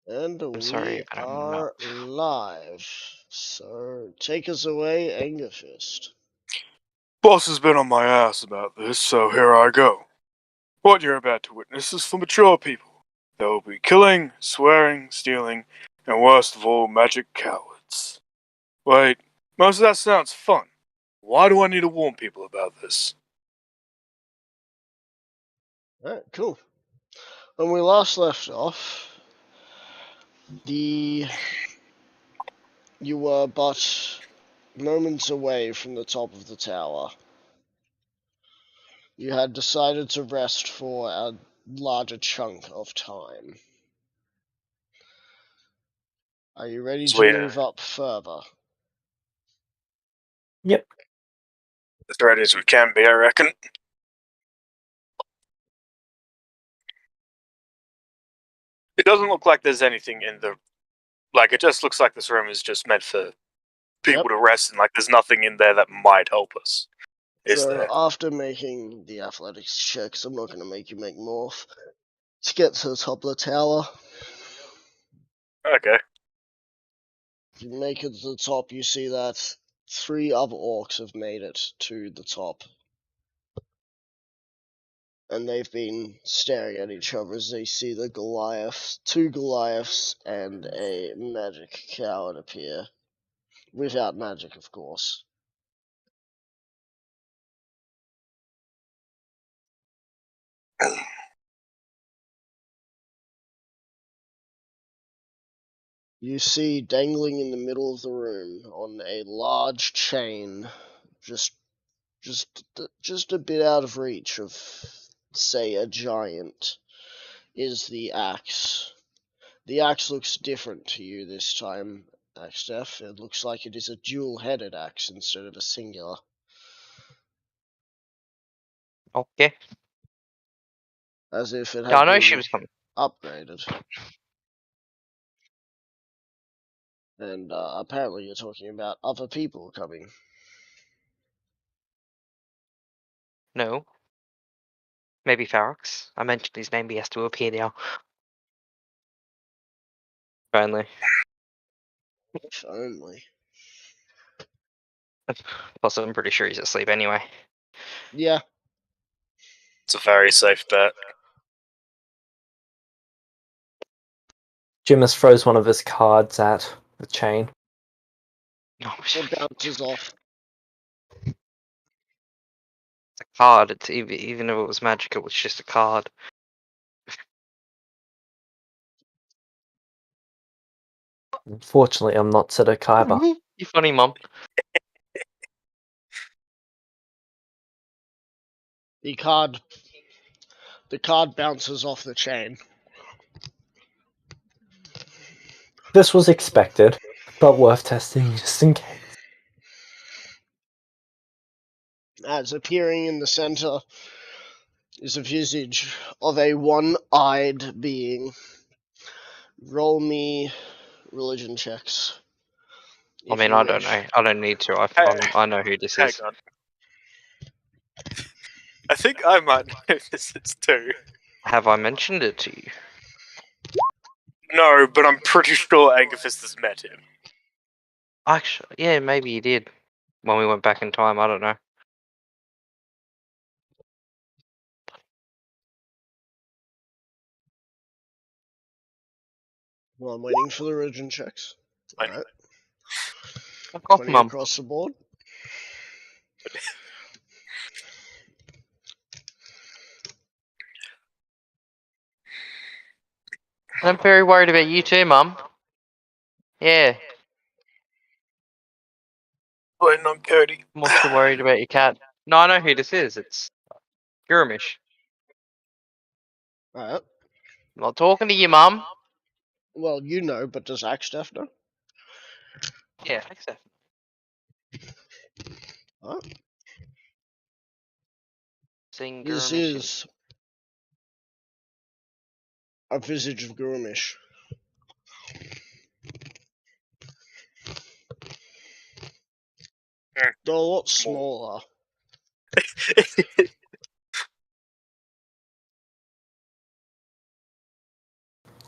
And I'm sorry, we but I'm not. are live. So take us away, Angerfist. Boss has been on my ass about this, so here I go. What you're about to witness is for mature people. There will be killing, swearing, stealing, and worst of all, magic cowards. Wait, most of that sounds fun. Why do I need to warn people about this? Alright, cool. When we last left off, you were but moments away from the top of the tower. You had decided to rest for a larger chunk of time. Are you ready to move up further? Yep. As ready as we can be, I reckon. It doesn't look like there's anything in the... Like, it just looks like this room is just meant for people to rest in. Like, there's nothing in there that might help us. Is So there? after making the athletics checks, I'm not going to make you make morph. To get to the top of the tower, Okay. if you make it to the top, you see that 3 other orcs have made it to the top. And they've been staring at each other as they see the Goliaths, 2 Goliaths, and a magic coward appear. Without magic, of course. You see dangling in the middle of the room on a large chain, just a bit out of reach of, say, a giant, is the axe. The axe looks different to you this time, Axtef. It looks like it is a dual-headed axe instead of a singular. Okay. As if it Yeah, I had know she been was coming. upgraded. And apparently you're talking about other people coming. No. Maybe Ferox. I mentioned his name, but he has to appear now. Finally. If only. Plus, I'm pretty sure he's asleep anyway. Yeah. It's a very safe bet. Jimus throws one of his cards at the chain. Oh, It bounces off. it's a card. It's even if it was magic, it was just a card. Unfortunately, I'm not Siddha Kaiba. You funny, Mum. The card bounces off the chain. This was expected, but worth testing just in case. As appearing in the center is a visage of a one-eyed being. Roll me religion checks. I mean, I don't know. I don't need to. I know who this is. Hang on. I think I might know who this is too. Have I mentioned it to you? No, but I'm pretty sure Angerfist has met him. Actually, yeah, maybe you did. When we went back in time, I don't know. Well, I'm waiting for the religion checks. Alright. Fuck off, 20 Mum. across the board. I'm very worried about you too, Mum. Yeah. Waiting on Cody. I'm also worried about your cat. No, I know who this is. It's Gurmish. Alright. I'm not talking to you, Mum. Well, you know, but does Axtef know? Yeah, except. Huh? Seeing This Gurmish. is a visage of Gurumish. They're a lot smaller.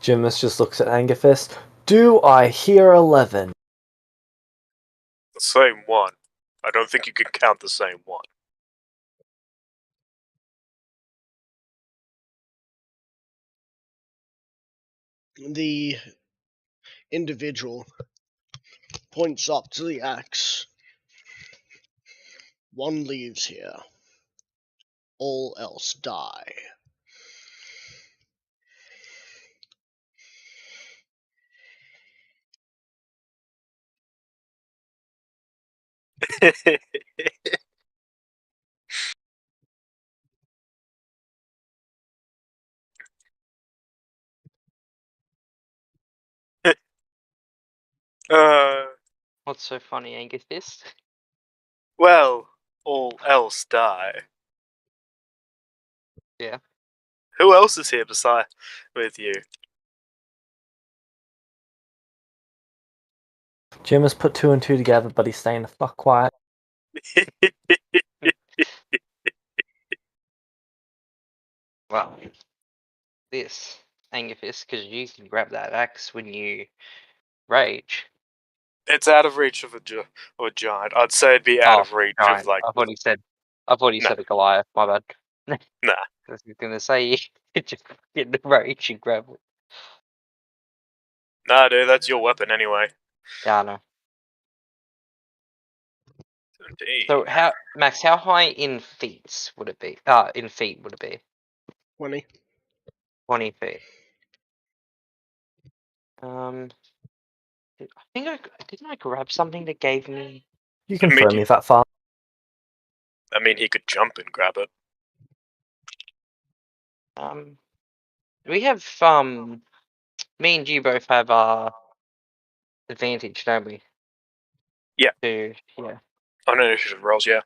Jimus just looks at Angerfist. Do I hear 11? The same one. I don't think you can count the same one. The individual points up to the axe. One leaves here. All else die. uh, What's so funny, Angerfist? well, all else die. Yeah. Who else is here beside with you? Jimus put 2 and 2 together, but he's staying the fuck quiet. Well, this, Angerfist, because you can grab that axe when you rage. It's out of reach of a giant. I'd say it'd be out of reach of giant. like. I thought he No. said a Goliath. My bad. Nah. I was gonna say you just get the rage and grab it. Nah, dude, that's your weapon anyway. Yeah, I know. Indeed. So Max, how high in feet would it be? In feet would it be? 20. 20 feet. I think didn't I grab something that gave me. You can I mean, throw me that far. I mean, he could jump and grab it. We have me and you both have advantage, don't we? Yeah. Yeah. On initiative rolls, yeah.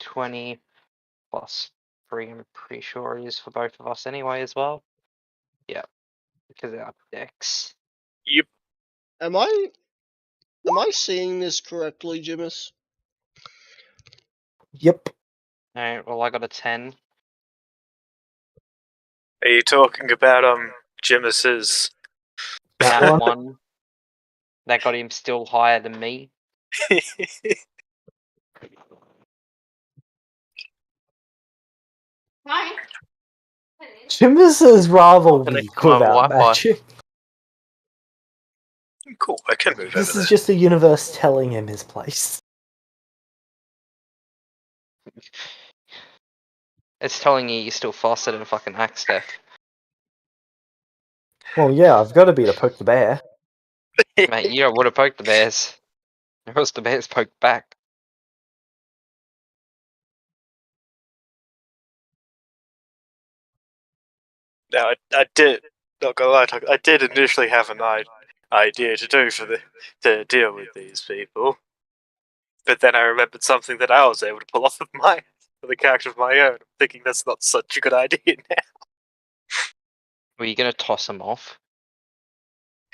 20 plus 3, I'm pretty sure it is for both of us anyway as well. Yeah. Because of our decks. Yep. Am I seeing this correctly, Jimus? Yep. Alright, well I got a 10. Are you talking about Jimus's? That That one. one. That got him still higher than me. Jimus is rather Connect weak to my without Wi-Fi. magic. Cool, I can move This over is there. just the universe telling him his place. It's telling you you're still faster than fucking axe death. Well, yeah, I've got to be to poke the bear. Mate, you don't want to poke the bears. Or else the bears poke back. Now, I did, not gonna lie, I did initially have an idea to do to deal with these people, but then I remembered something that I was able to pull off with the character of my own. I'm thinking that's not such a good idea now. Were you gonna toss them off?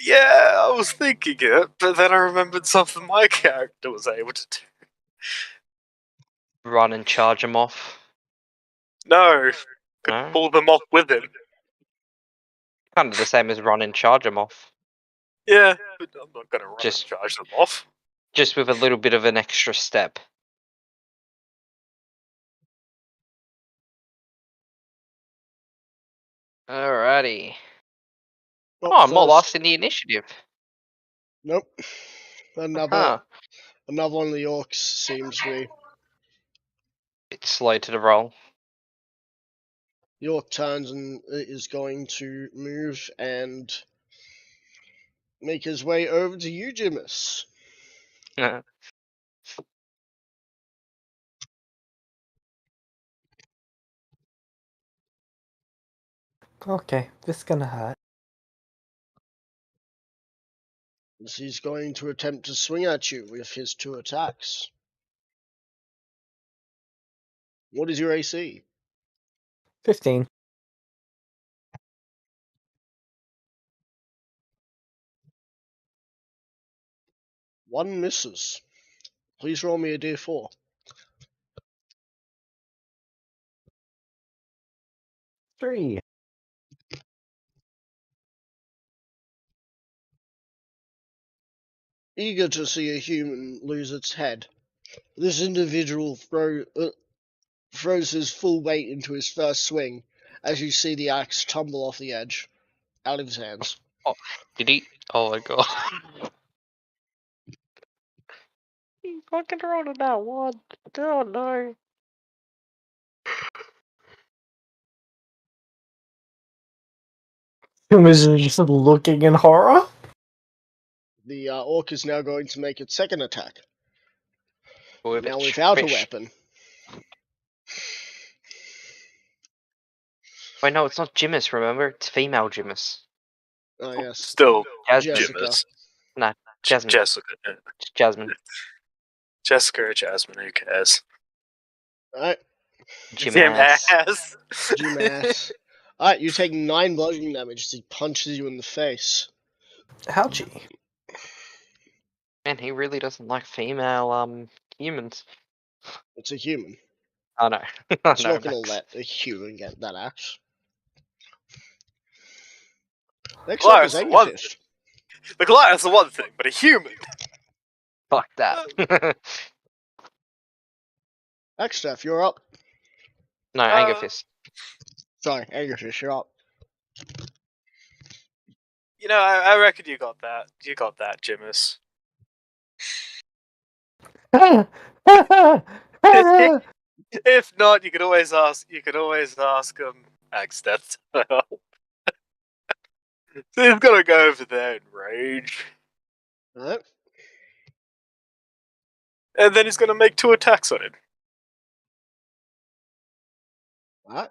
Yeah, I was thinking it, but then I remembered something my character was able to do. Run and charge them off? No, could No? pull them off with him. Kind of the same as run and charge them off. Yeah, but I'm not gonna run Just- and charge them off. Just with a little bit of an extra step. Alrighty. Not Oh, I'm not first. last in the initiative. Nope. Another Huh. one of the orcs seems to be. Bit slow to the roll. The orc turns and is going to move and make his way over to you, Jimus. Okay, this is gonna hurt. As he's going to attempt to swing at you with his 2 attacks. What is your AC? 15. One misses. Please roll me a d4. 3. eager to see a human lose its head. This individual throws his full weight into his first swing as you see the axe tumble off the edge, out of his hands. Did he? Oh my god. He fucking rolled it out one. Oh no. Humans are just looking in horror. The orc is now going to make its second attack. With Now its without a fish. weapon. Wait, no, it's not Jimis, remember? It's female Jimis. Oh yes, Still, Jasmine. Jessica. Jimis. No, Jasmine. Jessica. It's Jasmine. Jessica or Jasmine, who cares? Alright, Jimass. G-Mass. Alright, you take 9 bludgeoning damage as he punches you in the face. Ouchie. Man, he really doesn't like female humans. It's a human. Oh no. Oh, It's no, not gonna Max. let a human get that axe. Next up is Goliath's one. Angerfist. The Goliath's the one thing, but a human. Fuck that. Axstaff, you're up. No, Anger Fist. Sorry, Angerfist, you're up. You know, I reckon you got that. You got that, Jimis. If not, you could always ask. You could always ask Agstep to help. So he's gonna go over there in rage, Alright, and then he's gonna make 2 attacks on it. alright.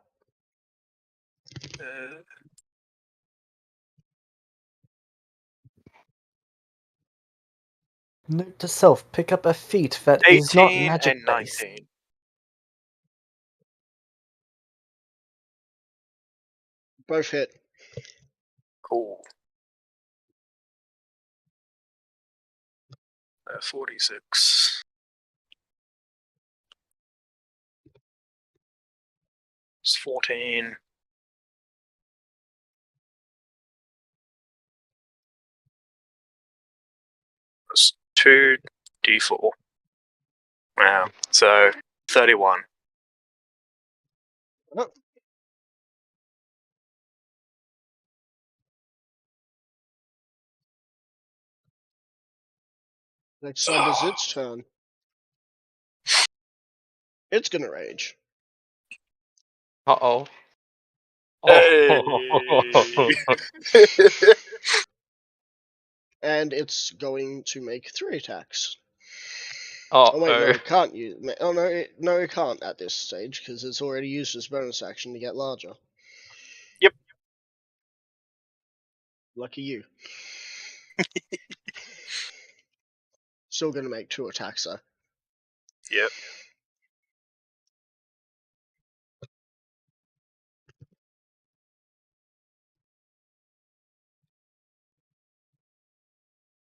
Note to self: pick up a feat that is not 18 magic and based. 19. Both hit. Cool. 46. It's 14. That's 2d4. Wow. So 31. Oh. Next up is its turn. It's gonna rage. Uh-oh. Hey. And it's going to make 3 attacks. Oh, Oh wait, no, it can't use. Oh no, it can't at this stage because it's already used its bonus action to get larger. Yep. Lucky you. Still gonna make 2 attacks though. Yep.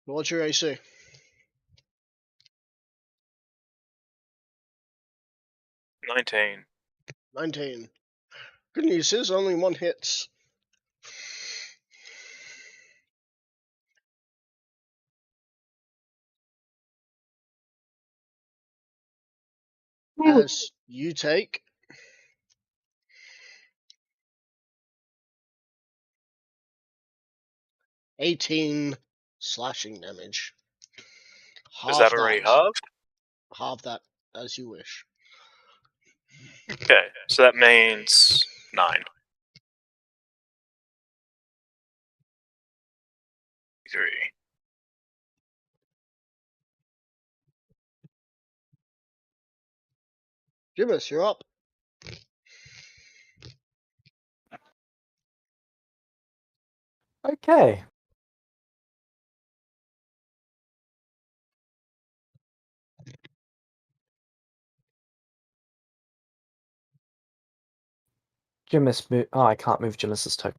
What's your AC? 19. 19. Good news is only 1 hits. As you take 18 slashing damage. Is that already halved? Halve that as you wish. Okay, so that means 9. 3. Jimis, you're up. Okay. Jimis move. Oh, I can't move Jimis's token.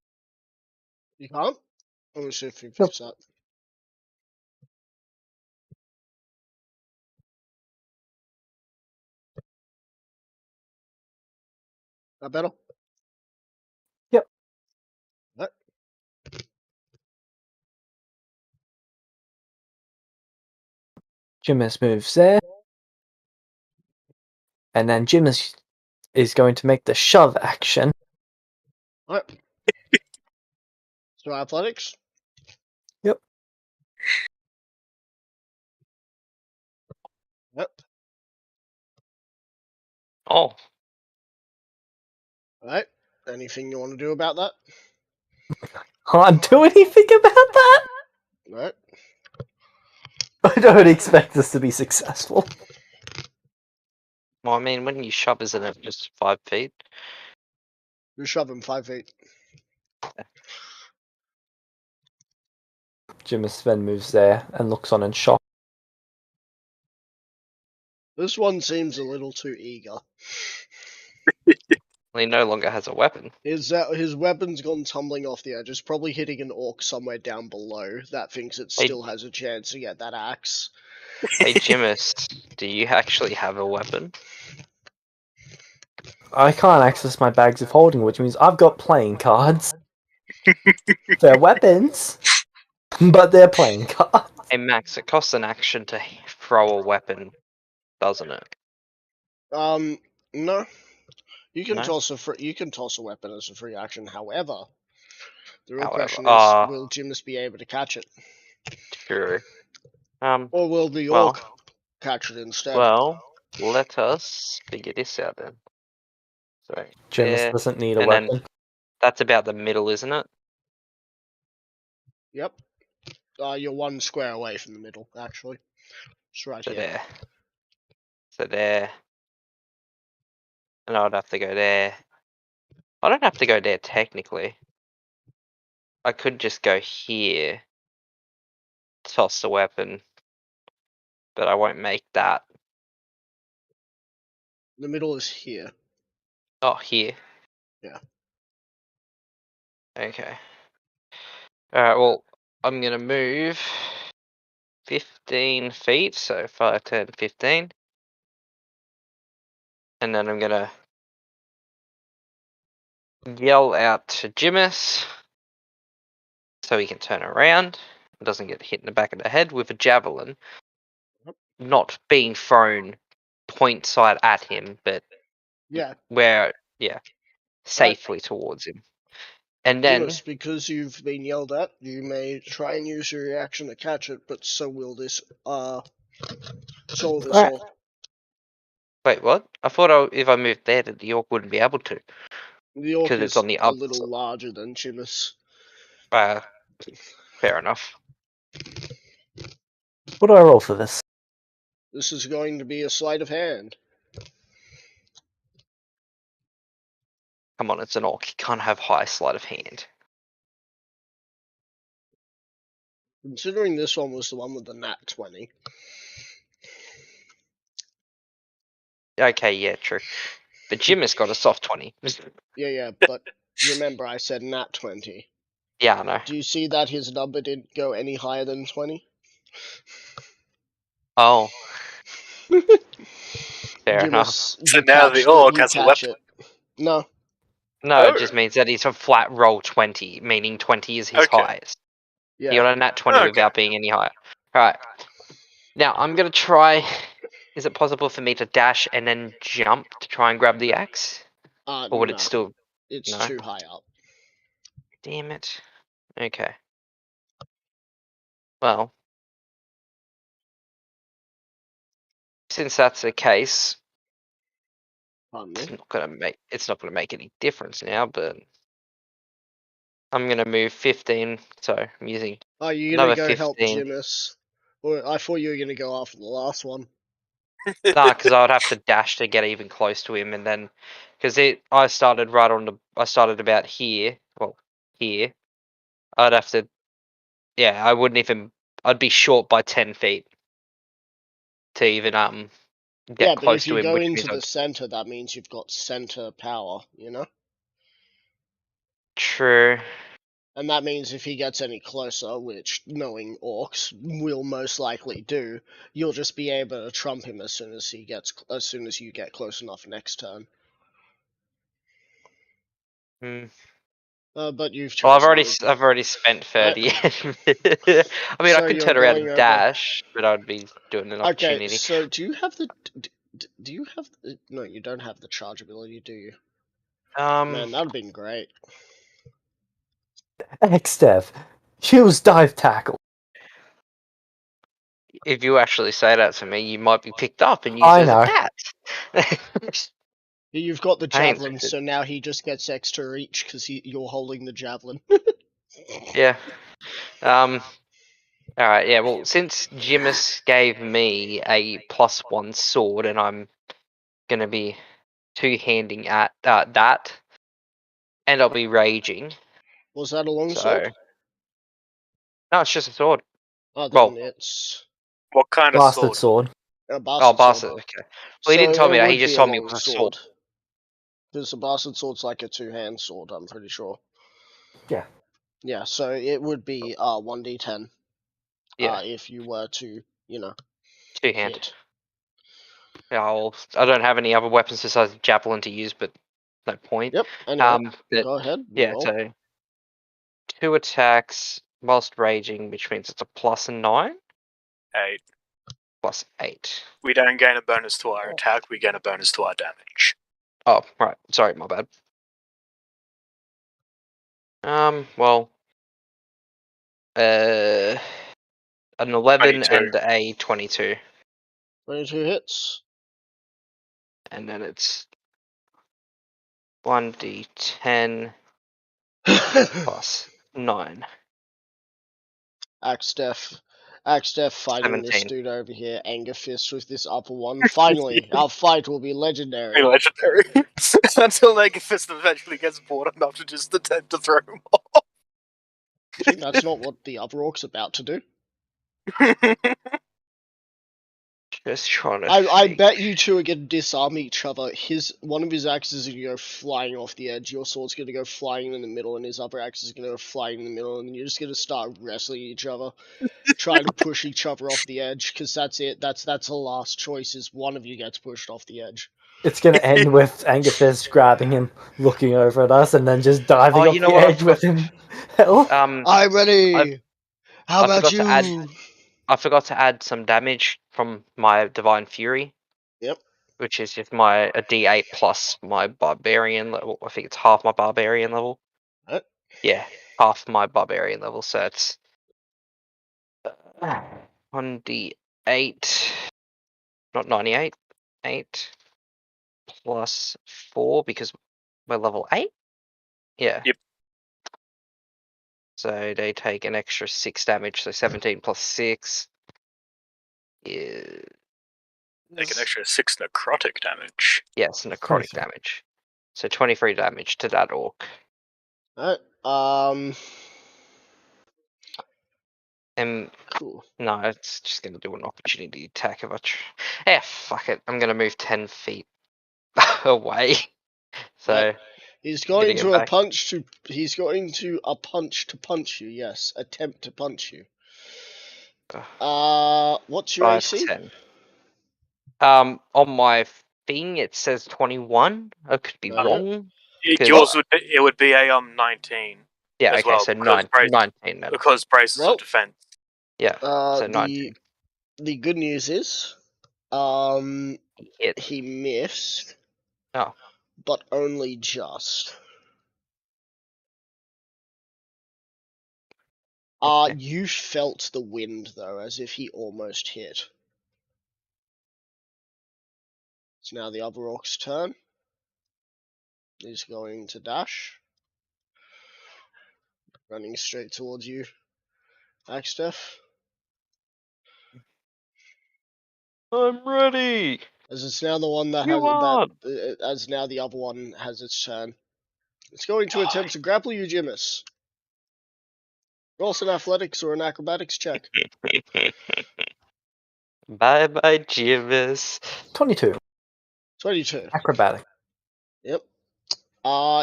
You can't? Let me see if you Nope. fix that. That better? Yep. What? Jimis moves there. And then Jimis is going to make the shove action. Alright. So athletics? Yep. Yep. Oh, Alright. Anything you want to do about that? Can't do anything about that? Alright. I don't expect this to be successful. well, I mean, when you shove, isn't it just 5 feet? You shove him 5 feet. Jimis then moves there and looks on in shock. This one seems a little too eager. Well, he no longer has a weapon. His weapon's gone tumbling off the edge. It's probably hitting an orc somewhere down below that thinks it Hey- still has a chance to get that axe. Hey, Jimis, do you actually have a weapon? I can't access my bags of holding, which means I've got playing cards. They're weapons, but they're playing cards. Hey, Max, it costs an action to throw a weapon, doesn't it? No. You can No? toss a weapon as a free action. However, the real However, question is, will Jimis be able to catch it, true. or will the Well- orc catch it instead? Well, let us figure this out then. So, Jimis yeah, doesn't need a and then- weapon. that's about the middle, isn't it? Yep. You're one square away from the middle, actually. It's right So here. there. So there. And I'd have to go there. I don't have to go there technically. I could just go here, toss the weapon, but I won't make that. The middle is here. Oh, here. Yeah. Okay. Alright, well, I'm gonna move 15 feet, so 5, 10, 15. And then I'm gonna yell out to Jimis so he can turn around and doesn't get hit in the back of the head with a javelin. Yep. Not being thrown point side at him, but Yeah. safely towards him. And then Jimis, because you've been yelled at, you may try and use your reaction to catch it, but so will this Alright. orc. wait, what? I thought if I moved there, that the orc wouldn't be able to. The orc 'Cause is it's on the a up little side. larger than Jimis. Fair enough. What do I roll for this? This is going to be a sleight of hand. Come on, it's an orc. He can't have high sleight of hand. Considering this one was the one with the nat 20. Okay, yeah, true. But Jim has got a soft 20. Yeah, but remember I said nat 20. Yeah, I know. Do you see that his number didn't go any higher than 20? Oh, fair enough. So now the orc has a weapon. No. No, Oh. it just means that he's a flat roll 20, meaning 20 is his Okay. highest. He Yeah. got a nat 20 Okay. without being any higher. Alright. Now, I'm going to try... Is it possible for me to dash and then jump to try and grab the axe? Or would No. it still... It's no? too high up. Damn it. Okay. Well... Since that's the case, Pardon me. it's not gonna make any difference now, but I'm gonna move 15, so I'm using Oh, you're gonna another go help 15. Jimis. Or I thought you were gonna go after the last one. Nah, because I would have to dash to get even close to him, and then because I started about here, well, here. I'd have to, yeah, I wouldn't even. I'd be short by 10 feet to even get Yeah, but close if to you him, go which into means the center, that means you've got center power, you know? true. And that means if he gets any closer, which knowing orcs will most likely do, you'll just be able to trump him as soon as you get close enough next turn. Hmm. But you've Well, I've chosen already to- I've already spent 30. I mean, So I could you're turn around going and over- dash, but I'd be doing an Okay, opportunity. so do you have the? Do you have? No, you don't have the charge ability, do you? Man, that'd been great. X-Dev, use dive tackle. If you actually say that to me, you might be picked up and used I as know. a cat. You've got the I ain't javelin, interested. so now he just gets extra reach because you're holding the javelin. Yeah. Alright, yeah, well, since Jimus gave me a +1 sword and I'm gonna be two-handing at that, and I'll be raging, Was that a long so... sword? No, it's just a sword. Oh, Well- then it's What kind of Blasted sword? sword. a Oh, bastard bastard, sword. okay. Well, he didn't So tell me it that, he would just be told a me it long was a sword. Because the bastard sword's like a two-hand sword, I'm pretty sure. Yeah. Yeah, so it would be 1d10. Yeah, If you were to, two-hand. hit. Yeah, well, I don't have any other weapons besides the javelin to use, but no point. Yep. Anyway, But, go ahead. yeah, roll. so... 2 attacks whilst raging, which means it's a +9, 8. +8. We don't gain a bonus to our attack, we gain a bonus to our damage. Oh, right. Sorry, my bad. Well, an 11 22. and a 22, 22 hits. and then it's 1d10 +9. Axdef fighting this 17. dude over here, Anger Fist with this upper one. Finally, our fight will be legendary. Very legendary. Until Negathist eventually gets bored enough to just attempt to throw him I think that's not what the upper orc's about to do. off. Just trying to I think. bet you two are gonna disarm each other. One of his axes is gonna go flying off the edge. Your sword's gonna go flying in the middle, and his upper axe is gonna go flying in the middle, and you're just gonna start wrestling each other, trying to push each other off the edge. Because that's it. That's the last choice. Is one of you gets pushed off the edge. It's gonna end with Angerfist grabbing him, looking over at us, and then just diving Oh, off you know the what, I edge with him. Hell, I'm ready. How I about forgot you? to add- I forgot to add some damage from my Divine Fury. Yep. Which is just a D8 plus my Barbarian level. I think it's half my Barbarian level. What? Yeah, half my Barbarian level, so it's 1d8, not 98, 8 plus 4 because we're level 8? Yeah. Yep. So they take an extra 6 damage, so 17 plus 6 is... Take an extra 6 necrotic damage. Yes, necrotic 23. damage. So 23 damage to that orc. Alright, And cool. no, it's just going to do an opportunity attack if I fuck it. I'm going to move 10 feet away. So, He's going Getting to it a back. punch to. He's going to a punch to punch you. Yes, attempt to punch you. What's your 5, AC? 10. On my thing, it says 21. I could be Okay. wrong. Yours would be a 19 Yeah, as okay, well, so because 19 then. because braces Well, of defense. Yeah, so 19. The good news is, Hit. he missed. Oh. But only just. Okay. You felt the wind though, as if he almost hit. It's now the other orc's turn. He's going to dash. Running straight towards you, Axtef. I'm ready! As it's now the one that You won! as now the other one has its turn. It's going to attempt to grapple you, Jimus. Roll some athletics or an acrobatics check. Bye bye, Jimus. 22. 22. Acrobatic. Yep.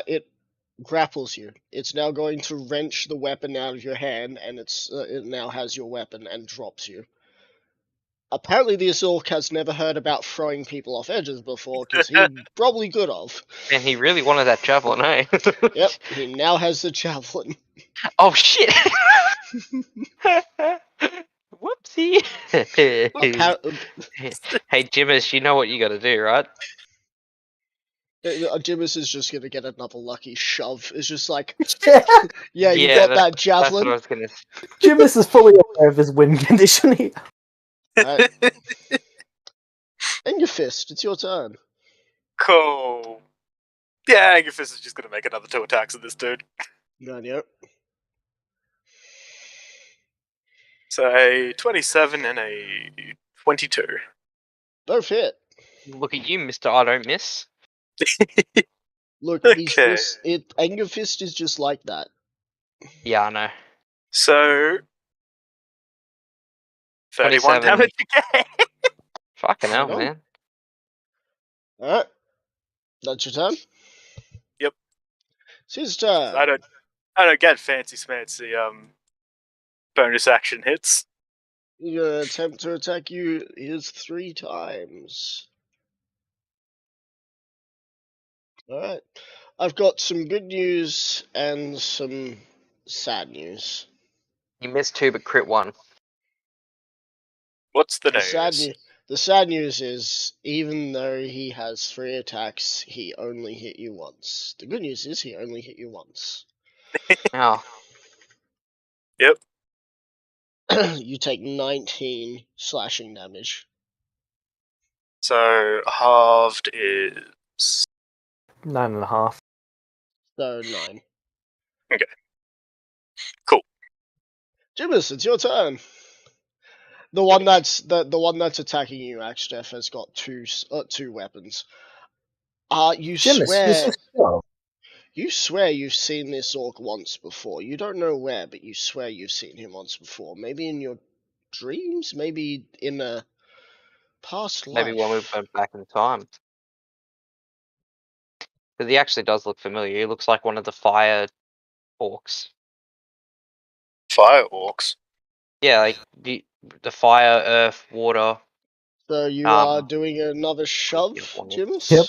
It grapples you. It's now going to wrench the weapon out of your hand, and it now has your weapon and drops you. Apparently, this orc has never heard about throwing people off edges before, because he probably could have. And he really wanted that javelin, eh? Yep, he now has the javelin. Oh shit! Whoopsie! Hey, Jimmers, you know what you gotta do, right? Jimmers is just gonna get another lucky shove. It's just like, Yeah, yeah, you Yeah, got that's- that That's what javelin. I was gonna. Jimis is fully aware of his win condition here. Right. And your fist, it's your turn. Cool. Yeah, Angerfist is just gonna make another 2 attacks at this dude. Radio. So a 27 and a 22. Both hit. Look at you, Mister. I don't miss. Look, he's Okay. just Anger Fist is just like that. Yeah, I know. So 31 27. damage again. Fucking hell, Right on. man. Alright. That's your turn? Yep. It's his turn. I don't get fancy smancy bonus action hits. He's gonna attempt to attack you his 3 times. Alright. I've got some good news and some sad news. You missed 2 but crit 1. What's the The sad news is, even though he has 3 attacks, he only hit you once. The good news is he only hit you once. Oh, You take 19 slashing damage. So halved is 9.5. So 9. Okay. Cool. Jimmers, it's your turn. The one that's attacking you, Axdef, has got two weapons. You Jimis, swear this is slow. you swear you've seen this orc once before. You don't know where, but you swear you've seen him once before. Maybe in your dreams, maybe in a past life. maybe when we went back in time. Because he actually does look familiar. He looks like one of the fire orcs. fire orcs. Yeah, like the fire, earth, water. So you are Um, doing another shove, Yep. Jimmers? Yep.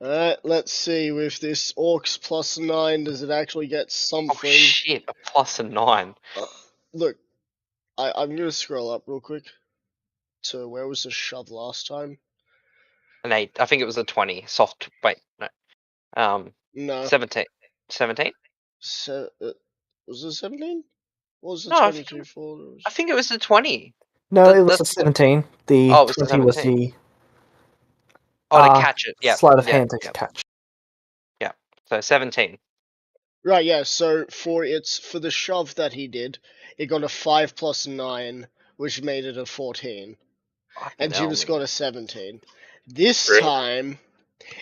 Alright, let's see. With this orcs plus 9, does it actually get Oh something? shit, a plus a 9. Look, I'm gonna scroll up real quick to where was the shove last time? An 8. I think it was a 20. Soft. Wait, no. No. 17. 17? So, was it 17? What was the No, I 22 for? I think it was a 20. No, That- it was a that's- 17. The Oh, it was 20 was 17. the Oh, to catch it. Yeah. sleight of yeah, hand to yeah. catch. So 17. Right, yeah, so for the shove that he did, it got a 5 plus 9, which made it a 14. Fucking And hell, Jim's man. got a 17. This Really? time,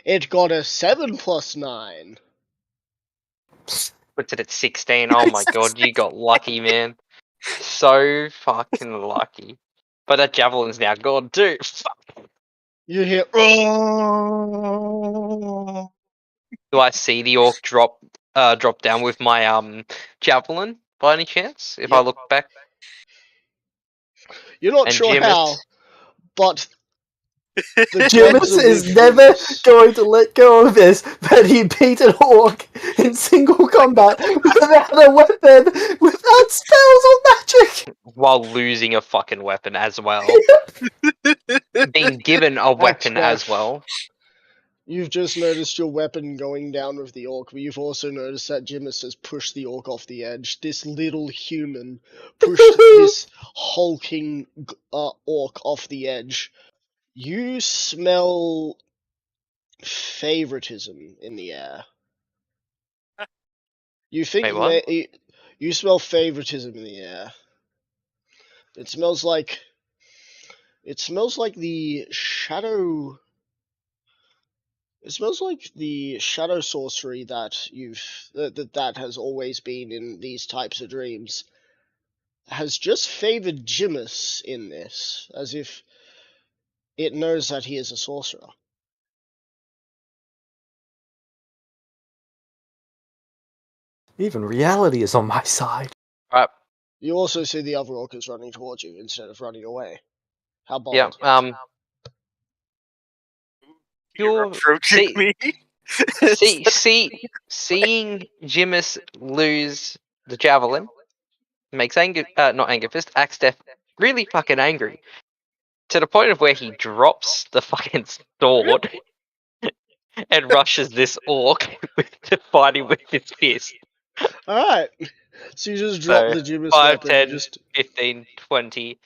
it got a 7 plus 9. Puts it at 16. Oh my god, you got lucky, man. So fucking lucky. But that javelin's now gone too. Fuck. You hear, oh. Do I see the orc drop down with my javelin by any chance? If I Yep. look back, You're not and sure Jim how, but the Jimis gods are is with never Jimis. going to let go of this, that he beat an orc in single combat without a weapon, without spells or magic! while losing a fucking weapon as well, being given a weapon as well. You've just noticed your weapon going down with the orc, but you've also noticed that Jimis has pushed the orc off the edge. This little human pushed this hulking orc off the edge. You smell favoritism in the air. You think Wait, what? you smell favoritism in the air. It smells like the shadow. It smells like the shadow sorcery that that has always been in these types of dreams has just favored Jimis in this, as if it knows that he is a sorcerer. Even reality is on my side. Right. You also see the other orc is running towards you instead of running away. How bold. Yeah. You're You're approaching me. seeing Jimis lose the javelin makes not Angerfist, Axtef really fucking angry. To the point of where he drops the fucking sword and rushes this orc to fight him with his fist. Alright. So you just drop So, the Jimis 5, weapon 10, and just 15, 20.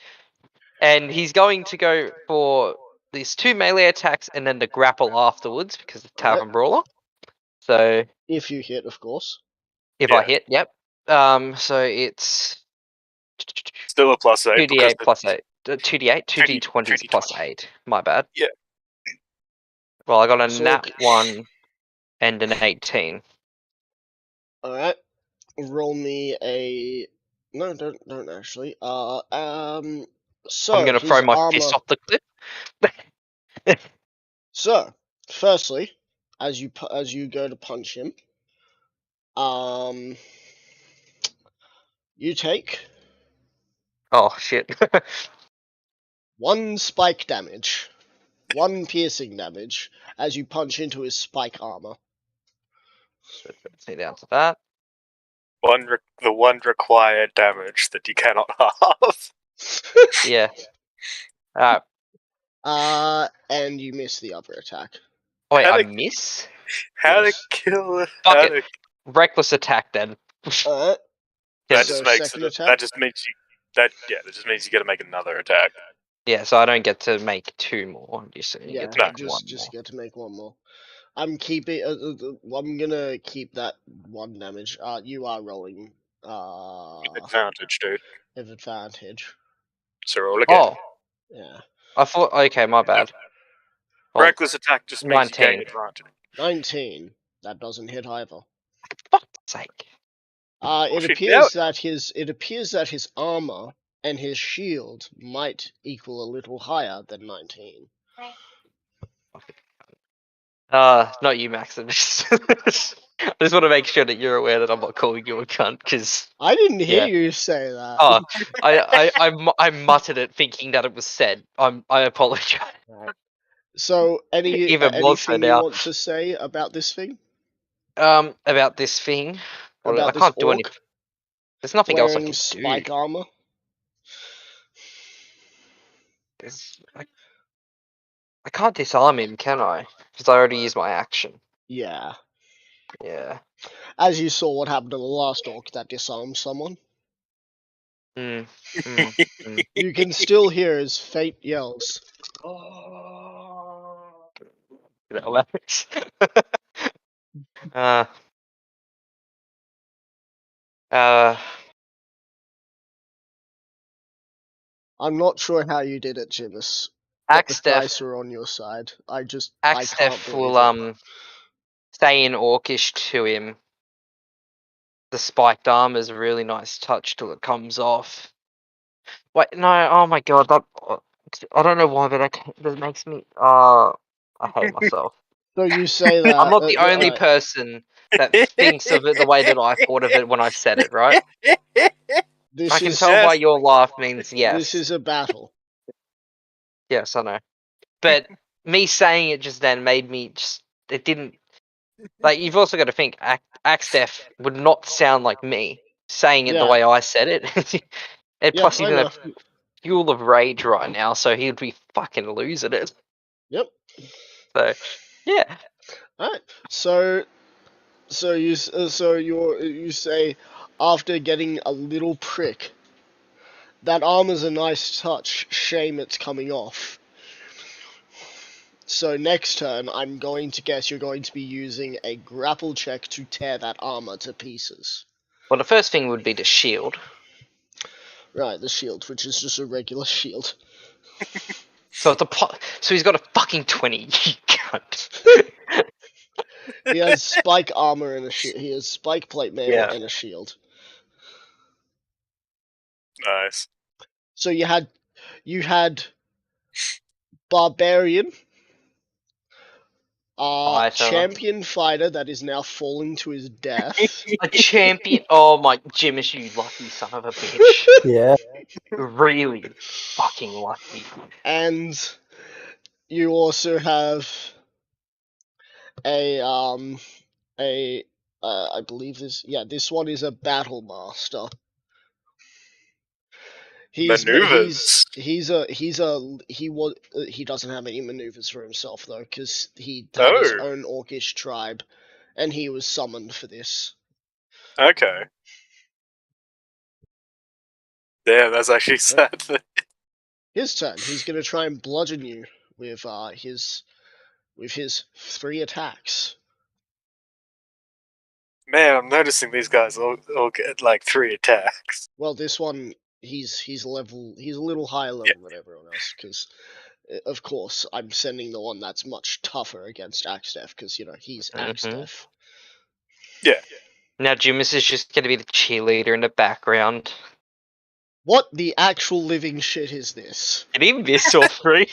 And he's going to go for these 2 melee attacks and then the grapple afterwards because of Tavern Brawler. So, if you hit, of course. if Yeah. I hit, yep. So it's Still a +8. 2d8 plus 8. 2d8? 2d20 plus 8. My bad. Yeah. Well, I got a So- nat 1 and an 18. Alright. Roll me a no, don't actually. So I'm gonna his throw my armor. fist off the cliff. So, firstly, as you go to punch him, you take Oh shit. 1 spike damage, 1 piercing damage as you punch into his spike armor. See down to that. The one required damage that you cannot halve. Yeah. And you miss the other attack. Oh wait, How I to- miss? How to Yes. kill? Fuck How it. to, Reckless attack then. Alright. that So just makes second it. attack? That just means you. That just means you got to make another attack. Yeah, so I don't get to make 2 more. You see, you Yeah, get to make just 1 just more. get to make 1 more. I'm keeping. I'm gonna keep that 1 damage. You are rolling. Advantage, dude. With advantage. So roll again. Oh, Yeah. I thought. Okay, my bad. Oh, Reckless attack just means you gain 19. advantage. 19. That doesn't hit either. For fuck's sake. It shit, appears that his armor and his shield might equal a little higher than 19. Not you, Maximus. I just want to make sure that you're aware that I'm not calling you a cunt, because I didn't hear Yeah. you say that. oh, I muttered it thinking that it was said. I apologize. So, Even more so anything you now. want to say about this thing? About this thing. Well, About I this can't do orc anything. There's nothing else I wearing can spike do. armor? I can't disarm him, can I? Because I already used my action. Yeah. Yeah. As you saw what happened to the last orc that disarmed someone. Mm. You can still hear his faint yells. Relax. I'm not sure how you did it, Jimis. But the Axtef dice are on your side. I can't Axtef believe will it. say in Orcish to him. The spiked armor is a really nice touch till it comes off. Wait, no, oh my god, I don't know why, but that makes me I hate myself. So you say that. I'm not the only person that thinks of it the way that I thought of it when I said it, right? This I can is tell by your laugh means yes. This is a battle. Yes, I know. But me saying it just then made me just. It didn't. Like, you've also got to think, Axtef would not sound like me saying it the Yeah. way I said it. And Yeah, plus, he's I in know. a fuel of rage right now, so he'd be fucking losing it. Yep. So, yeah. Alright. So you say after getting a little prick, that armor's a nice touch. Shame it's coming off. So next turn, I'm going to guess you're going to be using a grapple check to tear that armor to pieces. Well, the first thing would be the shield. Right, the shield, which is just a regular shield. So so he's got a fucking 20, you cunt. He has spike armor and a shield. He has spike plate mail Yeah. and a shield. Nice. So you had barbarian, Fighter. champion fighter that is now falling to his death. A champion. Oh my, Jimis, you lucky son of a bitch. Yeah. Really fucking lucky. And you also have I believe this one is a battle master. He Maneuvers. he doesn't have any maneuvers for himself though, because he had his Oh. own orcish tribe, and he was summoned for this. Okay. Damn, that's actually sad. His turn. He's gonna try and bludgeon you with his 3 attacks. Man, I'm noticing these guys all get like 3 attacks. Well, this one he's a little higher level than everyone else, because of course I'm sending the one that's much tougher against Axtef, because he's Axtef. Yeah. Now Jimis is just gonna be the cheerleader in the background. What the actual living shit is this? Did he miss all 3?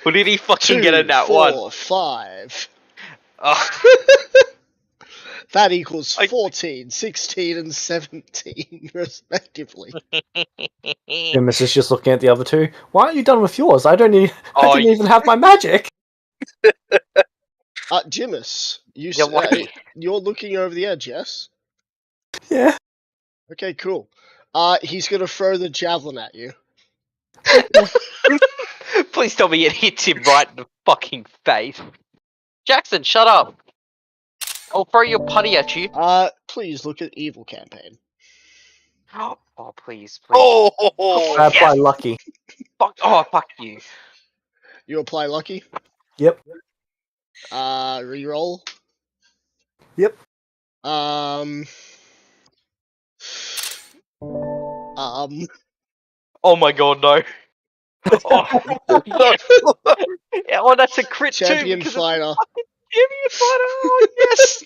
Or did he fucking 2, get a nat 4, 1? 5. Oh. That equals I- 14, 16, and 17, respectively. Jimis is just looking at the other two. Why aren't you done with yours? I didn't Oh, even have my magic. Jimis, You're lucky. you're looking over the edge, yes? Yeah. Okay, cool. He's gonna throw the javelin at you. Please tell me it hits him right in the fucking face. Jackson, shut up. I'll throw your putty at you. Please look at Evil Campaign. Oh, please, please. Oh, I apply lucky. Fuck you. You apply lucky. Yep. Reroll. Yep. Oh my god, no. Oh, yes. Yeah, well, that's a crit Champion too. Because fighter. Champion fighter. Oh, yes.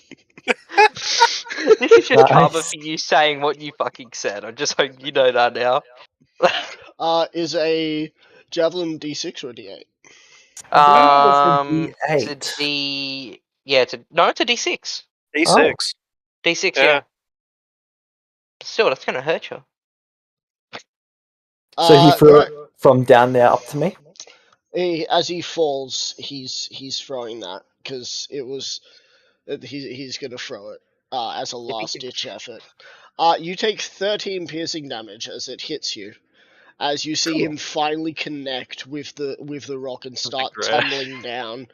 This is just Nice. karma for you saying what you fucking said. I just hope you know that now. Is a javelin D6 or D8? It's a D. Yeah, it's a D6. D6. D6, Yeah. yeah. Still, that's gonna hurt you. So he threw right. it from down there up to me. As he falls, he's throwing that because it was. He's gonna throw it as a last ditch effort. You take 13 piercing damage as it hits you. As you see him finally connect with the rock and start tumbling down,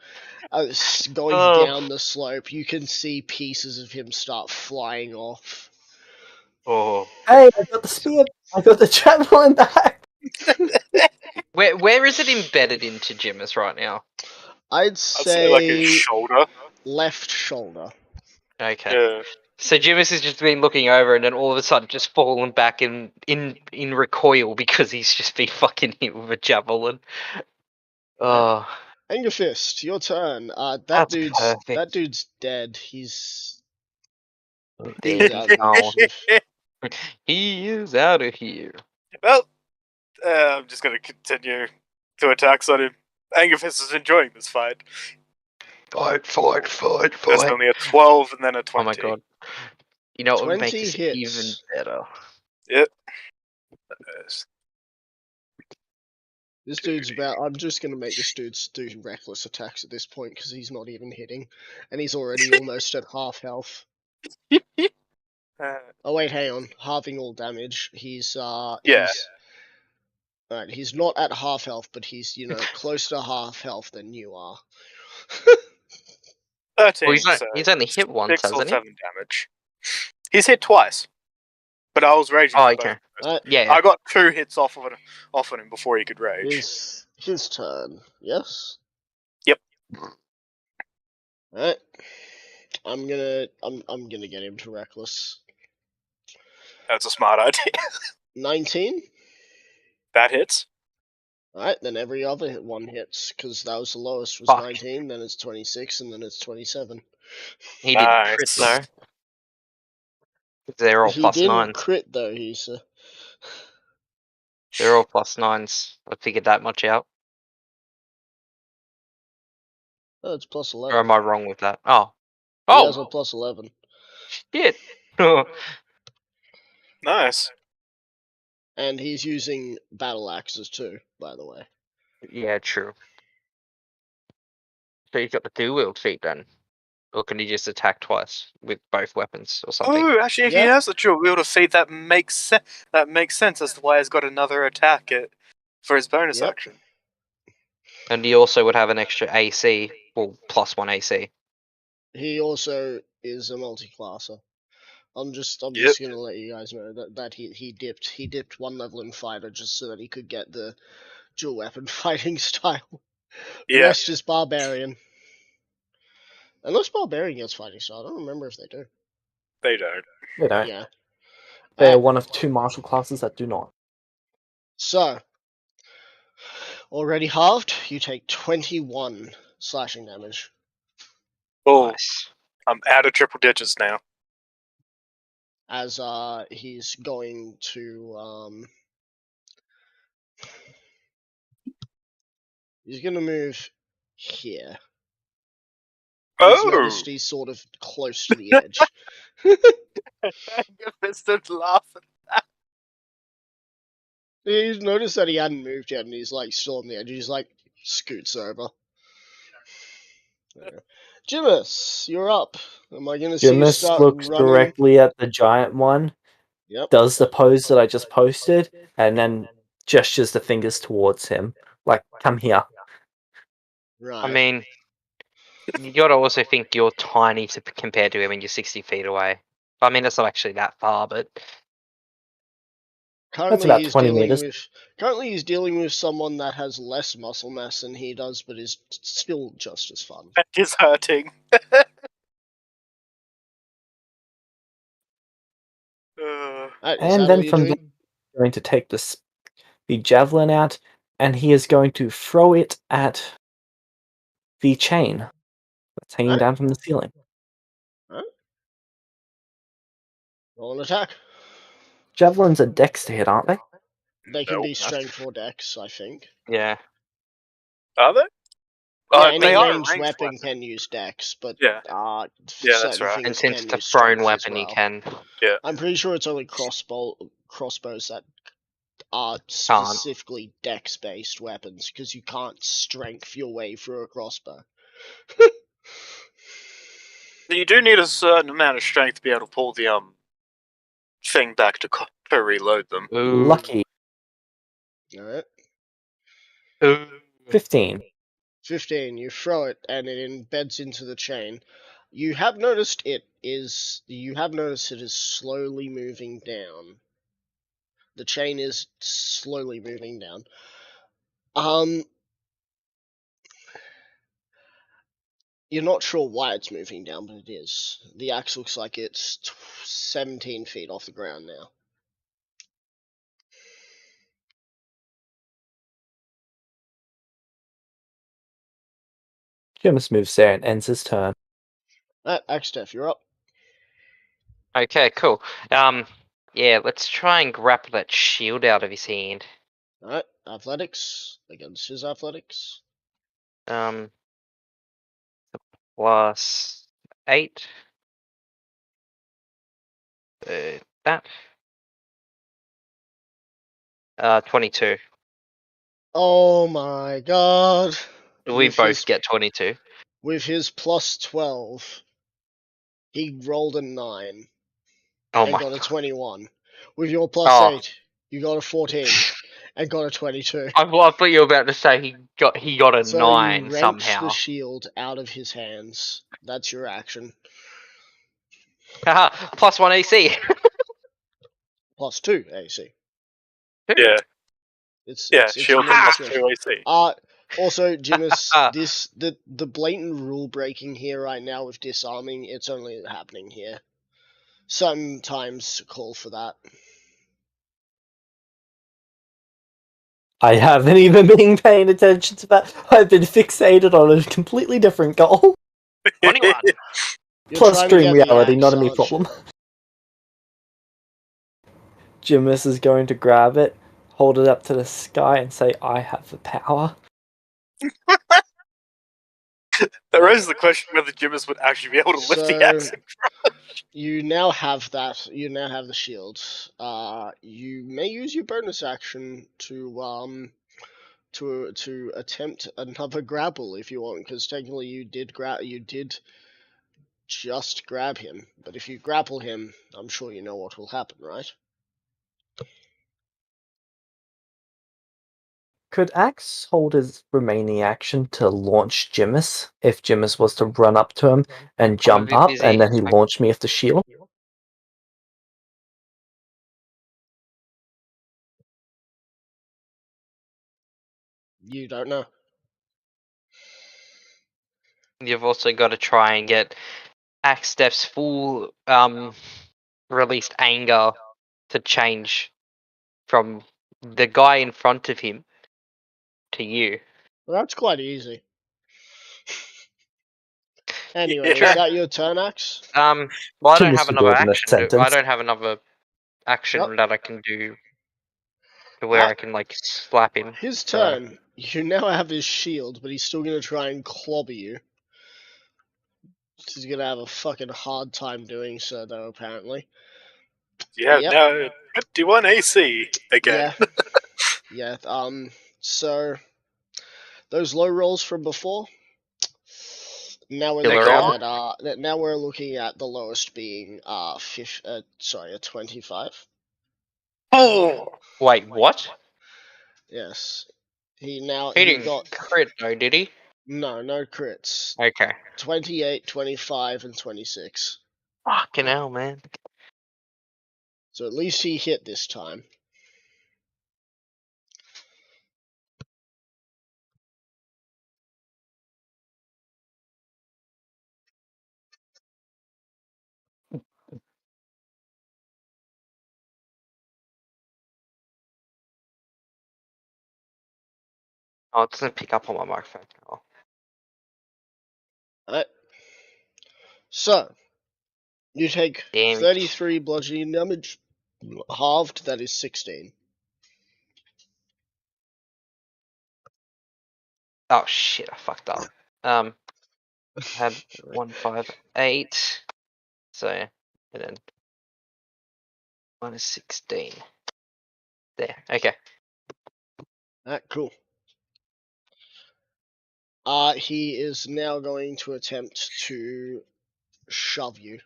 going down the slope, you can see pieces of him start flying off. Oh. Hey, I got the spear. I got the javelin back. Where is it embedded into Jimis right now? I'd I'd say like his say shoulder. left shoulder. Okay. Yeah. So Jimis has just been looking over and then all of a sudden just fallen back in recoil because he's just been fucking hit with a javelin. Oh. Anger Fist, your turn. That's That perfect. dude's dead. He's There out you of go. initiative. He is out of here. Well, I'm just gonna continue to attacks on him. Angerfist is enjoying this fight. Fight. There's only a 12 and then a 20. Oh my god. You know what would make 20 this hits. even better? Yep. This dude's about. I'm just gonna make this dude do reckless attacks at this point because he's not even hitting, and he's already almost at half health. Oh wait, hang on. Halving all damage. He's Yeah. Alright, he's not at half health, but he's close to half health than you are. 13. Well, so he's only hit once, 6 or hasn't he? 7 damage. He's hit twice. But I was raging. Oh, for okay. both. Yeah. I got 2 hits off on him before he could rage. His turn. Yes. Yep. Alright. I'm gonna get him to reckless. That's a smart idea. 19. That hits. Alright, then every other one hits, because that was the lowest, was Fuck. 19, then it's 26, and then it's 27. He didn't Nice. crit though. They're all He plus didn't 9s. crit though, he said. They're all plus 9s. I figured that much out. Oh, it's plus Or 11. am I wrong with that? Oh. He has a Oh! plus 11. Shit! Nice. And he's using battle axes too, by the way. Yeah, true. So he's got the dual-wield feat then? Or can he just attack twice with both weapons or something? Oh, actually, if he Yep. has the dual wield of feat, that makes sense as to why he's got another attack for his bonus Yep. action. And he also would have an extra AC, well, +1 AC. He also is a multi-classer. I'm just Yep. gonna let you guys know that he dipped one level in fighter just so that he could get the dual weapon fighting style. Yeah. Rest is barbarian. Unless barbarian gets fighting style, I don't remember if they do. They don't. They don't. Yeah. They're one of 2 martial classes that do not. So, already halved, you take 21 slashing damage. Oh, Nice. I'm out of triple digits now. As he's going to he's gonna move here. He's noticed he's sort of close to the edge. Mr. laughing. He's noticed that he hadn't moved yet, and he's like still on the edge. He's like scoots over. Jimus, you're up. Am I gonna see you Jimus start looks running? directly at the giant one, Yep. does the pose that I just posted, and then gestures the fingers towards him. Like, come here. Right. I mean, you gotta also think you're tiny compared to him and you're 60 feet away. I mean, that's not actually that far, but... currently about he's 20 dealing meters. with currently he's dealing with someone that has less muscle mass than he does, but is still just as fun. That is hurting. Is And that then all you're from doing? there, he's going to take the javelin out, and he is going to throw it at the chain that's hanging Alright. down from the ceiling. Roll an attack. Javelins are dex to hit, aren't they? They can be Nope. strength or dex, I think. Yeah. Are they? Yeah, any they are a ranged ranged weapon can use dex, but Yeah. uh, Yeah, that's certain right. And things since can it's a use thrown strength weapon, as you well. can. I'm pretty sure it's only crossbows that are specifically dex-based weapons, because you can't strength your way through a crossbow. You do need a certain amount of strength to be able to pull the thing back to reload them. Ooh. Lucky. Alright. Ooh. 15. 15, you throw it and it embeds into the chain. You have noticed it is slowly moving down. The chain is slowly moving down. You're not sure why it's moving down, but it is. The axe looks like it's 17 feet off the ground now. Jimus moves there and ends his turn. Alright, Axtef, you're up. Okay, cool. Yeah, let's try and grapple that shield out of his hand. Alright, athletics against his athletics. +8. That. 22. Oh my god. We With both his- get 22. With his plus 12, he rolled a 9 Oh and my got a god. 21. With your plus Oh. 8, you got a 14 and got a 22. I thought you were about to say he got a So 9 you wrench somehow. the shield out of his hands. That's your action. Haha, +1 AC. Plus 2 AC. Yeah. It's shield an plus addition. 2 AC. Also, Jimus, the blatant rule breaking here right now with disarming, it's only happening here. Sometimes call for that. I haven't even been paying attention to that. I've been fixated on a completely different goal. 21. You're Plus trying to dream get the reality, axe, not a me aren't problem. you? Jimus is going to grab it, hold it up to the sky, and say, I have the power. That raises the question whether Jimmers would actually be able to lift the axe. You now have that. You now have the shield. You may use your bonus action to attempt another grapple if you want, because technically you did just grab him. But if you grapple him, I'm sure you know what will happen, right? Could Axe hold his remaining action to launch Jimis if Jimis was to run up to him and jump be up, busy. and then he launched me with the shield? You don't know. You've also got to try and get Axe Steph's full released anger to change from the guy in front of him to you. Well, that's quite easy. Anyway, Yeah. is that your turn, Axe? Well, I don't Jimis have would another do it in a action. I sentence. don't have another action Yep. that I can do to where I can like slap him. His So- turn. You now have his shield, but he's still gonna try and clobber you. He's gonna have a fucking hard time doing so, though, apparently. You have Yep. now 21 AC again. Yeah. So those low rolls from before. Now we're Killer looking roll? at now we're looking at the lowest being a 25. Oh! Wait, what? Yes. He He didn't got crit though, did he? no crits. Okay. 28, 25, and 26. Fucking hell, man. So at least he hit this time. Oh, it doesn't pick up on my microphone. Oh. Alright. So you take Damn it. 33 bludgeoning damage. Halved, that is 16. Oh shit, I fucked up. I had 158. So, and then minus 16. There. Okay. Alright, cool. He is now going to attempt to shove you.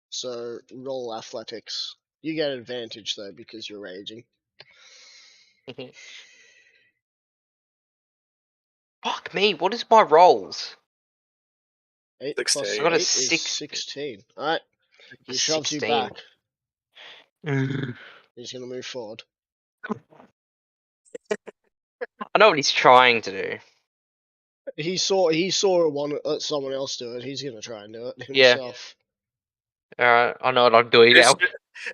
So roll athletics. You get advantage though because you're raging. Fuck me. What is my rolls? 8 plus 16. 8 I got a is 6. 16. Alright, he shoves you 16. back. I He's gonna move forward. know what he's trying to do. He saw someone else do it. He's gonna try and do it Yeah. himself. Alright, I know what I'm doing now.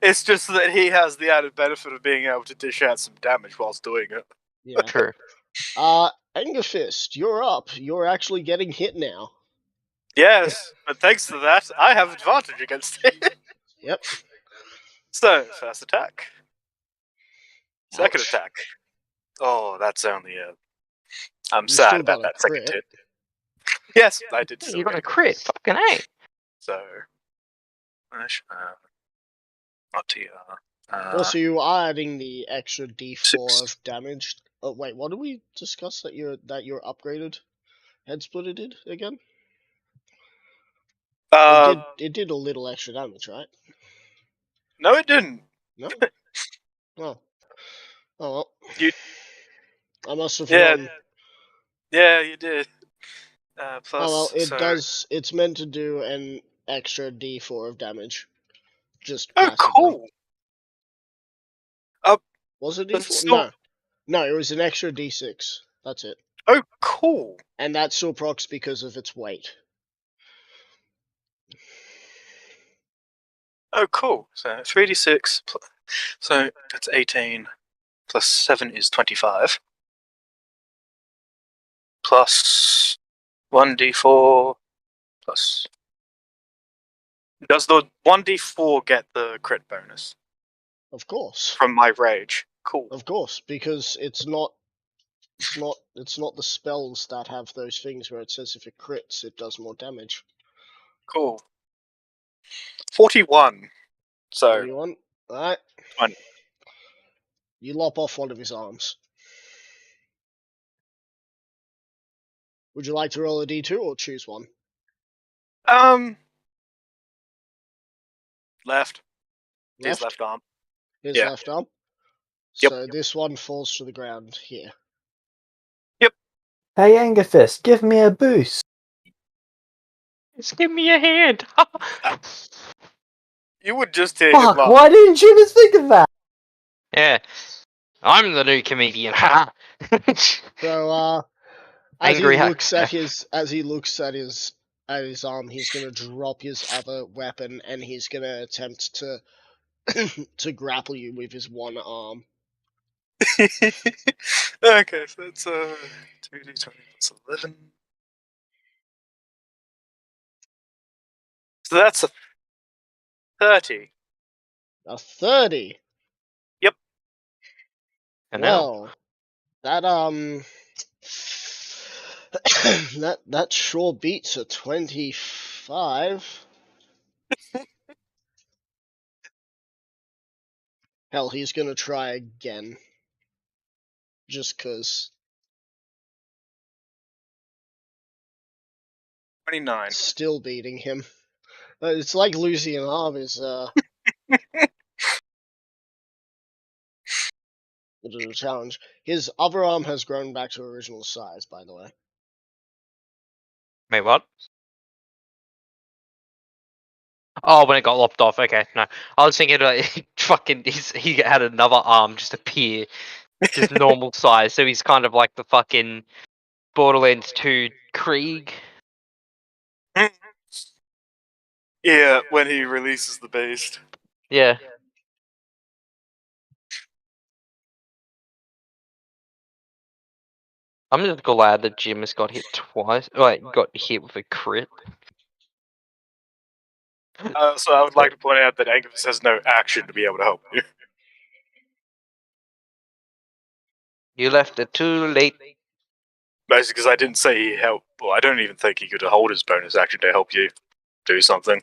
It's just that he has the added benefit of being able to dish out some damage whilst doing it. Yeah. True. Anger Fist, you're up. You're actually getting hit now. Yes, but thanks to that, I have advantage against it. Yep. So, first attack. Second Ouch. attack. Oh, that's only a... I'm You still sad about got a that second crit. hit. Yes, I did still You got get a crit. Fucking A. So... not TR. Also, you are adding the extra D4 Six. of damage. Oh wait, what did we discuss that your upgraded head splitter did again? It did a little extra damage, right? No, it didn't. No. Oh. Oh well. You- I must have Yeah. forgotten. Yeah, you did. Plus, Oh well, it so... does. It's meant to do an extra D4 of damage. Just Oh, passively. cool. Was it But D4? still- No, it was an extra D6. That's it. Oh, cool. And that still procs because of its weight. Oh, cool. So 3d6, so that's 18, plus 7 is 25. Plus 1d4, plus... Does the 1d4 get the crit bonus Of course. from my rage? Cool. Of course, because it's not It's not the spells that have those things where it says if it crits, it does more damage. Cool. 41. So 41. Alright. 20. You lop off one of his arms. Would you like to roll a d2 or choose one? Left. Left? His left arm. His Yeah. left arm? Yep. So this one falls to the ground here. Hey, Angerfist, give me a boost. Just give me a hand. You would just hear him Fuck, laugh. why didn't you just think of that? Yeah. I'm the new comedian. Ha! So as Angry he looks hacker. at his arm, he's gonna drop his other weapon and he's gonna attempt to to grapple you with his one arm. Okay, so that's 2d20 plus 11. So that's a 30. A 30. And now, Well, that that sure beats a 25. Hell, he's gonna try again. Just 'cause 29. still beating him. It's like losing an arm is a challenge. His other arm has grown back to original size, by the way. wait, what? Oh, when it got lopped off. Okay, no. I was thinking like he had another arm just appear, just normal size. So he's kind of like the fucking Borderlands 2 Krieg. Yeah, when he releases the beast. Yeah. I'm just glad that Jim has got hit twice. Wait, got hit with a crit. So I would like to point out that Angus has no action to be able to help you. You left it too late. Basically, because I didn't say he helped. Well, I don't even think he could hold his bonus action to help you do something.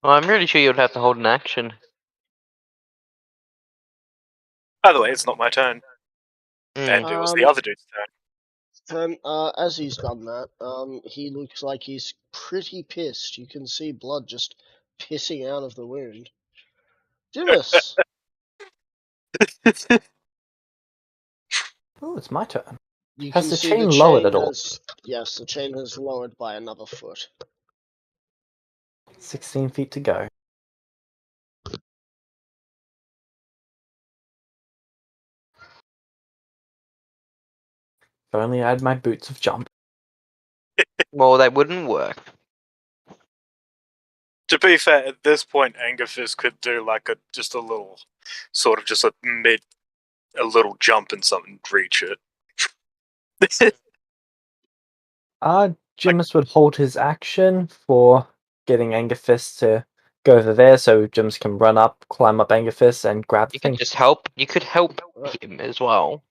Well, I'm really sure you'd have to hold an action. By the way, it's not my turn. And it was the other dude's turn. As he's done that, he looks like he's pretty pissed. You can see blood just pissing out of the wound. Jimus! Oh, it's my turn. You Has can the see chain lowered at all? Yes, the chain has lowered by another foot. 16 feet to go. If only I had my boots of jump. Well, that wouldn't work. To be fair, at this point, Angerfist could do like just a little, sort of just a little jump and something reach it. Jimus would hold his action for getting Angerfist to go over there, so Jimus can run up, climb up Angerfist, and grab the You thing. could just help. You could help him as well.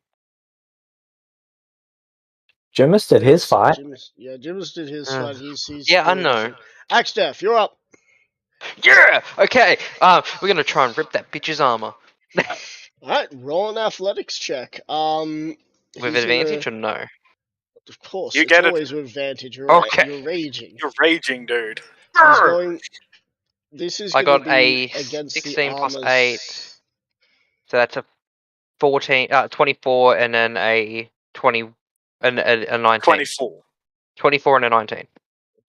Jimus did his fight. Jimus did his fight. He's Yeah, I doing know. nothing. Axdef, you're up. Yeah. Okay. We're gonna try and rip that bitch's armor Alright, roll an athletics check. with he's advantage gonna- or no? Of course, You it's get it. always with advantage. You're, Okay. you're raging. You're raging, dude. He's going. This is I gonna got be a against 16 the plus armor's- 8. So that's a 24, and then a 20, and a 19. 24. 24 and a 19.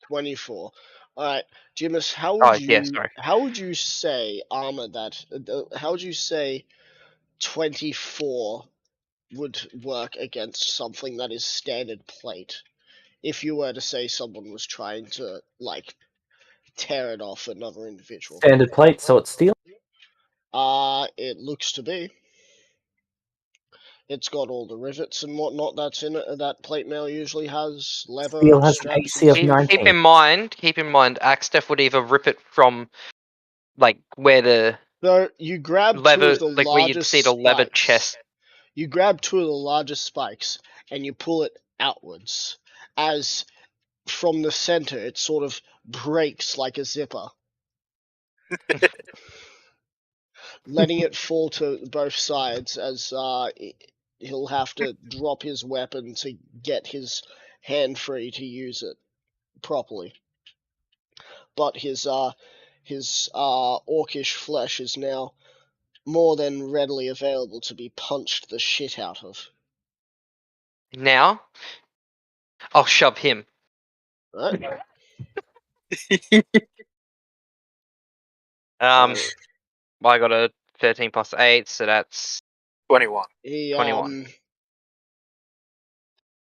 24. Alright, Jimus, how Oh, would you yeah, sorry. how would you say armor that how would you say 24 would work against something that is standard plate? If you were to say someone was trying to like tear it off another individual. Standard plate, so it's steel. It looks to be. It's got all the rivets and whatnot that's in it. That plate mail usually has leather Steel has an straps. AC of and- 19. Keep in mind, Axtef would either rip it from, like, where the So you grab two leather, of the like where you'd largest see the leather spikes. chest. You grab two of the largest spikes and you pull it outwards, as from the center it sort of breaks like a zipper, letting it fall to both sides as he'll have to drop his weapon to get his hand free to use it properly. But his orcish flesh is now more than readily available to be punched the shit out of. Now, I'll shove him. Right? I got a 13 plus 8, so that's 21. He 21.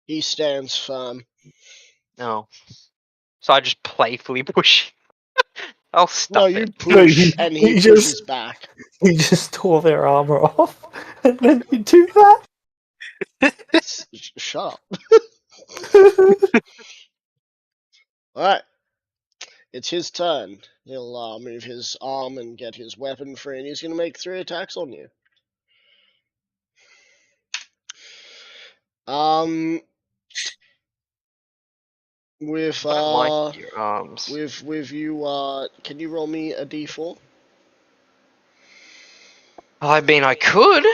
He stands firm. No. So I just playfully push. I'll stop No, it. you No, push and he you pushes just- back. You just tore their armor off, and then you do that. Shut up. Alright. It's his turn. He'll move his arm and get his weapon free, and he's going to make 3 attacks on you. With I don't like your arms. with you, can you roll me a d4? I mean, I could.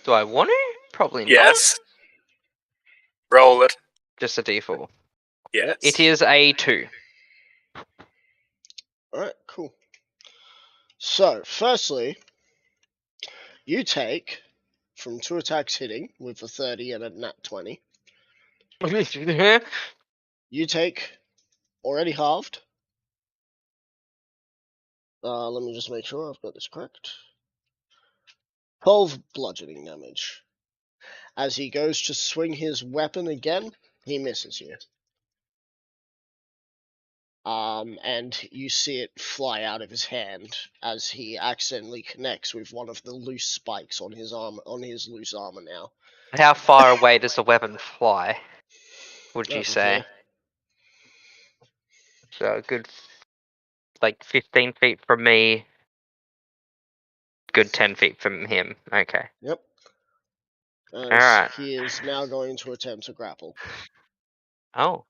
Do I want to? Probably Yes. Roll it. not. Just a d4. Yes. It is a 2. Alright, cool. So, firstly, you take, from 2 attacks hitting, with a 30 and a nat 20, you take, already halved. Let me just make sure I've got this correct. 12 bludgeoning damage. As he goes to swing his weapon again, he misses you. And you see it fly out of his hand as he accidentally connects with one of the loose spikes on his arm, on his loose armor now. How far away does the weapon fly? Would you Over say? here. So a good, like 15 feet from me. Good 10 feet from him. Okay. Yep. As Alright. he is now going to attempt to grapple. Oh.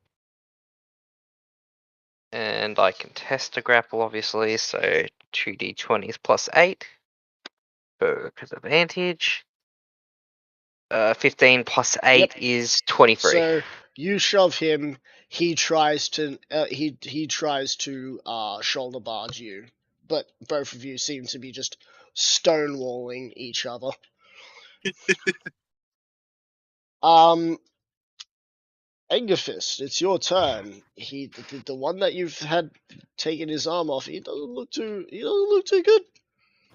And I can test a grapple, obviously, so 2d20s plus 8. Because advantage. 15 plus 8 is 23. So you shove him. He tries to shoulder barge you, but both of you seem to be just stonewalling each other. Angerfist, it's your turn. The one that you've had taken his arm off. He doesn't look too good.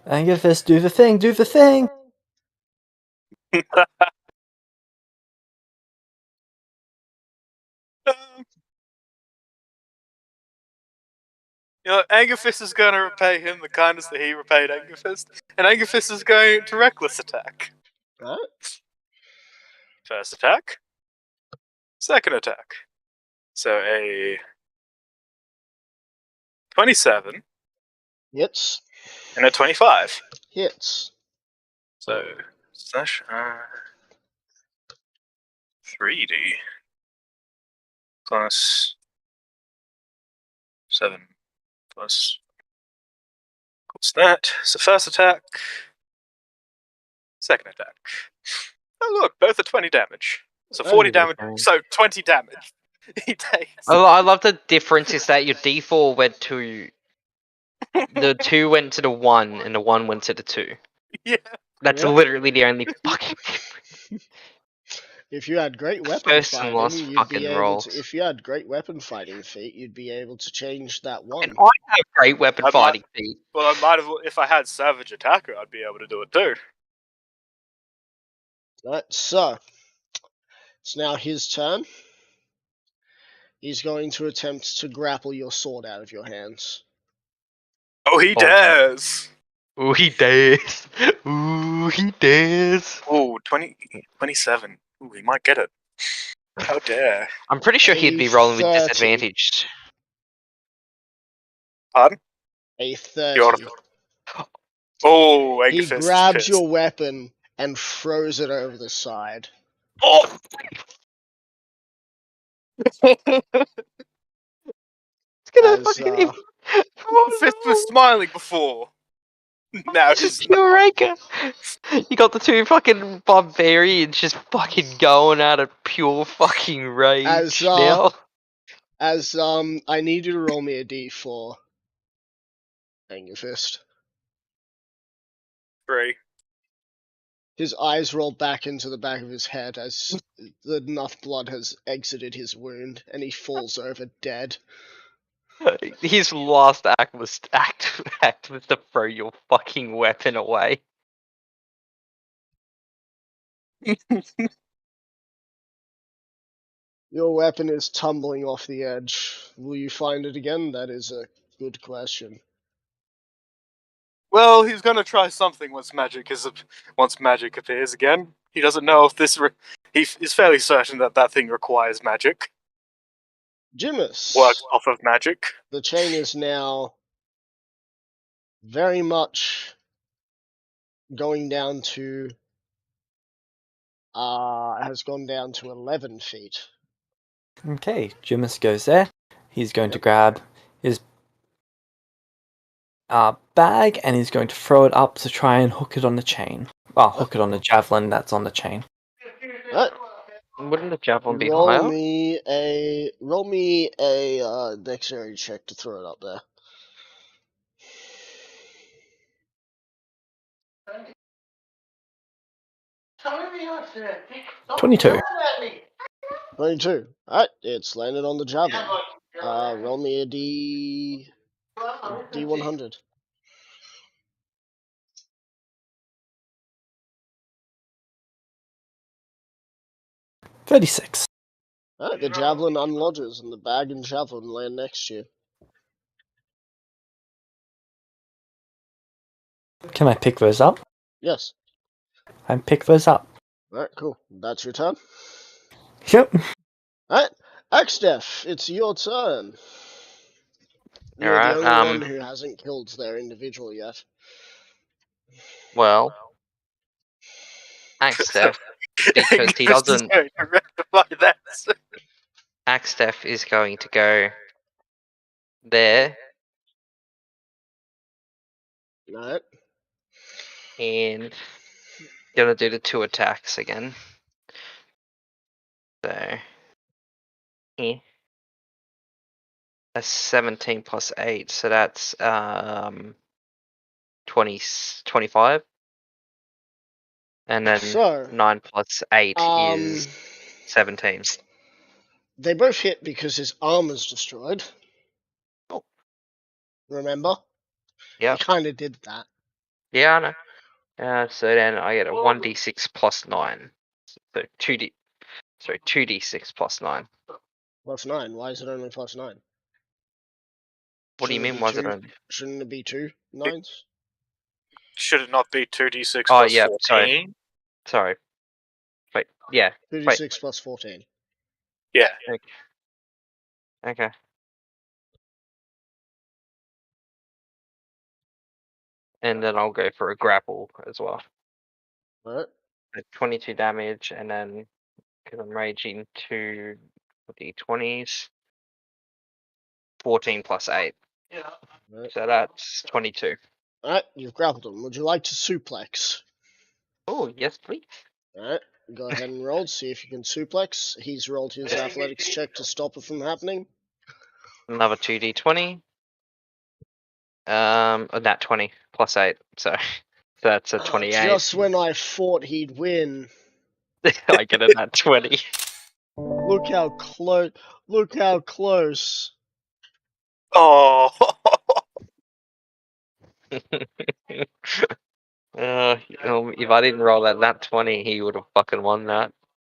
Angerfist, do the thing, do the thing. You know, Angerfist is going to repay him the kindness that he repaid Angerfist, and Angerfist is going to reckless attack. Right? First attack. Second attack. So a 27 Hits. and a 25. Hits. So slash 3d plus 7 plus what's that? So first attack, second attack. Oh look, both are 20 damage. So 40 damage. So 20 damage. He takes. I love the difference is that your d4 went to the 2 went to the 1 and the 1 went to the 2. Yeah. That's Yep. literally the only fucking difference. If you had great weapon First and fighting, last you'd fucking be able rolls. to. If you had great weapon fighting feat, you'd be able to change that one. And I have great weapon I might- fighting feat. Well, I might have. If I had Savage Attacker, I'd be able to do it too. Right, so it's now his turn. He's going to attempt to grapple your sword out of your hands. Oh, he Oh, dares. Ooh, he dares. Ooh, he dares. Oh, 27. Ooh, he might get it. How dare. I'm pretty sure he'd be rolling with 30. disadvantage. Pardon? A 30. You ought Oh, He Angerfist is grabs pissed. your weapon and throws it over the side. Oh! It's gonna As, fucking him. Oh Fist was no! smiling before. Now Just he's not. pure rancor. You got the two fucking barbarians just fucking going out of pure fucking rage now. I need you to roll me a d4. Angerfist. 3. His eyes roll back into the back of his head as enough blood has exited his wound, and he falls over dead. His last act was to throw your fucking weapon away. Your weapon is tumbling off the edge. Will you find it again? That is a good question. Well, he's gonna try something once magic appears again. He doesn't know if this. He is fairly certain that thing requires magic. Jimus, Works off of magic. the chain is now very much going down to has gone down to 11 feet. Okay, Jimus goes there. He's going to grab his bag and he's going to throw it up to try and hook it on the chain. Well, hook it on the javelin that's on the chain. Right. Wouldn't the javelin be Roll higher? me a dexterity check to throw it up there. Don't 22. yell at me. 22. Alright, it's landed on the javelin. Roll me a D100. $36. Alright, the javelin unlodges and the bag and javelin land next to you. Can I pick those up? Yes. I pick those up. Alright, cool. That's your turn. Yep. Alright, Axdef, it's your turn. You're Alright, the only one who hasn't killed their individual yet. Well, Axtef, because he Angerfist is doesn't. going to rectify that. Axtef is going to go there Alright. and gonna do the 2 attacks again. So, yeah. That's 17 plus 8, so that's 25. And then So, 9 plus 8 is 17. They both hit because his armor's destroyed. Oh. Remember? Yep. He kind of did that. Yeah, I know. So then I get a 1d6 plus 9. So 2d6 plus 9. Plus 9. Why is it only plus 9? What do you mean? Shouldn't Why is be it two- only? Shouldn't it be 2 nines? Should it not be 2d6 Oh, plus yeah, 14? Sorry. Wait, yeah. 2d6 plus 14. Yeah. Okay. And then I'll go for a grapple as well. Alright. 22 damage, and then because I'm raging 2 d20s, 14 plus 8. Right. So that's 22. Alright, you've grappled him. Would you like to suplex? Oh, yes, please. Alright, go ahead and roll. See if you can suplex. He's rolled his athletics check to stop it from happening. Another 2d20. Nat 20 plus 8. So that's a 28. Just when I thought he'd win. I get a nat 20. Look how close. Look how close. Oh. If I didn't roll that nat 20, he would have fucking won that.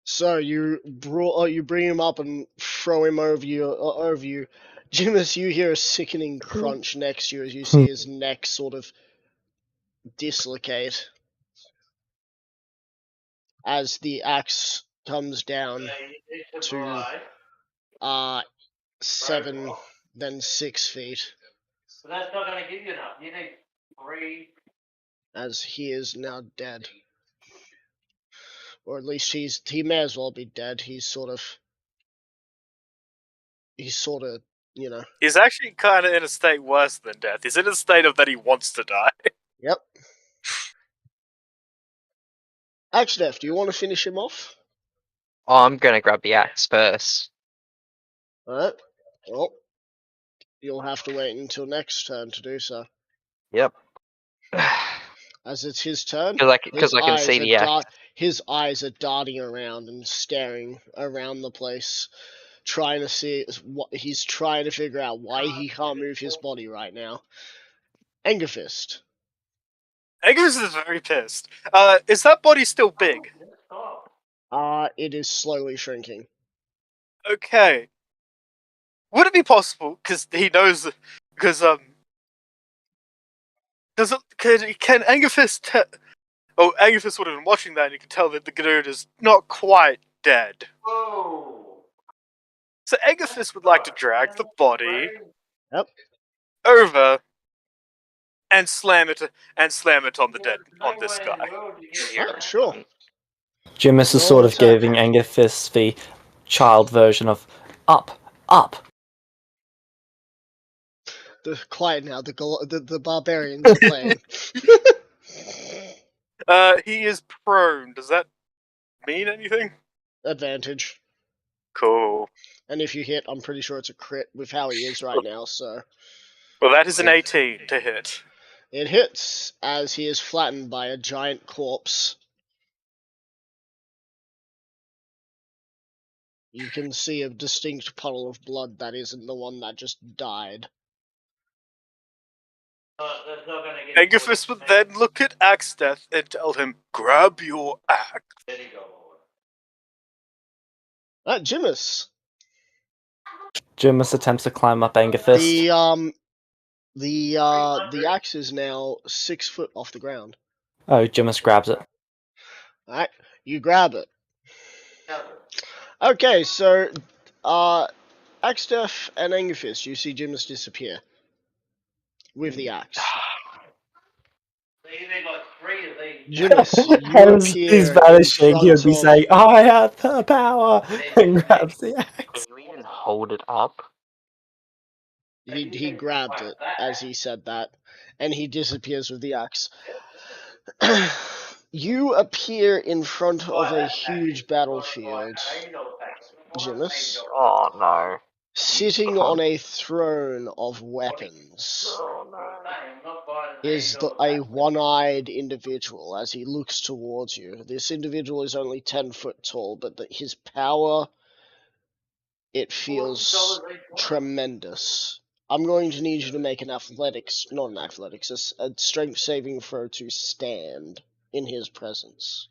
So you bring him up and throw him over you. Jimus, you hear a sickening crunch next to you as you see his neck sort of dislocate as the axe comes down to 7, then 6 feet. But that's not going to give you enough. You need 3. as he is now dead. Or at least he may as well be dead. He's sort of, you know. He's actually kind of in a state worse than death. He's in a state of that he wants to die. Yep. Axdev, do you want to finish him off? Oh, I'm gonna grab the axe first. Alright. Well, you'll have to wait until next turn to do so. Yep. As it's his turn, Because I can see the axe. his eyes are darting around and staring around the place, trying to see what he's trying to figure out why he can't move his body right now. Angerfist. Angus is very pissed. Is that body still big? It is slowly shrinking. Okay. Would it be possible, because he knows, because, can Angerfist Angerfist would have been watching that and you can tell that the Gnood is not quite dead. So Angerfist would like to drag the body over and slam it on this guy. Sure. Jimis is Roll sort of attack. giving Angerfist the child version of up, up. Quiet now. The barbarians are playing. He is prone. Does that mean anything? Advantage. Cool. And if you hit, I'm pretty sure it's a crit with how he is right now, so. Well, that is an 18 to hit. It hits as he is flattened by a giant corpse. You can see a distinct puddle of blood that isn't the one that just died. Angerfist would then look at Axdeath and tell him, grab your axe. Jimis. Jimis attempts to climb up Angerfist. The axe is now 6 foot off the ground. Oh, Jimis grabs it. Alright, you grab it. Okay, so, Axdeath and Angerfist, you see Jimis disappear. With the axe. Jimis, you As appear he's in vanishing, he would front be of- saying, I have the power, and grabs the axe. Can we even hold it up? He grabbed it as he said that, and he disappears with the axe. You appear in front of a huge battlefield, Jimis, Oh no. sitting on a throne of weapons. Is a one-eyed individual as he looks towards you. This individual is only 10 foot tall, but his power, it feels tremendous. I'm going to need you to make a strength saving throw to stand in his presence.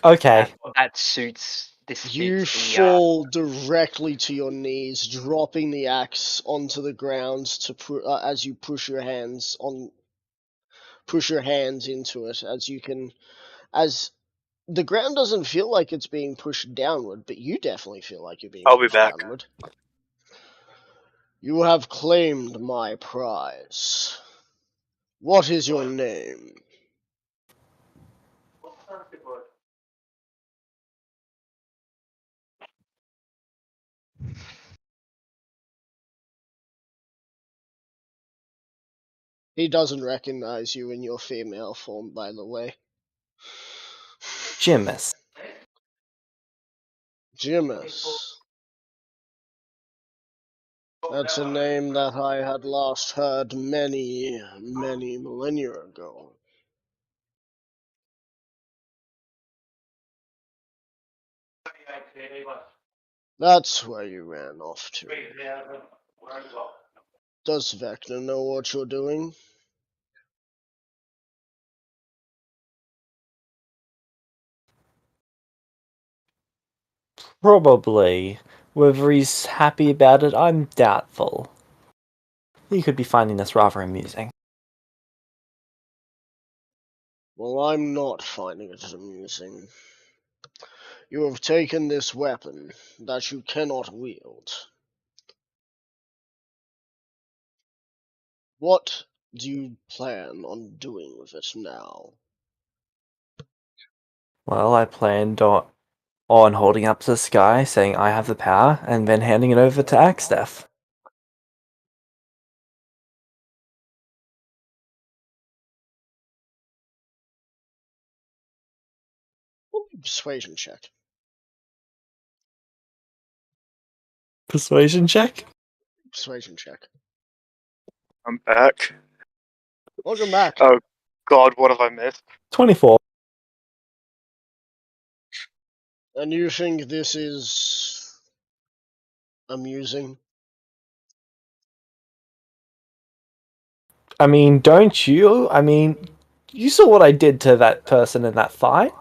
Okay. That suits this. You fall directly to your knees, dropping the axe onto the ground as you push your hands into it, as the ground doesn't feel like it's being pushed downward, but you definitely feel like you're being I'll be pushed back. downward. You have claimed my prize. What is your name? He doesn't recognize you in your female form, by the way. Jimis. Jimis. That's a name that I had last heard many, many millennia ago. That's where you ran off to. Does Vecna know what you're doing? Probably. Whether he's happy about it, I'm doubtful. He could be finding this rather amusing. Well, I'm not finding it amusing. You have taken this weapon that you cannot wield. What do you plan on doing with it now? Well, I planned on holding up to the sky, saying I have the power, and then handing it over to Axtef. Persuasion check. Persuasion check? Persuasion check. I'm back. Welcome back. Oh God, what have I missed? 24. And you think this is amusing? I mean, don't you? I mean, you saw what I did to that person in that fight?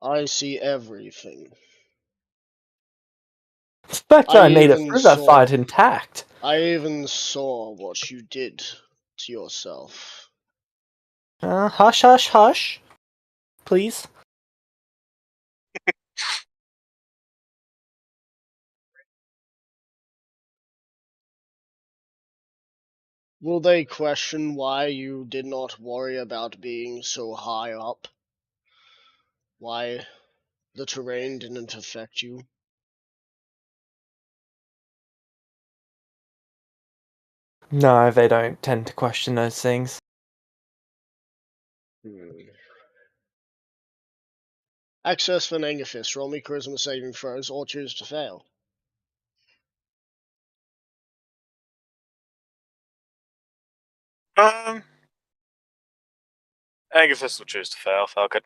I see everything. The fact that I made it even through that saw- fight intact. I even saw what you did to yourself. Hush, hush, hush. Please. Will they question why you did not worry about being so high up? Why the terrain didn't affect you? No, they don't tend to question those things. Access for Nangafist. Roll me charisma saving throws or choose to fail. Angus will choose to fail. Falcon.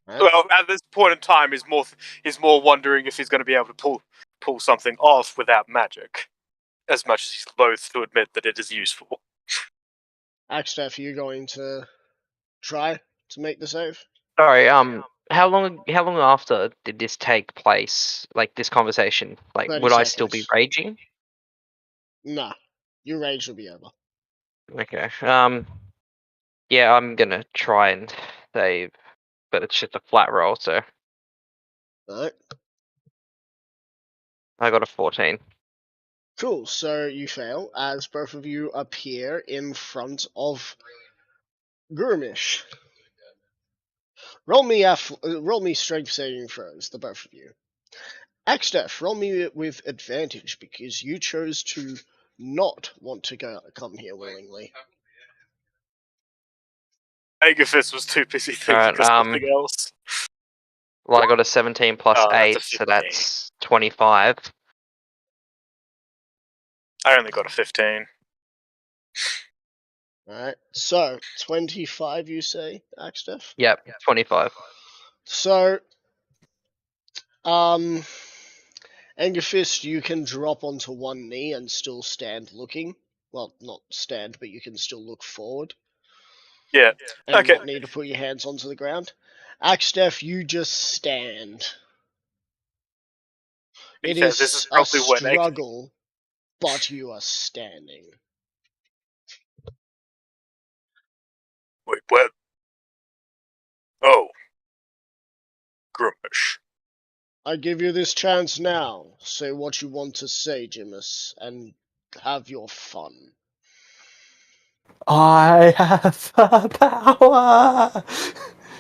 Right. Well, at this point in time, he's more wondering if he's going to be able to pull something off without magic, as much as he's loath to admit that it is useful. Axtef, are you going to try to make the save? Sorry, how long after did this take place? Like this conversation? Like 30 would I still be seconds. raging? Nah. Your rage will be over. Okay. Yeah, I'm gonna try and save, but it's just a flat roll, so Alright. I got a 14. Cool, so you fail as both of you appear in front of Gurmish. Roll me strength saving throws, the both of you. Axtef, roll me with advantage because you chose to not want to come here willingly. Agafist was too busy thinking Alright, of something else. Well, I got a 17 plus Oh, that's 8, a so 15. that's 25. I only got a 15. Alright, so 25 you say, Axtef? Yep, 25. So, Angerfist, you can drop onto one knee and still stand looking. Well, not stand, but you can still look forward. Yeah. And Okay. not need to put your hands onto the ground. Axtef, you just stand. It Yeah, is this is a probably when struggle, but you are standing. Wait, what? Oh. Grumish. I give you this chance now. Say what you want to say, Jimus, and have your fun. I have power!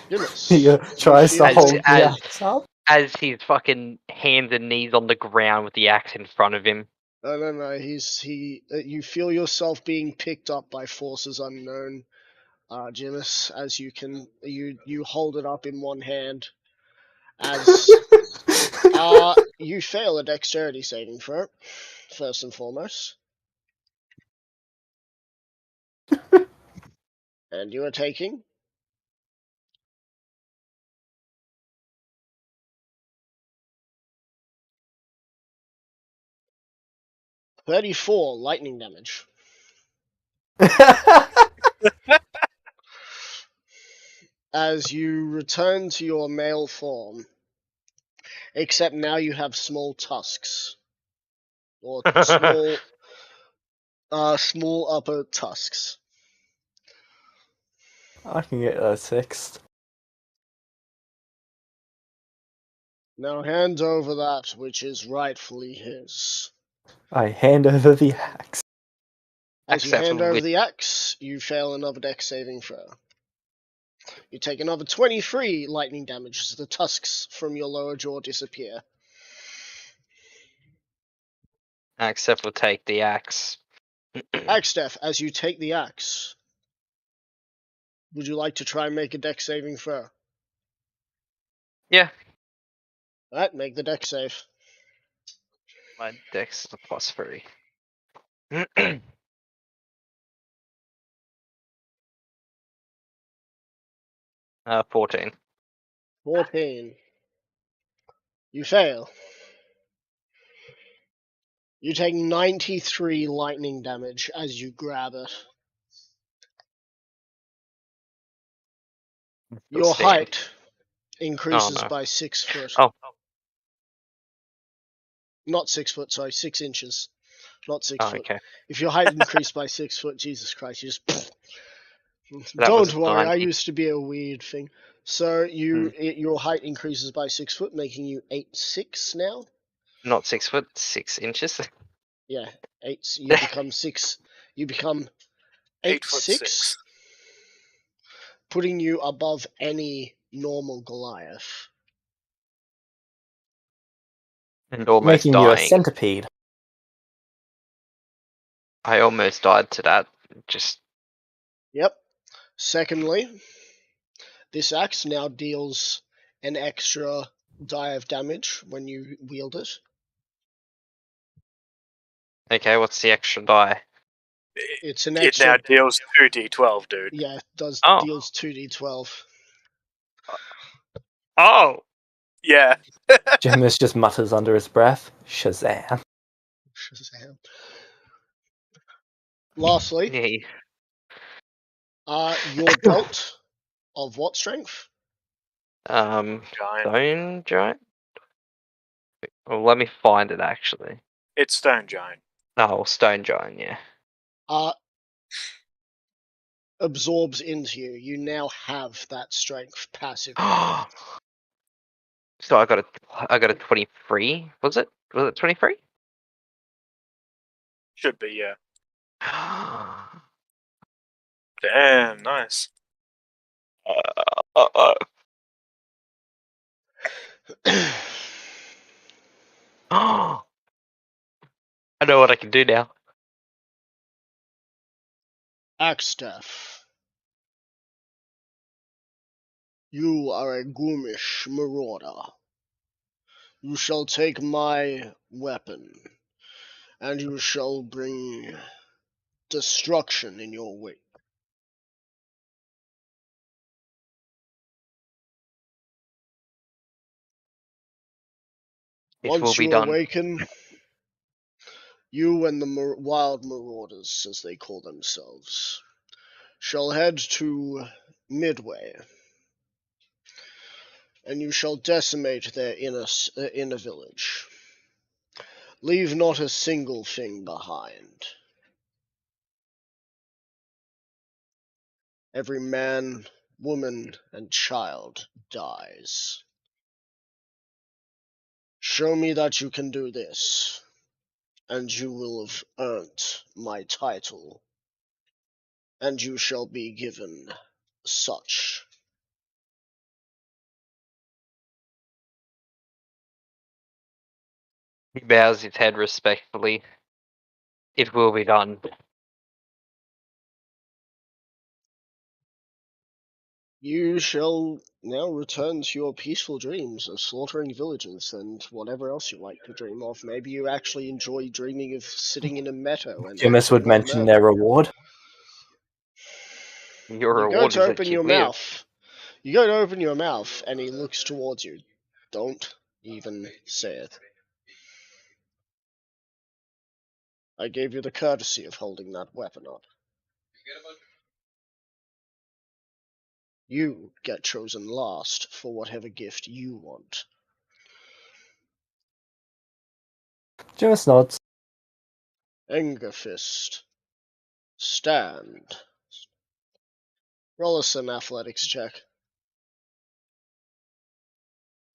Jimus, He tries to feel hold your- the axe up. As his fucking hands and knees on the ground with the axe in front of him. No. You feel yourself being picked up by forces unknown, Jimus, as you hold it up in one hand. As you fail a dexterity saving throw, first and foremost. And you are taking 34 lightning damage. As you return to your male form, except now you have small tusks. Or small upper tusks. I can get that fixed. Now hand over that which is rightfully his. I hand over the axe. As you Except hand for over with the axe, you fail another dex saving throw. You take another 23 lightning damage as the tusks from your lower jaw disappear. except for take the axe. Axe Death, as you take the axe, would you like to try and make a dex saving throw? Yeah. Alright, make the dex save. My dex is a +3. 14. 14. You fail. You take 93 lightning damage as you grab it. Your stand. height increases no. by 6 foot. Oh. Not 6 foot, sorry, 6 inches. Not 6 Oh, foot. okay. If your height increased by 6 foot, Jesus Christ, you just. That was Don't worry, I 90. used to be a weird thing. So your height increases by 6 foot, making you 8'6" now. Not 6 foot, 6 inches. Yeah, 8. You become 6. You become 8'6", putting you above any normal Goliath. And almost Making you a dying. centipede. I almost died to that. Just Yep. Secondly, this axe now deals an extra die of damage when you wield it. okay. What's the extra die? It's an It extra. now deals 2d12, dude. Yeah, it does Oh. deals 2d12. Oh. Yeah. Jamis just mutters under his breath, Shazam. Shazam. Lastly, Yeah. your belt of what strength? Giant. Stone giant. Well, let me find it actually. It's stone giant. Oh, stone giant. Yeah. Absorbs into you. You now have that strength passively. So I got a 23. Was it 23? Should be, yeah. Damn, nice. I know what I can do now. Axtaf. You are a Goomish marauder. You shall take my weapon, and you shall bring destruction in your wake. It will Once be you done. awaken, you and the wild marauders, as they call themselves, shall head to Midway, and you shall decimate their inner village. Leave not a single thing behind. Every man, woman, and child dies. Show me that you can do this, and you will have earned my title, and you shall be given such. He bows his head respectfully. It will be done. You shall now return to your peaceful dreams of slaughtering villagers and whatever else you like to dream of. Maybe you actually enjoy dreaming of sitting in a meadow and Jamis would acting like mention murder. their reward. Your You go reward to is that open you your live. mouth. You go to open your mouth, and he looks towards you. Don't even say it. I gave you the courtesy of holding that weapon up. You get chosen last for whatever gift you want. Jamis nods. Angerfist. Stand. Roll us an athletics check.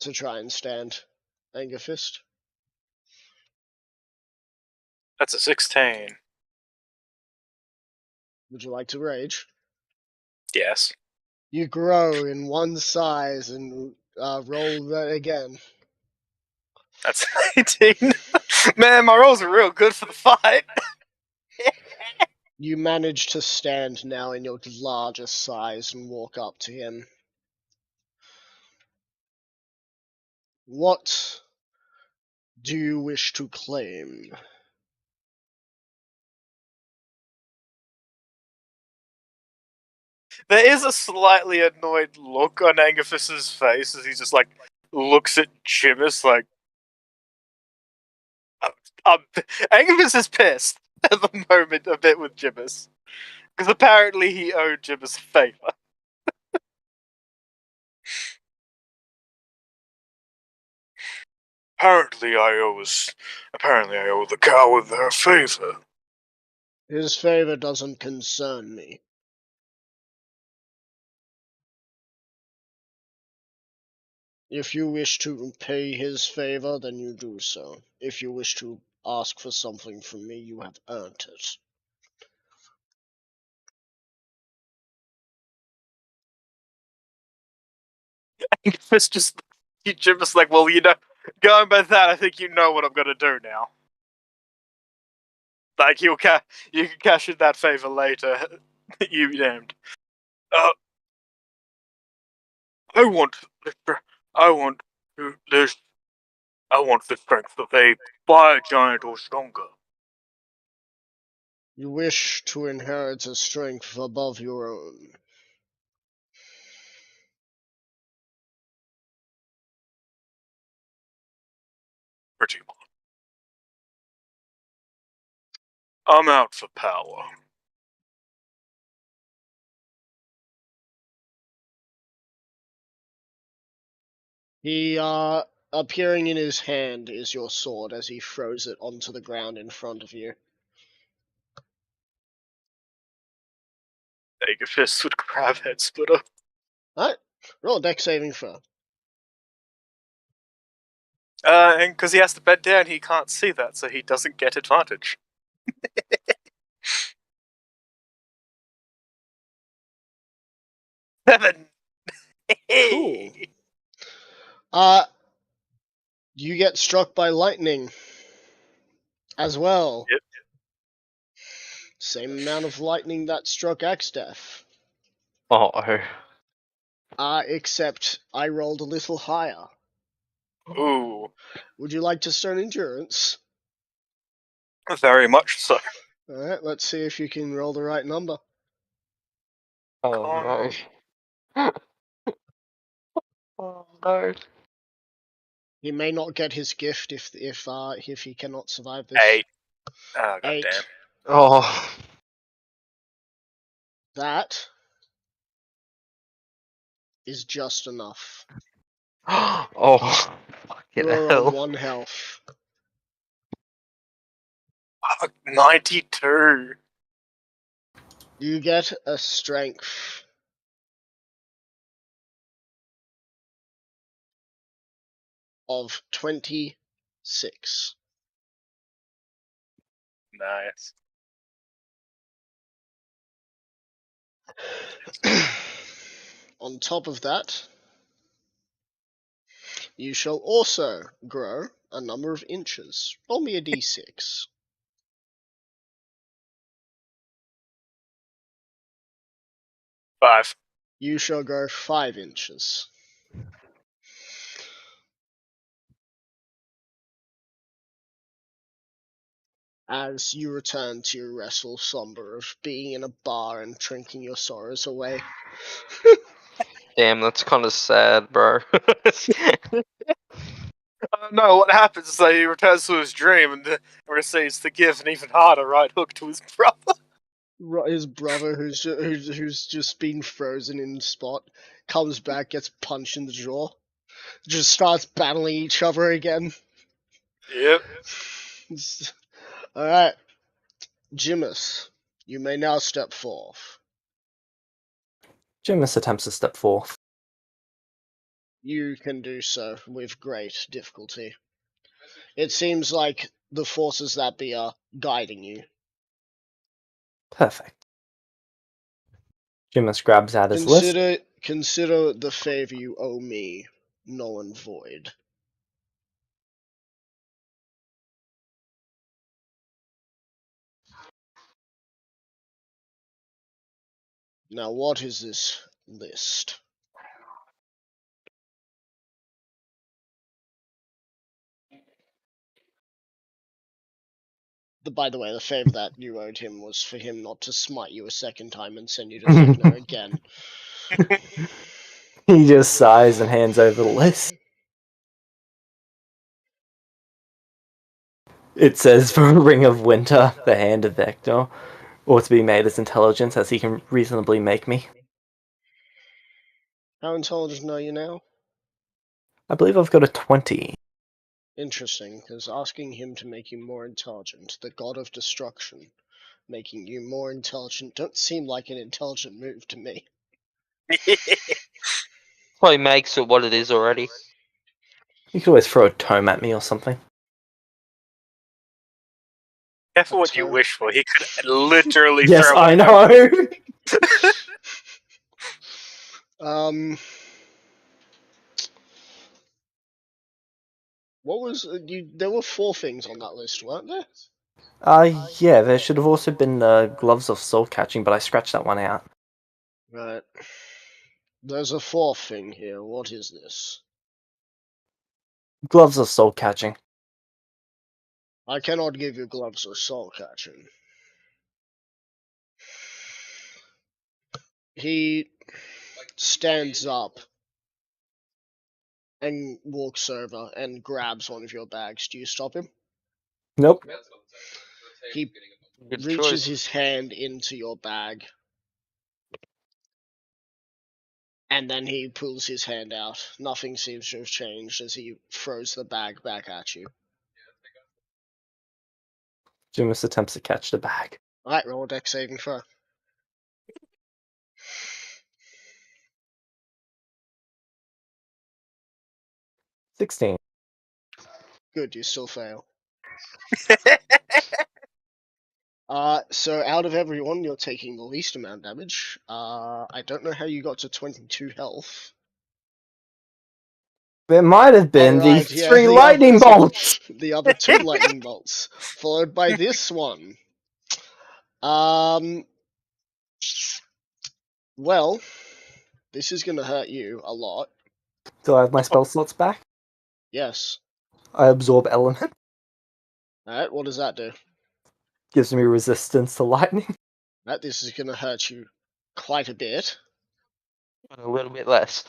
To try and stand. Angerfist. That's a 16. Would you like to rage? Yes. You grow in one size and roll that again. That's 18. Man, my rolls are real good for the fight. You manage to stand now in your largest size and walk up to him. What do you wish to claim? There is a slightly annoyed look on Angifus's face as he just like looks at Jimus like. Angifus is pissed at the moment a bit with Jimus. Because apparently he owed Jimus a favor. Apparently I owe the coward their favor. His favor doesn't concern me. If you wish to pay his favor, then you do so. If you wish to ask for something from me, you have earned it. Angifus just Jimus like, well, going by that, I think you know what I'm gonna do now. Like you can cash in that favor later. You named. I want this. I want the strength of a fire giant or stronger. You wish to inherit a strength above your own. Pretty much. I'm out for power. He, appearing in his hand is your sword as he throws it onto the ground in front of you. Angifus would grab head splitter. Alright, roll a dex saving throw. And because he has to bend down, he can't see that, so he doesn't get advantage. 7. Cool. You get struck by lightning as well. Yep. Same amount of lightning that struck Axdeath. Oh. Except I rolled a little higher. Ooh, Would you like to start endurance? very much so. Alright, let's see if you can roll the right number. Oh no. Oh no. He may not get his gift if he cannot survive this. 8. Oh, 8. goddamn. Oh. That is just enough. Oh. You Fucking are hell. on 1 health. 92. You get a strength of 26. Nice. On top of that, you shall also grow a number of inches. Roll me a d6. 5. You shall grow 5 inches. As you return to your restful slumber of being in a bar and drinking your sorrows away. Damn, that's kind of sad, bro. No, what happens is that he returns to his dream and receives to give an even harder right hook to his brother. His brother, who's just been frozen in the spot, comes back, gets punched in the jaw, just starts battling each other again. Yep. Alright. Jimus, you may now step forth. Jimus attempts to step forth. You can do so with great difficulty. It seems like the forces that be are guiding you. Perfect. Jimus grabs out his list. Consider the favor you owe me null and void. Now, what is this list? By the way, the favor that you owed him was for him not to smite you a second time and send you to Thickener again. He just sighs and hands over the list. It says, for a Ring of Winter, the Hand of Vector, or to be made as intelligent as he can reasonably make me. How intelligent are you now? I believe I've got a 20. Interesting, because asking him to make you more intelligent, the god of destruction, making you more intelligent, don't seem like an intelligent move to me. Probably makes it what it is already. You could always throw a tome at me or something. Careful what you wish for. He could literally Yes, throw I one know! What was there were 4 things on that list, weren't there? Yeah, there should have also been Gloves of Soul Catching, but I scratched that one out. Right. There's a 4th thing here. What is this? Gloves of Soul Catching. I cannot give you gloves of soul catching. He stands up and walks over and grabs one of your bags. Do you stop him? Nope. He Good reaches choice. his hand into your bag. And then he pulls his hand out. Nothing seems to have changed as he throws the bag back at you. Jimus attempts to catch the bag. Alright, roll a dex saving throw. $16. Good, you still fail. So out of everyone, you're taking the least amount of damage. I don't know how you got to 22 health. There might have been the Alright, yeah, 3 lightning bolts! The other 2 lightning bolts, followed by this one. Well, this is gonna hurt you a lot. Do I have my spell slots back? Yes. I absorb element. Alright, what does that do? Gives me resistance to lightning. That this is gonna hurt you quite a bit. A little bit less.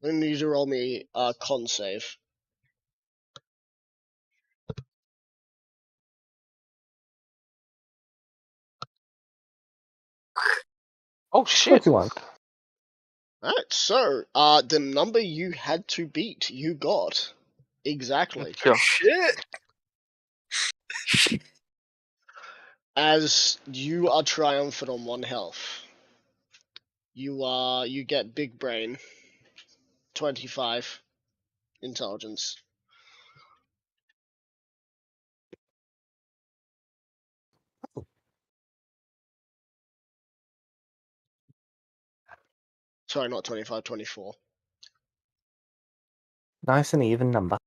I need you to roll me a con save. Oh shit! 21. Alright, so, the number you had to beat, you got. Exactly. Sure. Shit. As you are triumphant on 1 health. You get big brain. 25 intelligence. Sorry, not 25, 24. Nice and even number.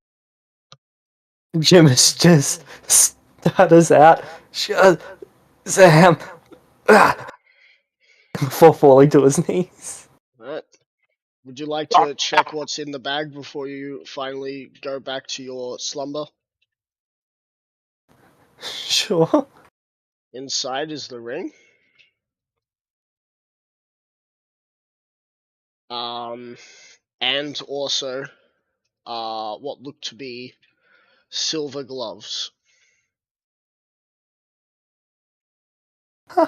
Jimus just stutters out, Shazam! Before falling to his knees. Alright. Would you like to check what's in the bag before you finally go back to your slumber? Sure. Inside is the ring. And also, what look to be silver gloves. Huh.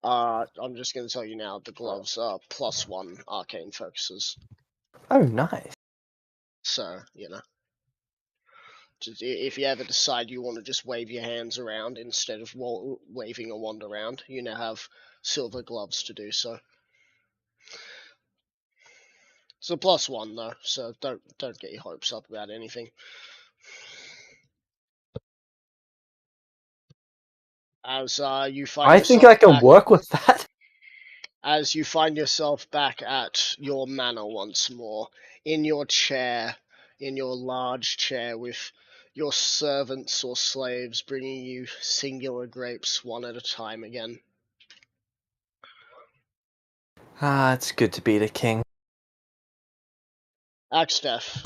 I'm just gonna tell you now, the gloves are +1 arcane focuses. Oh, nice. So, if you ever decide you want to just wave your hands around instead of waving a wand around, you now have silver gloves to do so. It's a +1 though, so don't get your hopes up about anything. As you find I think yourself I can back- work with that. as you find yourself back at your manor once more, in your chair, in your large chair with your servants or slaves bringing you singular grapes one at a time again. Ah, it's good to be the king. Axtef,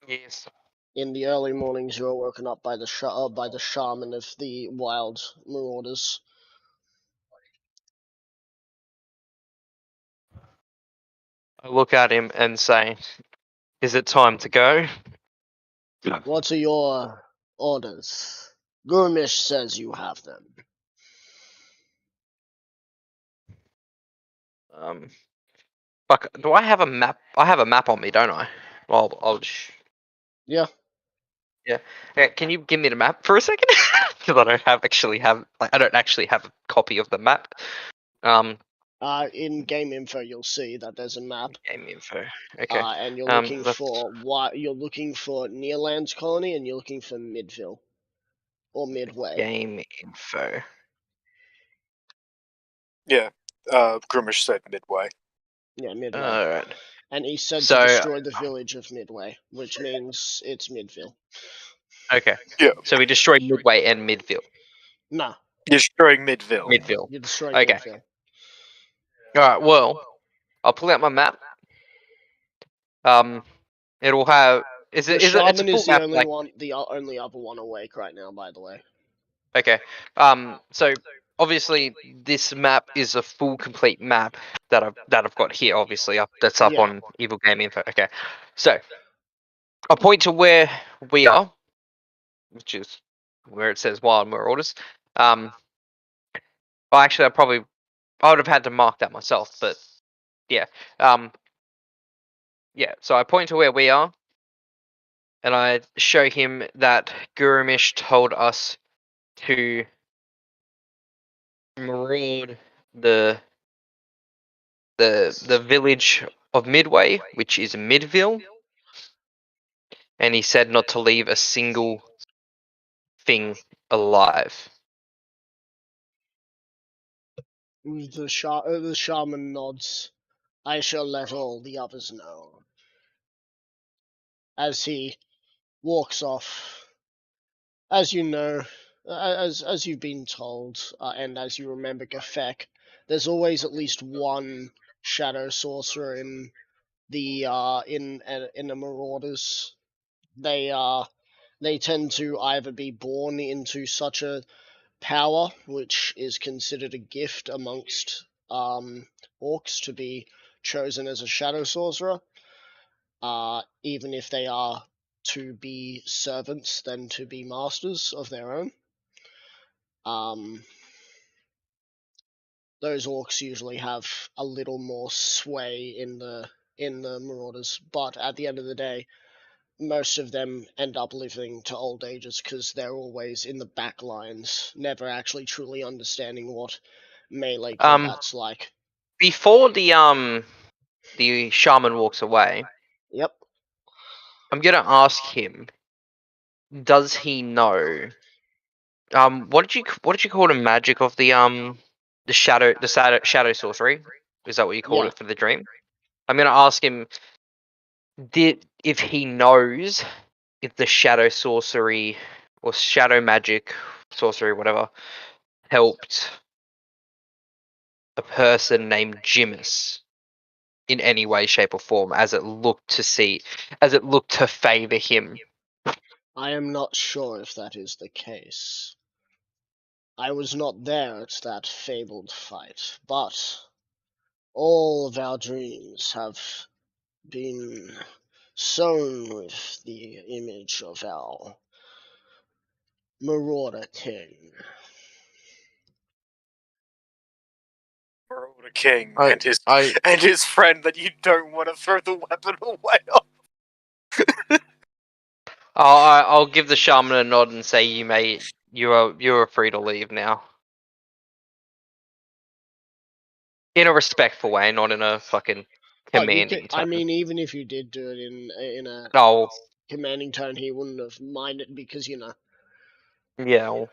Yes. in the early mornings you are woken up by the shaman of the wild marauders. I look at him and say, "Is it time to go?" What are your orders? Gurmish says you have them. Fuck. Do I have a map? I have a map on me, don't I? Well, I'll just. Yeah. Yeah. Can you give me the map for a second? Because I don't actually have a copy of the map. In game info, you'll see that there's a map. Game info. Okay. And you're looking let's- for Nearlands Colony, and you're looking for Midville or Midway. Game info. Yeah, Grimish said Midway. Yeah, Midway. Alright. And he said So- to destroy the village of Midway, which means it's Midville. Okay. Yeah. So we destroyed Midway and Midville. Nah, Destroying Midville. Midville. you destroyed Okay. Midville. Alright, well, I'll pull out my map. It'll have. It's The a shaman full is the map, only like- one, the only other one awake right now, by the way. Okay. So obviously this map is a full complete map that I've got here. Obviously, that's up Yeah. on Evil Game Info. Okay. So I'll point to where we are, which is where it says Wild Marauders. Well, actually, I would have had to mark that myself, but yeah. Yeah. So I point to where we are, and I show him that Gurumish told us to maraud the village of Midway, which is Midville, and he said not to leave a single thing alive. The shaman nods. I shall let all the others know. As he walks off, as you know, as you've been told, and as you remember Gafek, there's always at least one shadow sorcerer in the Marauders. They tend to either be born into such a power, which is considered a gift amongst orcs to be chosen as a shadow sorcerer, even if they are to be servants than to be masters of their own. Those orcs usually have a little more sway in the Marauders, but at the end of the day, most of them end up living to old ages because they're always in the back lines, never actually truly understanding what melee combat's like. Before the shaman walks away, Yep. I'm gonna ask him, does he know what did you call the magic of the shadow sorcery? Is that what you called Yeah. it for the dream? I'm gonna ask him if he knows if the shadow sorcery or shadow magic sorcery, whatever, helped a person named Jimus in any way, shape, or form, as it looked to favor him. I am not sure if that is the case. I was not there at that fabled fight, but all of our dreams have been sown with the image of our Marauder King. Marauder King I- and his I- and his friend that you don't want to throw the weapon away on. I'll give the shaman a nod and say you are free to leave now. In a respectful way, not in a fucking commanding tone. I mean, even if you did do it in a Oh, commanding tone, he wouldn't have minded because yeah.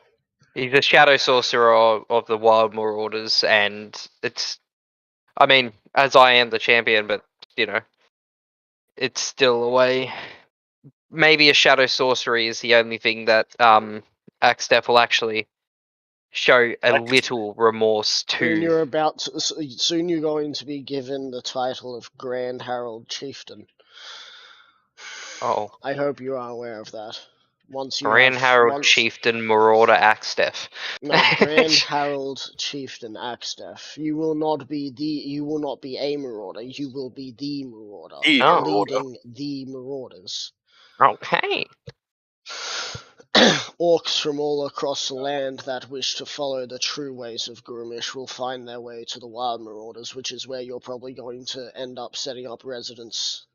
He's a shadow sorcerer of the Wild Marauders, and it's. I mean, as I am the champion, but you know, it's still a way. Maybe a shadow sorcery is the only thing that Axtef will actually show a little remorse Soon to. you're soon you're going to be given the title of Grand Herald Chieftain. Oh, I hope you are aware of that. Once you Grand have Harold Chieftain Marauder Axtef. No, Grand Herald Chieftain Axtef. You will not be a marauder. You will be the marauder, The Oh. Marauder. leading the marauders. Okay. Orcs from all across the land that wish to follow the true ways of Gurumish will find their way to the Wild Marauders, which is where you're probably going to end up setting up residence.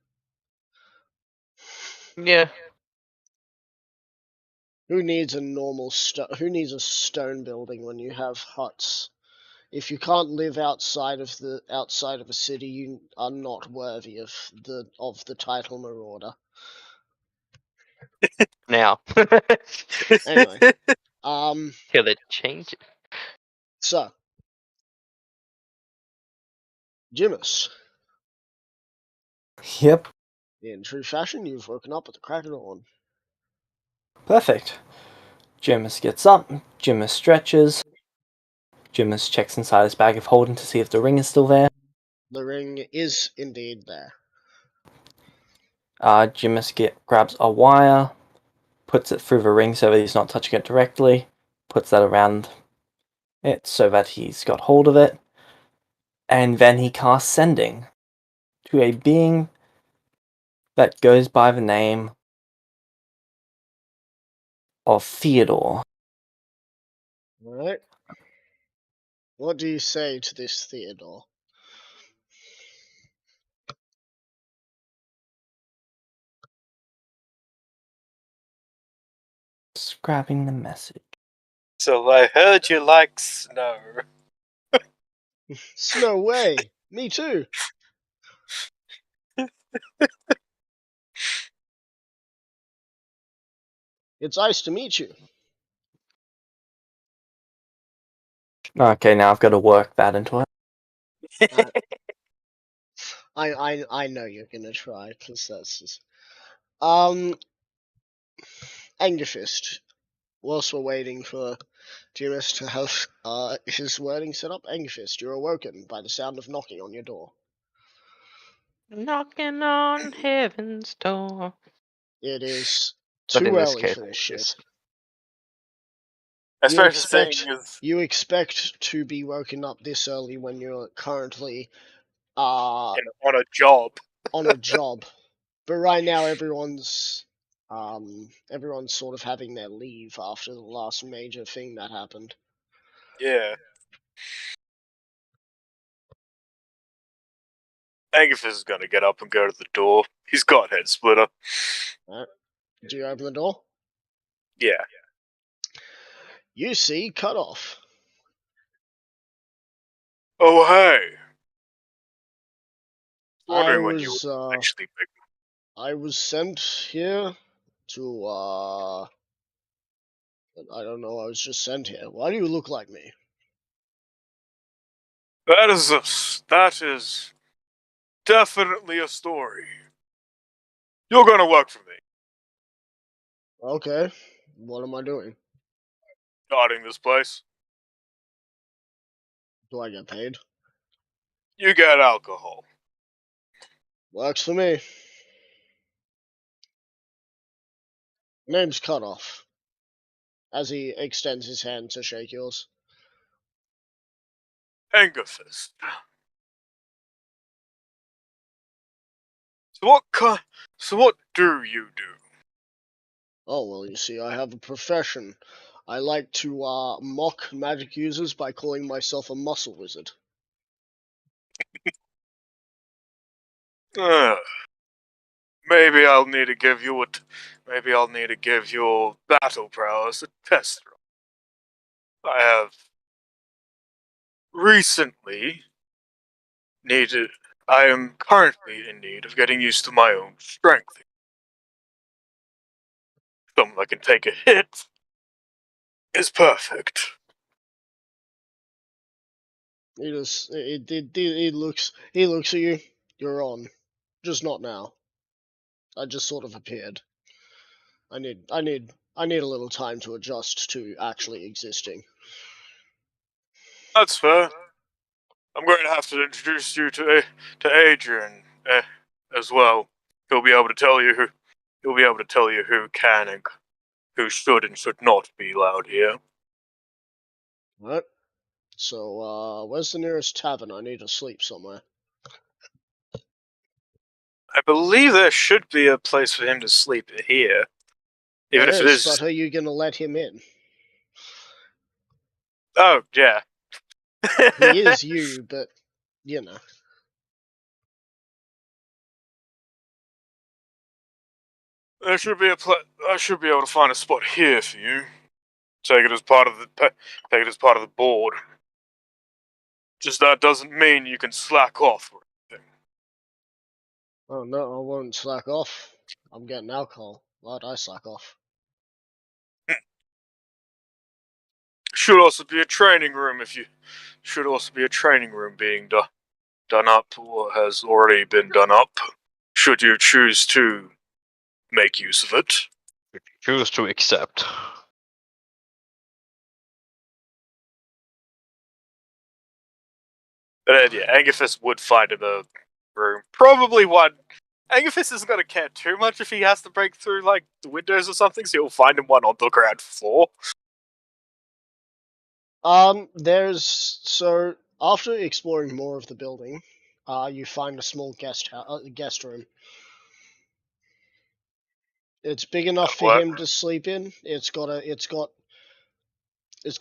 Yeah. Who needs a stone building when you have huts? If you can't live outside of a city, you are not worthy of the title Marauder. Now. Anyway, Till it changes. so Jimus, Yep, in true fashion, you've woken up at the crack of dawn. perfect. Jimus gets up, Jimus stretches, Jimus checks inside his bag of holding to see if the ring is still there. The ring is indeed there. Jimus grabs a wire, puts it through the ring so that he's not touching it directly, puts that around it so that he's got hold of it, and then he casts Sending to a being that goes by the name of Theodore. Alright. What do you say to this Theodore? Scrapping the message. So I heard you like snow. No way! Me too! It's nice to meet you. Okay, now I've got to work that into it. I know you're gonna try, because that's just... Angerfist. Whilst we're waiting for Jimus to have his wording set up, Angerfist, you're awoken by the sound of knocking on your door. Knocking on heaven's door. It is But in too this early case, for this it shit. is. As You far as saying expect is, you expect to be woken up this early when you're currently on on a job. a job, but right now everyone's sort of having their leave after the last major thing that happened. Yeah. Angus is gonna get up and go to the door. He's got head splitter. Do you open the door? Yeah. You see Cut Off. Oh, hey. I Wondering when you was would actually pick I was sent here to I don't know, I was just sent here. Why do you look like me? That is definitely a story. You're gonna work for me. Okay. What am I doing? Guarding this place. Do I get paid? You get alcohol. Works for me. Name's Cut Off. As he extends his hand to shake yours. Angerfist. So what do you do? Oh, well, you see, I have a profession. I like to mock magic users by calling myself a muscle wizard. Maybe I'll need to give you your battle prowess a test run. I am currently in need of getting used to my own strength. Someone that can take a hit is perfect. He looks at you. You're on. Just not now. I just sort of appeared. I need a little time to adjust to actually existing. That's fair. I'm going to have to introduce you to Adrian as well. He'll be able to tell you who can and who should and should not be allowed here. What? So, where's the nearest tavern? I need to sleep somewhere. I believe there should be a place for him to sleep here. Even if it is. But are you gonna let him in? Oh, yeah. He is you, but, you know. I should be able to find a spot here for you. Take it as part of the board. Just that doesn't mean you can slack off or anything. Oh no, I won't slack off. I'm getting alcohol. Why'd I slack off? Should also be a training room being done up or has already been done up. Should you choose to make use of it. Choose to accept. But yeah, Angathis would find him a room. Probably one. Angathis isn't going to care too much if he has to break through, like, the windows or something, so he'll find him one on the ground floor. So after exploring more of the building, you find a small guest room. It's big enough for him to sleep in. It's got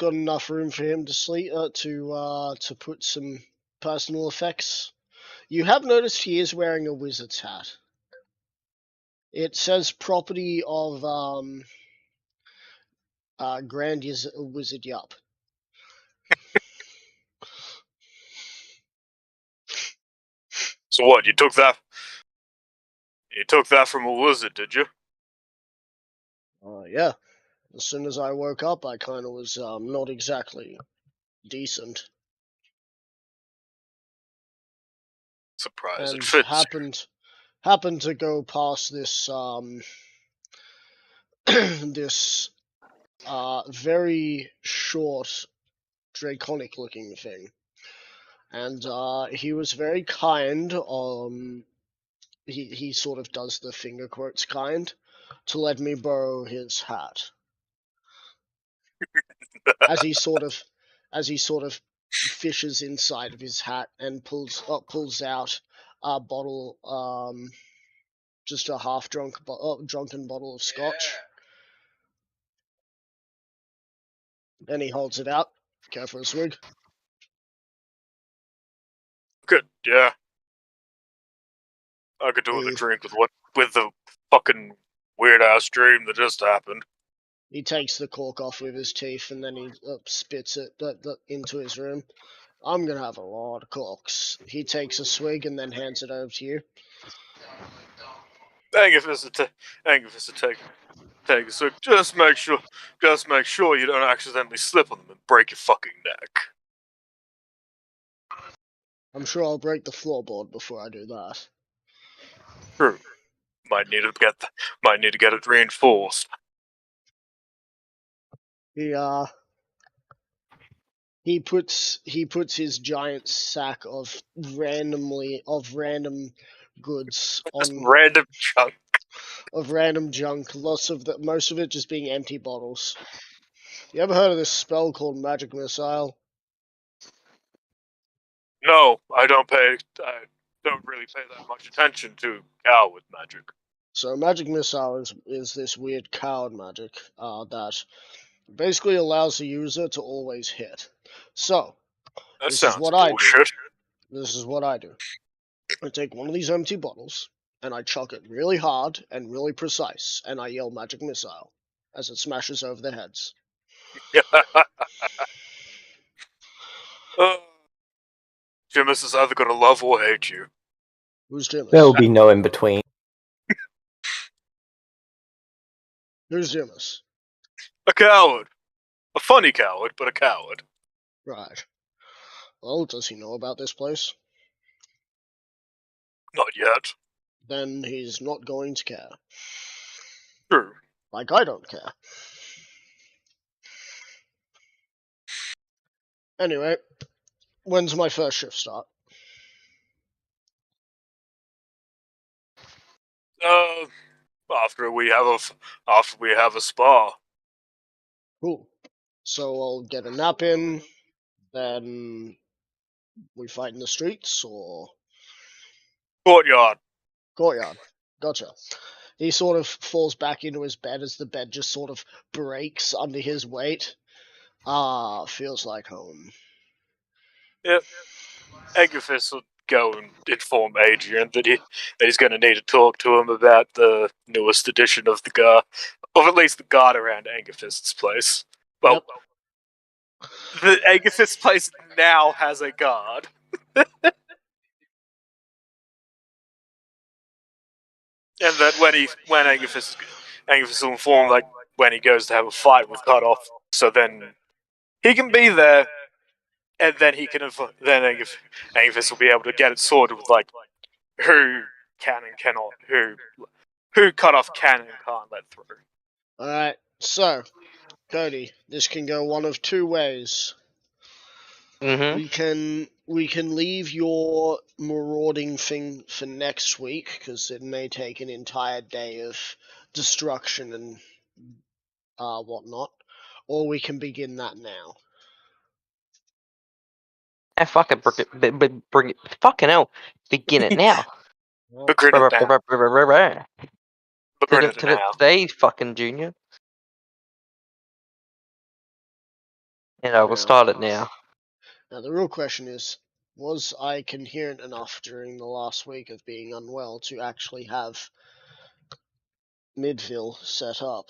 enough room for him to sleep to put some personal effects. You have noticed he is wearing a wizard's hat. It says property of Grand Wizard Yup. So what, you took that from a wizard, did you? Yeah. As soon as I woke up, I kind of was not exactly decent. Surprise, And it fits. happened to go past this this very short draconic looking thing, and he was very kind. He sort of does the finger quotes kind to let me borrow his hat. as he sort of fishes inside of his hat and pulls out a bottle, just a half drunken bottle of scotch, and he holds it out. Care for a swig? Good, yeah. I could do with a drink with the fucking weird ass dream that just happened. He takes the cork off with his teeth and then he spits it into his room. I'm gonna have a lot of corks. He takes a swig and then hands it over to you. Angathis to take a swig. Just make sure you don't accidentally slip on them and break your fucking neck. I'm sure I'll break the floorboard before I do that. True. Might need to get it reinforced. He puts his giant sack of random goods on Random junk. of random junk. Most of it just being empty bottles. You ever heard of this spell called Magic Missile? No, I don't really pay that much attention to coward magic. So Magic Missile is this weird coward magic that basically allows the user to always hit. So this is what bullshit. I do. This is what I do. I take one of these empty bottles and I chuck it really hard and really precise, and I yell Magic Missile as it smashes over their heads. Jimus is either gonna love or hate you. Who's Jimus? There will be no in between. Who's Jimus? A coward. A funny coward, but a coward. Right. Well, does he know about this place? Not yet. Then he's not going to care. True. Like I don't care. Anyway, when's my first shift start? After we have a spa. Cool. So I'll get a nap in, then we fight in the streets or Courtyard. courtyard. Gotcha. He sort of falls back into his bed as the bed just sort of breaks under his weight. Ah, feels like home. Yep. Eggerfist will go and inform Adrian that he's going to need to talk to him about the newest edition of the guard, or at least the guard around Eggerfist's place. Well, the Eggerfist's place now has a guard. And that when Eggerfist will inform, like, when he goes to have a fight with Cutoff, so then he can be there, and then he can then Eggerfist will be able to get it sorted with, like, who can and cannot, who Cutoff can and can't let through. Alright, so, Cody, this can go one of two ways. Mm-hmm. We can leave your marauding thing for next week, because it may take an entire day of destruction and whatnot, or we can begin that now. Fuck it, bring it. Fucking hell, begin it now. Begin it now. Begin it now. Today, fucking Junior. And I will start it now. Now the real question is, was I coherent enough during the last week of being unwell to actually have Midville set up?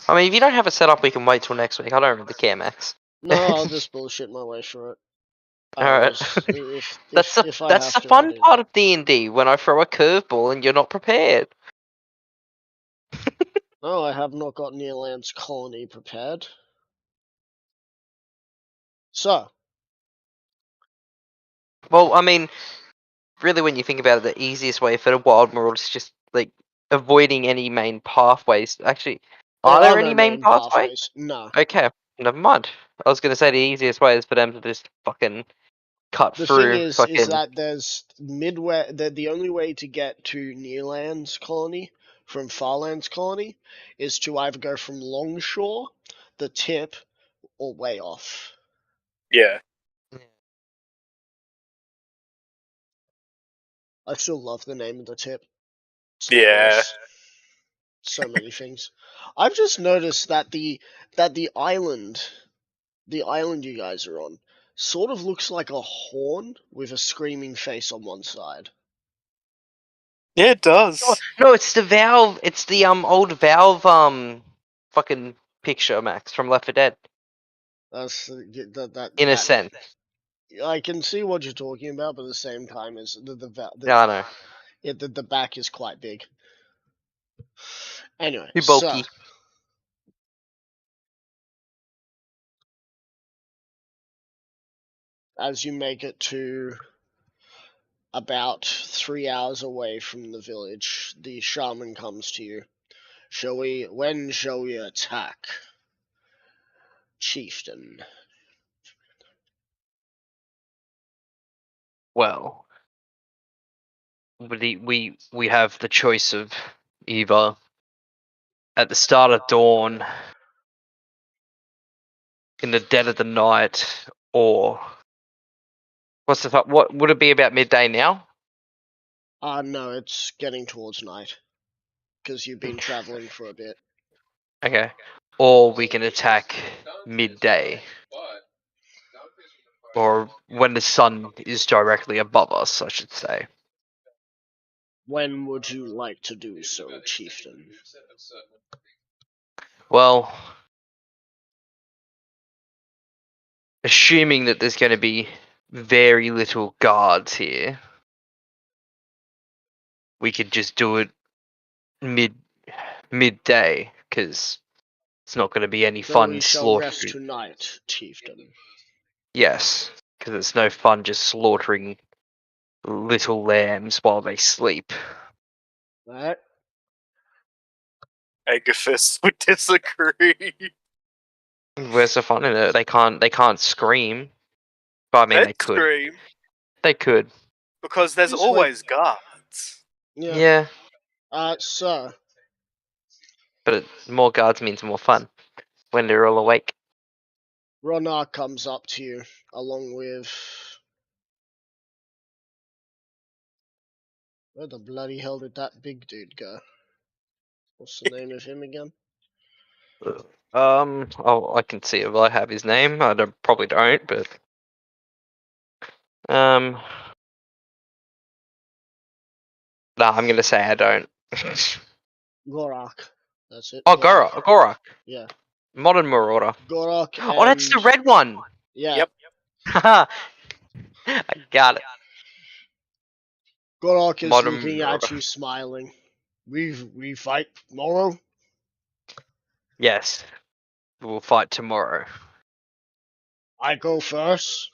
I mean, if you don't have it set up, we can wait till next week. I don't really care, Max. No, I'll just bullshit my way through it. Alright. That's the fun part of D&D, when I throw a curveball and you're not prepared. No, I have not got Nearland's colony prepared. So. Well, I mean, really, when you think about it, the easiest way for the Wild Marauders is just, like, avoiding any main pathways. Actually, are there any main pathways? No. Okay, never mind. I was going to say the easiest way is for them to just fucking cut the through. The thing is that there's midway. The only way to get to Nearland's colony from Farland's colony is to either go from Longshore, the tip, or way off. Yeah. I still love the name of the tip. Yeah. So many things. I've just noticed that the island you guys are on, sort of looks like a horn with a screaming face on one side. Yeah, it does. No, it's the Valve. It's the old Valve fucking picture, Max, from Left 4 Dead. That's in a sense. I can see what you're talking about, but at the same time, is yeah, I know. Yeah, the back is quite big. Anyway, Too bulky. So, as you make it to about 3 hours away from the village, the shaman comes to you. When shall we attack, chieftain? Well, we have the choice of either at the start of dawn, in the dead of the night, or what would it be about midday now? No, it's getting towards night because you've been traveling for a bit. Okay, or we can attack midday, or when the sun is directly above us, I should say. When would you like to do so, chieftain? Well, assuming that there's going to be very little guards here, we could just do it midday. because it's not going to be any So fun we shall rest slaughtering. tonight, chieftain. Yes, because it's no fun just slaughtering little lambs while they sleep. Right? Agathis would disagree. Where's the fun in it? They can't scream. But I mean, they They'd could. scream They could. because there's Just always guards. Yeah. Yeah, So, but more guards means more fun when they're all awake. Ronar comes up to you, along with... Where the bloody hell did that big dude go? What's the name of him again? Oh, I can see if I have his name. I probably don't, but nah, I'm gonna say I don't. Gorak. That's it. Oh, Gorak. Yeah. Modern Marauder. Gorak and... Oh, that's the red one. Yeah. Yep. Haha. I got it. Gorak is Modern looking at Marauder. you, smiling. We fight tomorrow? Yes, we'll fight tomorrow. I go first?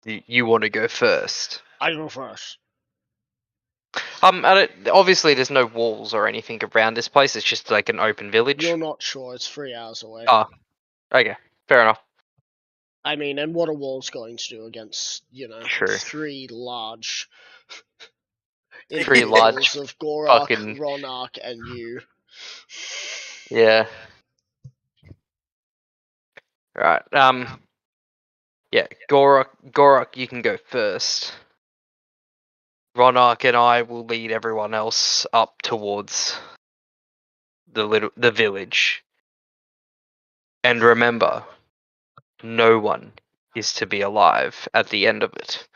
You want to go first? I go first. Obviously, there's no walls or anything around this place. It's just like an open village. You're not sure, it's 3 hours away. Oh, okay, fair enough. I mean, and what are walls going to do against, True. 3 large... Three large individuals of Gorak, fucking- Ronak, and you. Yeah. Right. Yeah, Gorak, you can go first. Ronak and I will lead everyone else up towards the village. And remember, no one is to be alive at the end of it.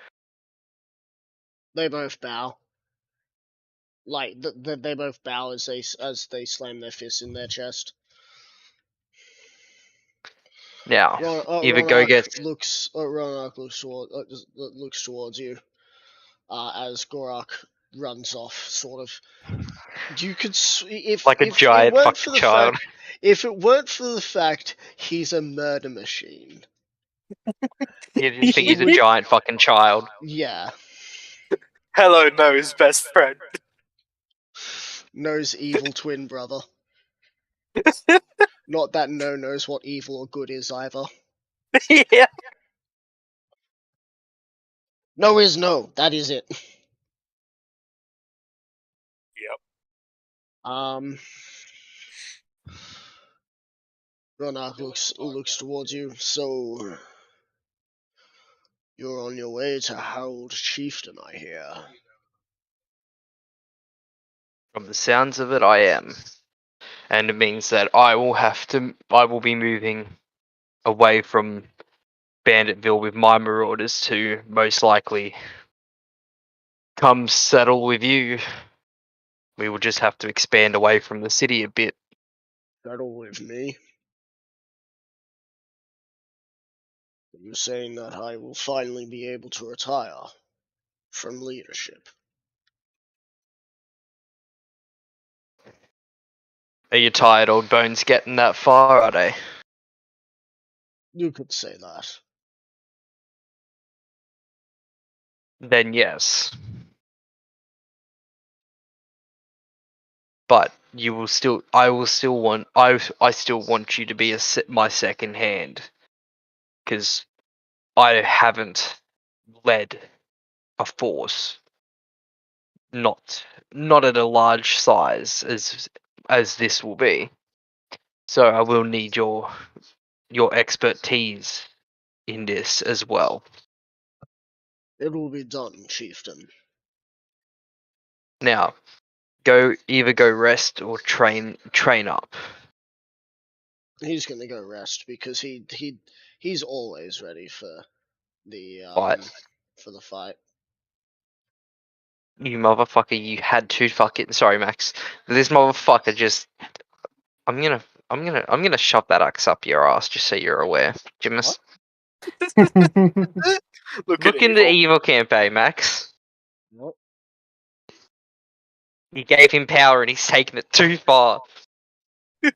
They both bow. Like, they both bow as they slam their fists in their chest. Now, either go Ronak get Ronak looks towards you, as Gorak runs off, sort of. You could if like a if giant it weren't fucking for the child. fact, if it weren't for the fact he's a murder machine. You just think he's a giant fucking child. Yeah. Hello, no, his best friend. Knows evil twin brother. Not that No knows what evil or good is either. Yeah. No is no. That is it. Yep. Ronak looks towards you. So you're on your way to Harold Chieftain, I hear. From the sounds of it, I am. And it means that I will be moving away from Banditville with my marauders to most likely come settle with you. We will just have to expand away from the city a bit. Settle with me. You're saying that I will finally be able to retire from leadership. Are you tired, old bones, getting that far, are they? You could say that. Then yes. But I still want you to be my second hand. Because I haven't led a force. Not at a large size as this will be. So I will need your expertise in this as well. It will be done, Chieftain. Now, either go rest or train up. He's gonna go rest because he's always ready for the Fight. for the fight. You motherfucker! You had to fucking. Sorry, Max. This motherfucker just. I'm gonna shove that axe up your ass just so you're aware, Jimus. Look Look at into evil. Evil Campaign, Max. What? He gave him power and he's taken it too far. Too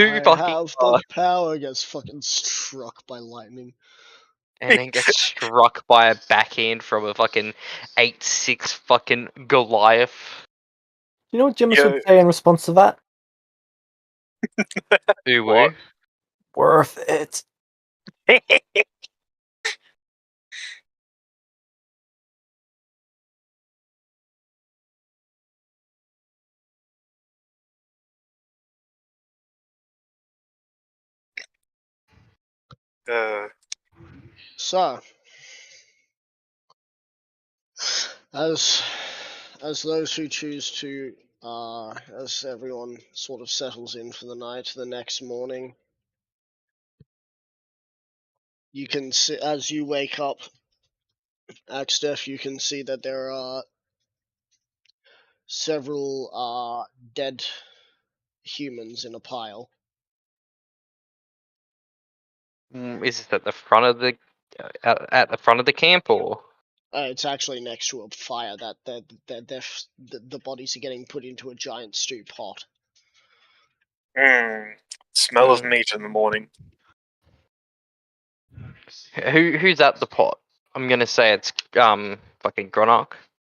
I fucking have far. the power. Gets fucking struck by lightning. And then gets struck by a backhand from a fucking 8'6" fucking Goliath. You know what Jimus Yeah. would say in response to that? Ooh What? woo. Worth it. So, as those who choose to, as everyone sort of settles in for the night, the next morning, you can see, as you wake up, Axtef, you can see that there are several dead humans in a pile. Is this at the front of the at the front of the camp or? It's actually next to a fire that the bodies are getting put into a giant stew pot. Smell of meat in the morning. Who's at the pot? I'm gonna say it's fucking Gronok.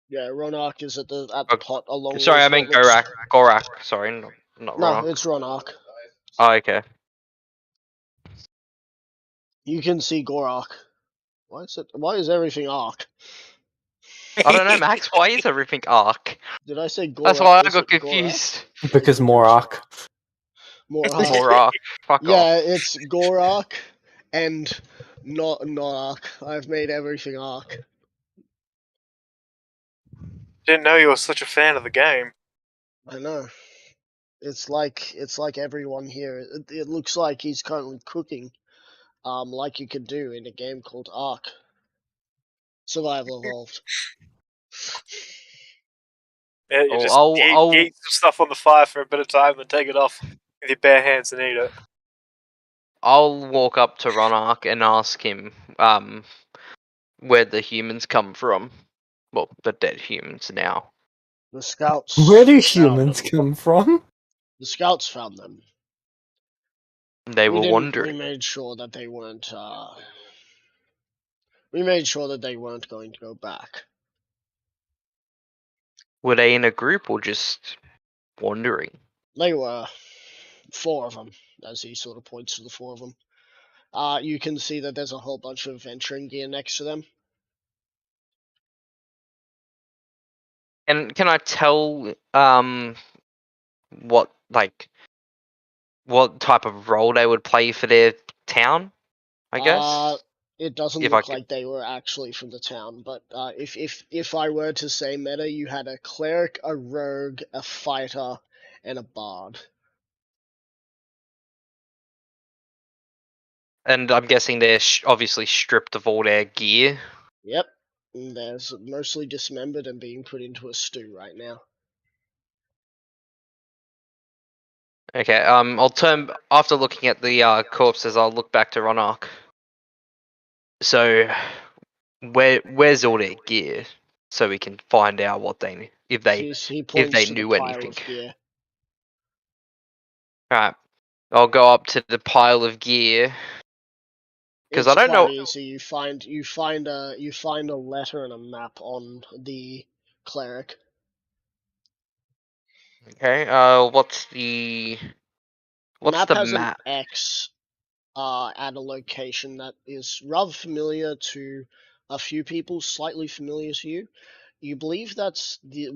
Yeah, Ronark is at the Oh, pot along Sorry, with I meant what looks- Gorak. Sorry, not No, Ronok. it's Ronark. Oh, okay. You can see Gorak. Why is everything Ark? I don't know, Max. Why is everything Ark? Did I say Gorak? That's why I Is got it Gorak? confused. Because Morak. More More Ark. Fuck Yeah, off. it's Gorak and not Ark. I've made everything Ark. Didn't know you were such a fan of the game. I know. It's like everyone here. It looks like he's currently cooking, like you could do in a game called Ark. Survival Evolved. Yeah, you Oh, just I'll heat some stuff on the fire for a bit of time, then take it off with your bare hands and eat it. I'll walk up to Ronark and ask him where the humans come from. Well, the dead humans now. The scouts. Where do found humans them. come from? The scouts found them. They were We wandering. made sure that they weren't. We made sure that they weren't going to go back. Were they in a group or just wandering? They were 4 of them, as he sort of points to the 4 of them. You can see that there's a whole bunch of venturing gear next to them. And can I tell what type of role they would play for their town? I guess. It doesn't If I look could- like they were actually from the town, but if I were to say meta, you had a cleric, a rogue, a fighter, and a bard. And I'm guessing they're obviously stripped of all their gear. Yep. And they're mostly dismembered and being put into a stew right now. Okay. I'll turn after looking at the corpses. I'll look back to Ronark. So, where's all their gear, so we can find out what they He points they to knew the pile anything. of gear. Alright. I'll go up to the pile of gear. 'Cause I It's don't know- quite easy. You find a letter and a map on the cleric. Okay. What's the Map the has map? an X at a location that is rather familiar to a few people, slightly familiar to you. You believe that's you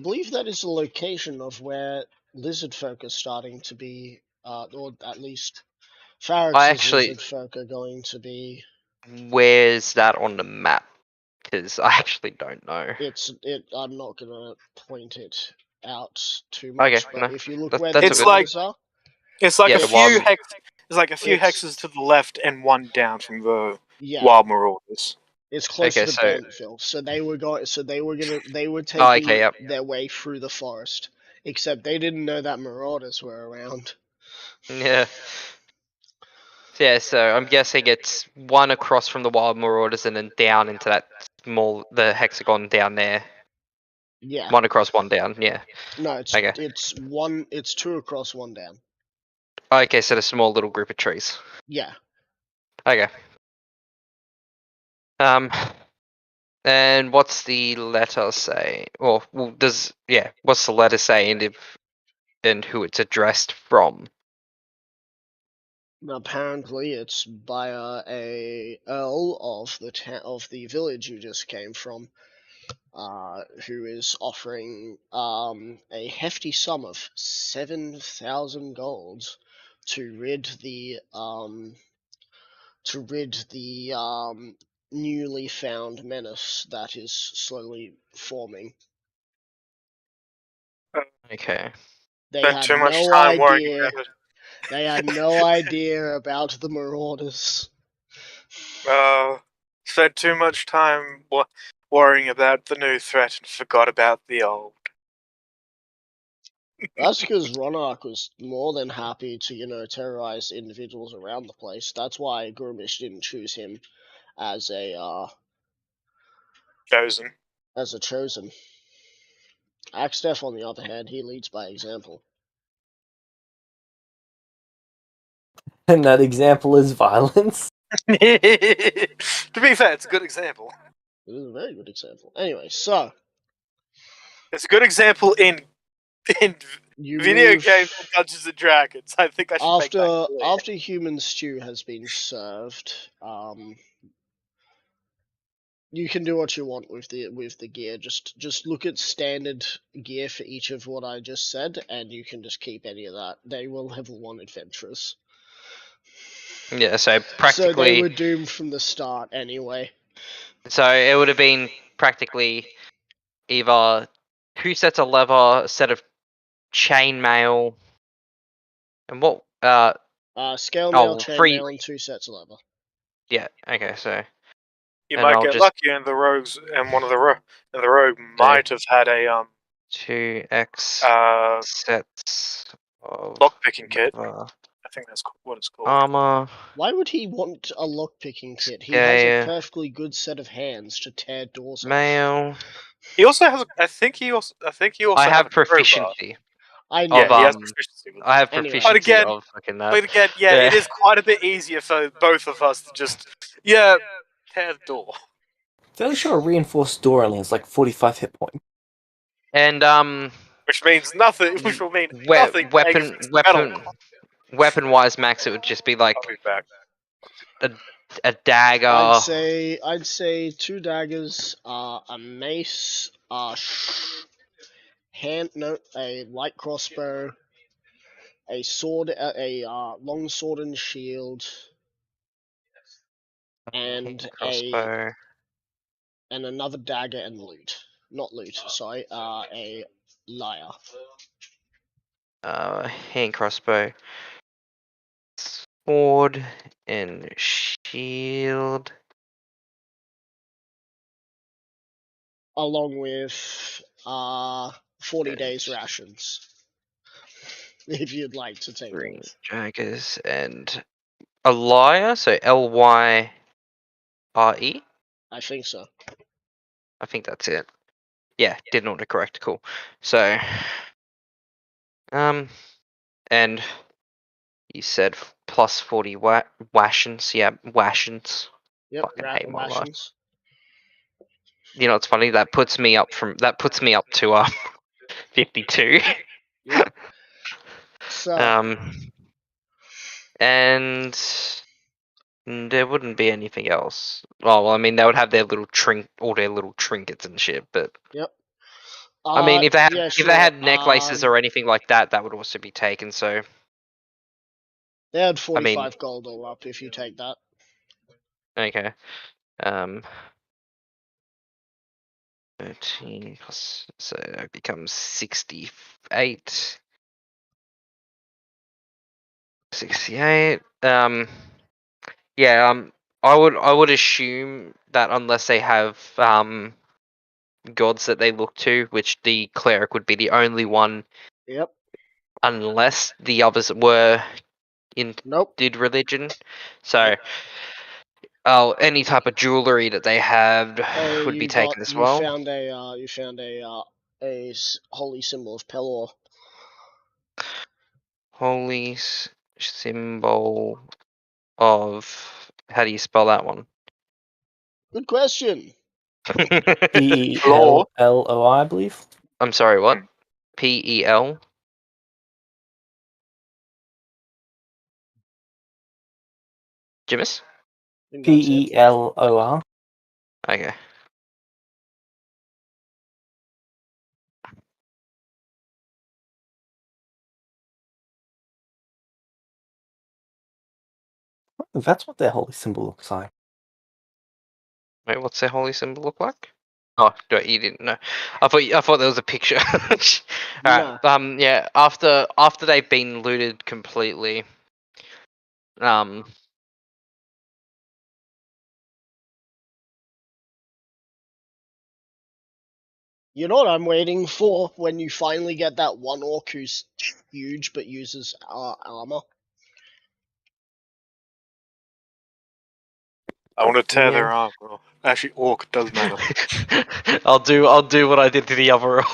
believe that is the location of where lizard folk are starting to be, or at least Farrax's lizard folk are going to be. Where's that on the map? Because I actually don't know. I'm not gonna point it out too much, Okay, but no, if you look that- where that's the It's like- doors are, It's like Yeah, a the few wild- hex. It's like a few It's- hexes to the left and one down from the yeah, Wild Marauders. it's close Okay, to so- Bentonville. So they were taking Oh, okay, yep. their way through the forest. Except they didn't know that marauders were around. Yeah. Yeah, so I'm guessing it's one across from the Wild Marauders and then down into that the hexagon down there. Yeah. One across, one down. Yeah. No, it's Okay. it's 2 across, 1 down. Okay, so a small little group of trees. Yeah. Okay. And what's the letter say? Well, what's the letter say, and who it's addressed from? Apparently, it's by a earl of the village you just came from, who is offering a hefty sum of 7,000 golds to rid the newly found menace that is slowly forming. Okay. They Spent had too much no time worrying idea. about it. They had no idea about the marauders. Spent too much time worrying about the new threat and forgot about the old. That's because Ronark was more than happy to, terrorize individuals around the place. That's why Gurmish didn't choose him as a Chosen. chosen. Axtef, on the other hand, he leads by example. And that example is violence. To be fair, it's a good example. It is a very good example. Anyway, so It's a good example in you video move games and Dungeons and Dragons. I think I should make that clear. after human stew has been served. You can do what you want with the gear. Just look at standard gear for each of what I just said, and you can just keep any of that. They were level 1 adventurers, Yeah. So so they practically, were doomed from the start anyway. so it would have been practically either 2 sets of leather, a set of chainmail, and what? Scale mail, Oh, chain free. mail, and 2 sets of leather. Yeah. Okay. So You and might I'll get just- lucky, and the rogues and one of the rogue might have had a 2x sets of lockpicking kit. leather, I think that's what it's called. armor. Why would he want a lockpicking kit? He has a Yeah. perfectly good set of hands to tear doors off. Mail. He also has. I think he also. I has have a crowbar. proficiency. I know. Yeah, he has Of, proficiency with it. I have Anyway. proficiency But again- of fucking that. But again, yeah, Yeah. it is quite a bit easier for both of us to just tear the door. Fairly sure a reinforced door only has like 45 hit points. And Which means nothing. Which will mean we- nothing. weapon wise, Max, it would just be like I'll be back. a dagger. I'd say 2 daggers, a mace, a light crossbow, a sword, a long sword and shield, and crossbow. and another dagger and loot. Not loot, sorry. A lyre. Hand crossbow. Sword and shield. Along with 40 days rations. If you'd like to take Green those. daggers and a lyre, so Lyre. I think so. I think that's it. Yeah, didn't autocorrect. Cool. So, and you said plus 40 washins. Yeah, washins. Yep, Fucking hate my life. rations. You know, it's funny that puts me up to 52. Yep. So And there wouldn't be anything else. Oh, well, I mean, they would have their little all their little trinkets and shit. But yep. I mean, if they had yeah, if sure. they had necklaces or anything like that, that would also be taken. So They had 45 gold all up if you take that. okay, 13 plus, so that becomes 68. 68. Yeah. I would assume that unless they have gods that they look to, which the cleric would be the only one. Yep. Unless the others were Nope. did religion. So, any type of jewelry that they had would be taken as well. You found a holy symbol of Pelor? Holy symbol of. How do you spell that one? Good question. P-E-L-L-O-I, I believe. I'm sorry, what? P-E-L? Jimis? I think that's it. P-E-L-O-R. Okay. That's what their holy symbol looks like. Wait, what's their holy symbol look like? Oh, no, you didn't know. I thought there was a picture. Alright. Yeah. After they've been looted completely, You know what I'm waiting for when you finally get that one orc who's huge but uses armor? I want to tear their Yeah. arm off. Actually, orc does matter. I'll do what I did to the other orc.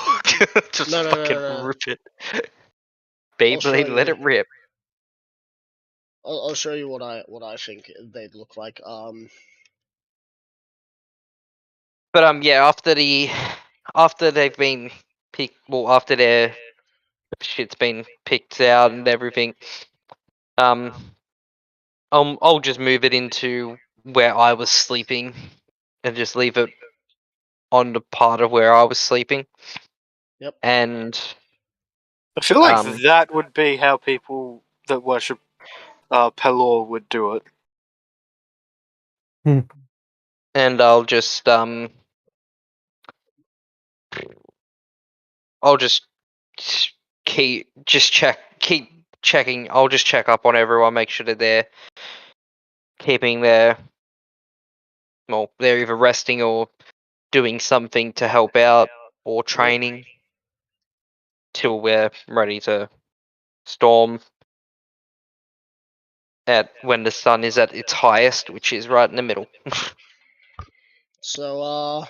Just No, fucking rip it. I'll show Beyblade, let you. it rip. I'll show you what I think they'd look like. But yeah, after they've been picked, well, after their shit's been picked out and everything, I'll just move it into where I was sleeping, and just leave it on the part of where I was sleeping. Yep. And I feel like Um, that would be how people that worship Pelor would do it. and I'll just keep checking. I'll just check up on everyone, make sure that they're keeping their, well, they're either resting or doing something to help out or training till we're ready to storm at when the sun is at its highest, which is right in the middle. So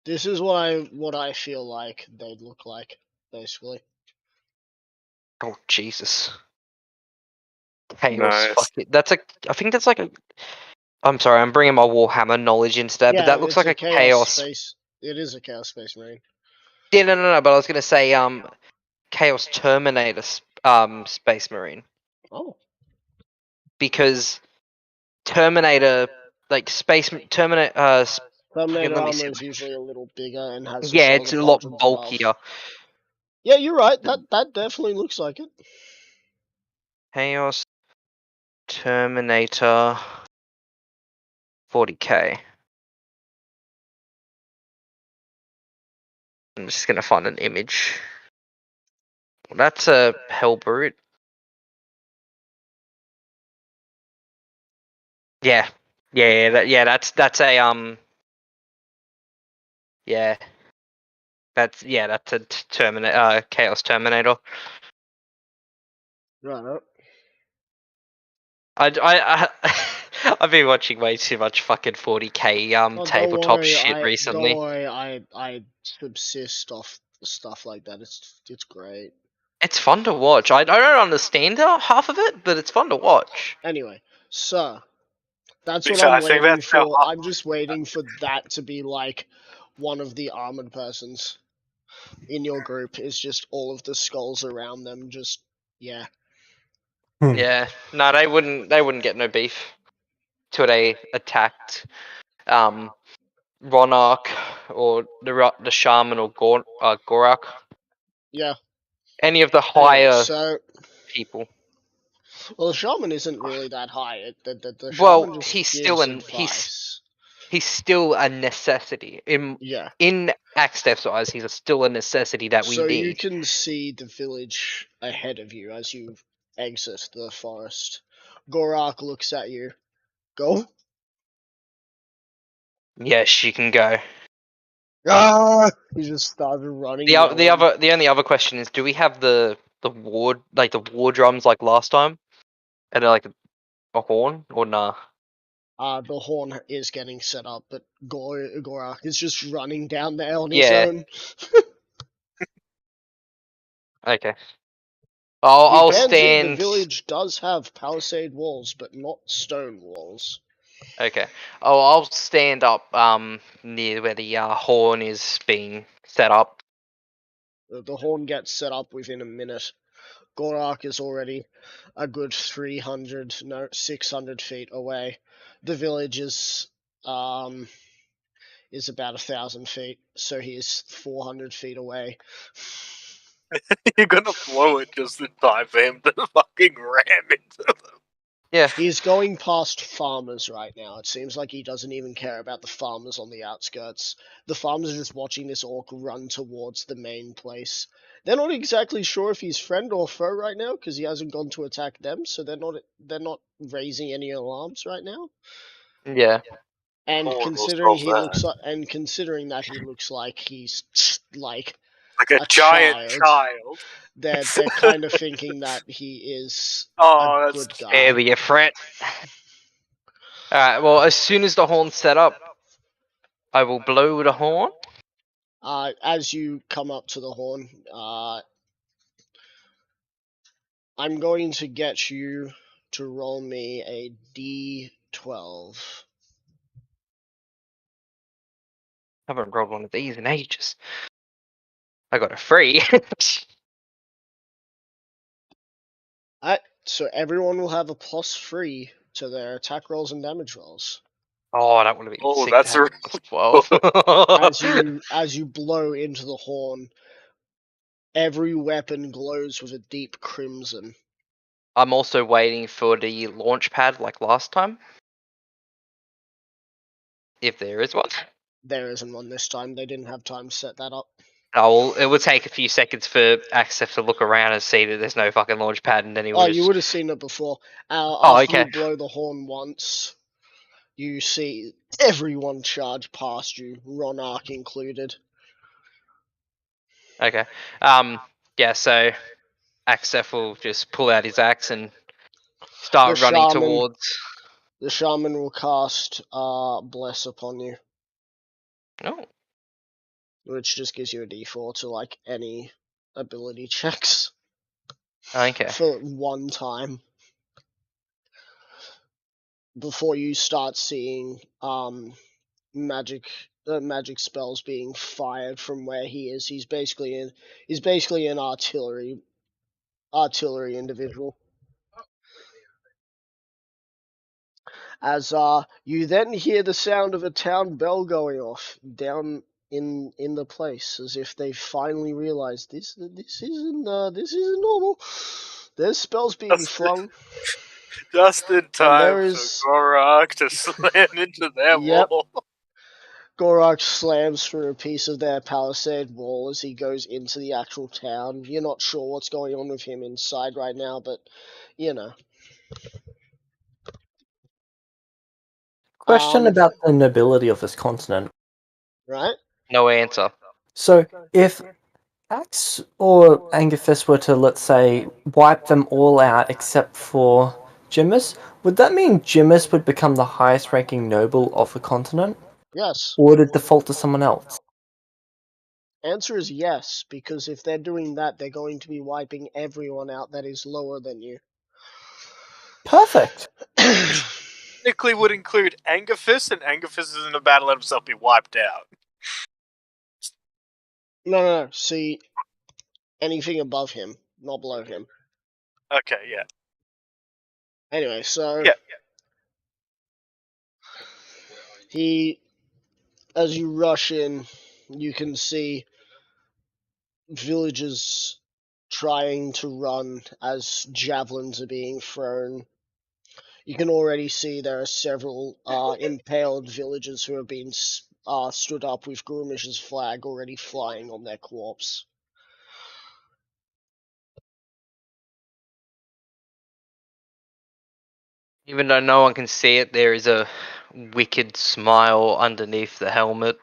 this is what I feel like they'd look like, basically. Oh Jesus. Chaos. Nice. Fuck it. I think that's like a. I'm sorry, I'm bringing my Warhammer knowledge into that, but that looks it's like a chaos. space. It is a chaos space marine. Yeah, no. But I was gonna say, Chaos Terminator, Space Marine, Oh. because Terminator, like Terminator, Terminator let me armor see. is usually a little bigger and has the Yeah, shoulder it's a lot pauldrons above. bulkier. Yeah, you're right. That definitely looks like it. Chaos Terminator 40k. I'm just gonna find an image. Well, that's a Hellbrute. Yeah, that's a yeah, that's a Terminator, Chaos Terminator. Right. I've been watching way too much fucking 40k tabletop shit recently. Don't worry, I subsist off stuff like that. It's great. It's fun to watch. I don't understand half of it, but it's fun to watch. Anyway, so that's what So I I'm think waiting that's how for. I'm just waiting for that to be like one of the armored persons in your group. Is just all of the skulls around them. Just yeah. Yeah, no, they wouldn't get no beef till they attacked Ronark or the Shaman or Gorak. Yeah. Any of the Anyway, higher so people. well, the shaman isn't really that high. The Well, shaman just he's gives still advice. he's still a necessity. Yeah. In Axtef's eyes, he's still a necessity that we So need. you can see the village ahead of you as you exit the forest. Gorak looks at you. Go. Yes, you can go. Ah! He just started running. The only other question is, do we have the war drums like last time, and like a horn or nah? The horn is getting set up, but Gorak is just running down there on his Yeah. own. Okay. To I'll be fair, the stand. village does have palisade walls, but not stone walls. Okay. Oh, I'll stand up near where the horn is being set up. The horn gets set up within a minute. Gorak is already a good 600 feet away. The village is about 1,000 feet, so he is 400 feet away. You're gonna blow it just in time for him to fucking ram into them. Yeah. He's going past farmers right now. It seems like he doesn't even care about the farmers on the outskirts. The farmers are just watching this orc run towards the main place. They're not exactly sure if he's friend or foe right now because he hasn't gone to attack them, so they're not raising any alarms right now. Yeah. And Horn will considering solve considering that he looks like he's like like a a giant child. they're kind of thinking that he is Oh, a that's good guy. Barely a threat. Alright, well, as soon as the horn's set up, I will blow the horn. As you come up to the horn, I'm going to get you to roll me a D12. Haven't rolled one of these in ages. I got a 3. So everyone will have a +3 to their attack rolls and damage rolls. Oh, that would have been Oh, sick. that's to have a 12. As you blow into the horn, every weapon glows with a deep crimson. I'm also waiting for the launch pad like last time. If there is one. There isn't one this time. They didn't have time to set that up. It will take a few seconds for Axef to look around and see that there's no fucking launch pad, and then he Oh, will you would have seen it before. Oh, After okay. you blow the horn once, you see everyone charge past you, Ronark included. Okay. Yeah, so Axef will just pull out his axe and start The running shaman- towards. The shaman will cast Bless upon you, Oh, which just gives you a d4 to like any ability checks okay. for one time. Before you start seeing magic spells being fired from where he is. He's basically an artillery individual. As you then hear the sound of a town bell going off down in the place, as if they finally realized this isn't normal. There's spells being flung. just in time there for is- Gorak to slam into their Yep. wall. Gorak slams through a piece of their palisade wall as he goes into the actual town. You're not sure what's going on with him inside right now, but you know. Question about the nobility of this continent. Right? No answer. So, if Axe or Angerfist were to, let's say, wipe them all out except for Jimmus, would that mean Jimmus would become the highest ranking noble of the continent? Yes. Or would it default to someone else? Answer is yes, because if they're doing that, they're going to be wiping everyone out that is lower than you. Perfect. Technically would include Angerfist, and Angerfist isn't about to let himself be wiped out. No. See, anything above him, not below him. Okay, yeah. Anyway, so Yeah. as you rush in, you can see villagers trying to run as javelins are being thrown. You can already see there are several impaled villagers who have been stood up with Grumish's flag already flying on their corpse. Even though no one can see it, there is a wicked smile underneath the helmet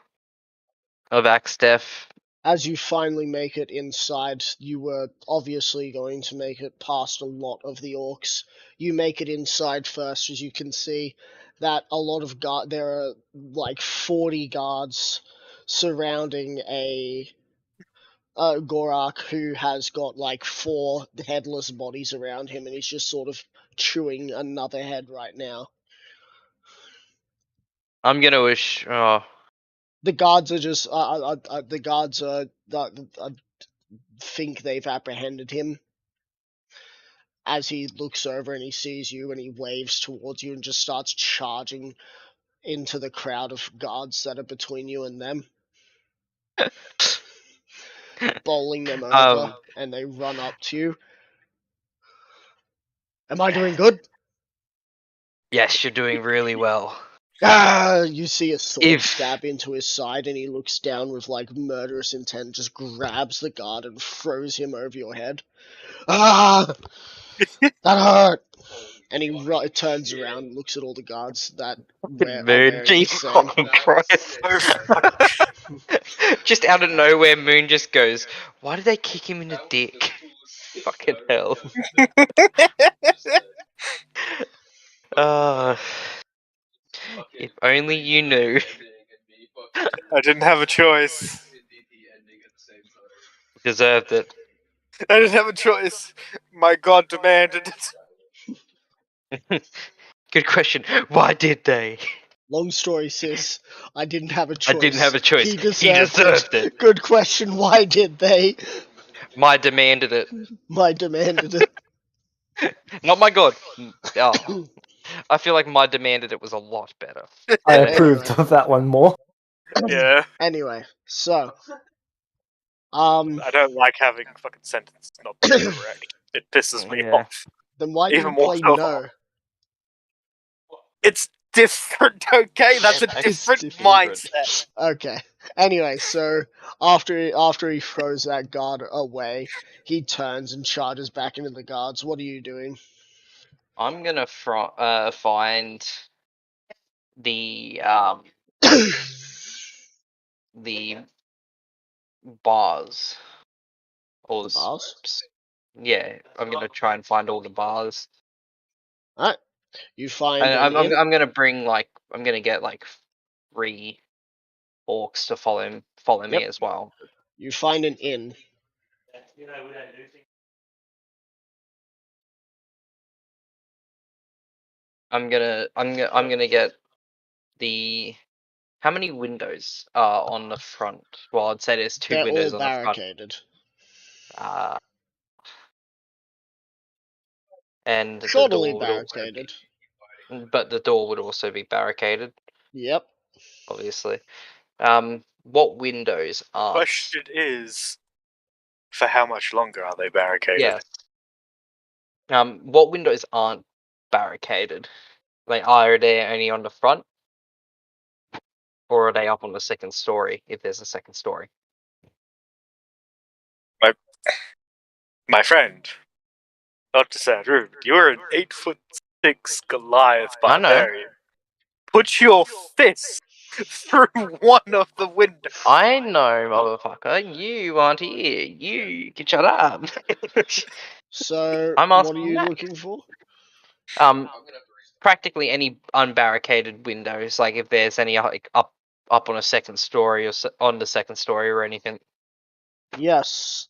of Axtef. As you finally make it inside, you were obviously going to make it past a lot of the orcs. You make it inside first, as you can see. that a lot of there are like 40 guards surrounding a Gorak who has got like 4 headless bodies around him, and he's just sort of chewing another head right now. I'm gonna wish. Oh, The guards are just the guards think they've apprehended him. As he looks over and he sees you and he waves towards you and just starts charging into the crowd of guards that are between you and them, bowling them over, and they run up to you. Am I doing good? yes, you're doing really well. Ah! You see a sword If- stab into his side, and he looks down with like murderous intent, just grabs the guard and throws him over your head. Ah! That hurt! And he turns around and looks at all the guards that are Moon, wearing the Jesus same. Christ. Just out of nowhere, Moon just goes, "Why did they kick him in the dick?" Fucking hell. If only you knew. I didn't have a choice. Deserved it. I didn't have a choice. My god demanded it. Good question. Why did they? Long story, sis. I didn't have a choice. I didn't have a choice. He He deserved, deserved it. Good question. Why did they? My demanded it. My demanded it. Not my god. Oh, I feel like my demanded it was a lot better. I Anyway. approved of that one more. Yeah. Anyway, so I don't like having fucking sentences not be correct. It pisses me Yeah. off. then why do Even you more play so. no? It's different, okay? That's a It's different different. mindset. Okay. Anyway, so after he throws that guard away, he turns and charges back into the guards. What are you doing? I'm gonna find the the bars. All The the bars? Yeah, I'm gonna try and find all the bars. Alright. You find And an inn. I'm gonna bring I'm gonna get 3 orcs to follow me Yep. as well. You find an inn. I'm gonna get the. How many windows are on the front? Well, I'd say there's 2 They're windows all on the front. barricaded. And the Shoddily door would also barricaded. but the door would also be barricaded, Yep. obviously. What windows are? Question is, for how much longer are they barricaded? Yes. What windows aren't barricaded? Like, are they only on the front? Or are they up on the second story, if there's a second story? My friend, not to sound rude, you're an 8'6" Goliath I know. barbarian. Put your fist through one of the windows. I know, motherfucker. You aren't here. You can shut up. So, I'm what are asking you that. looking for? Practically any unbarricaded windows, like if there's any up on a second story or on the second story or anything. Yes.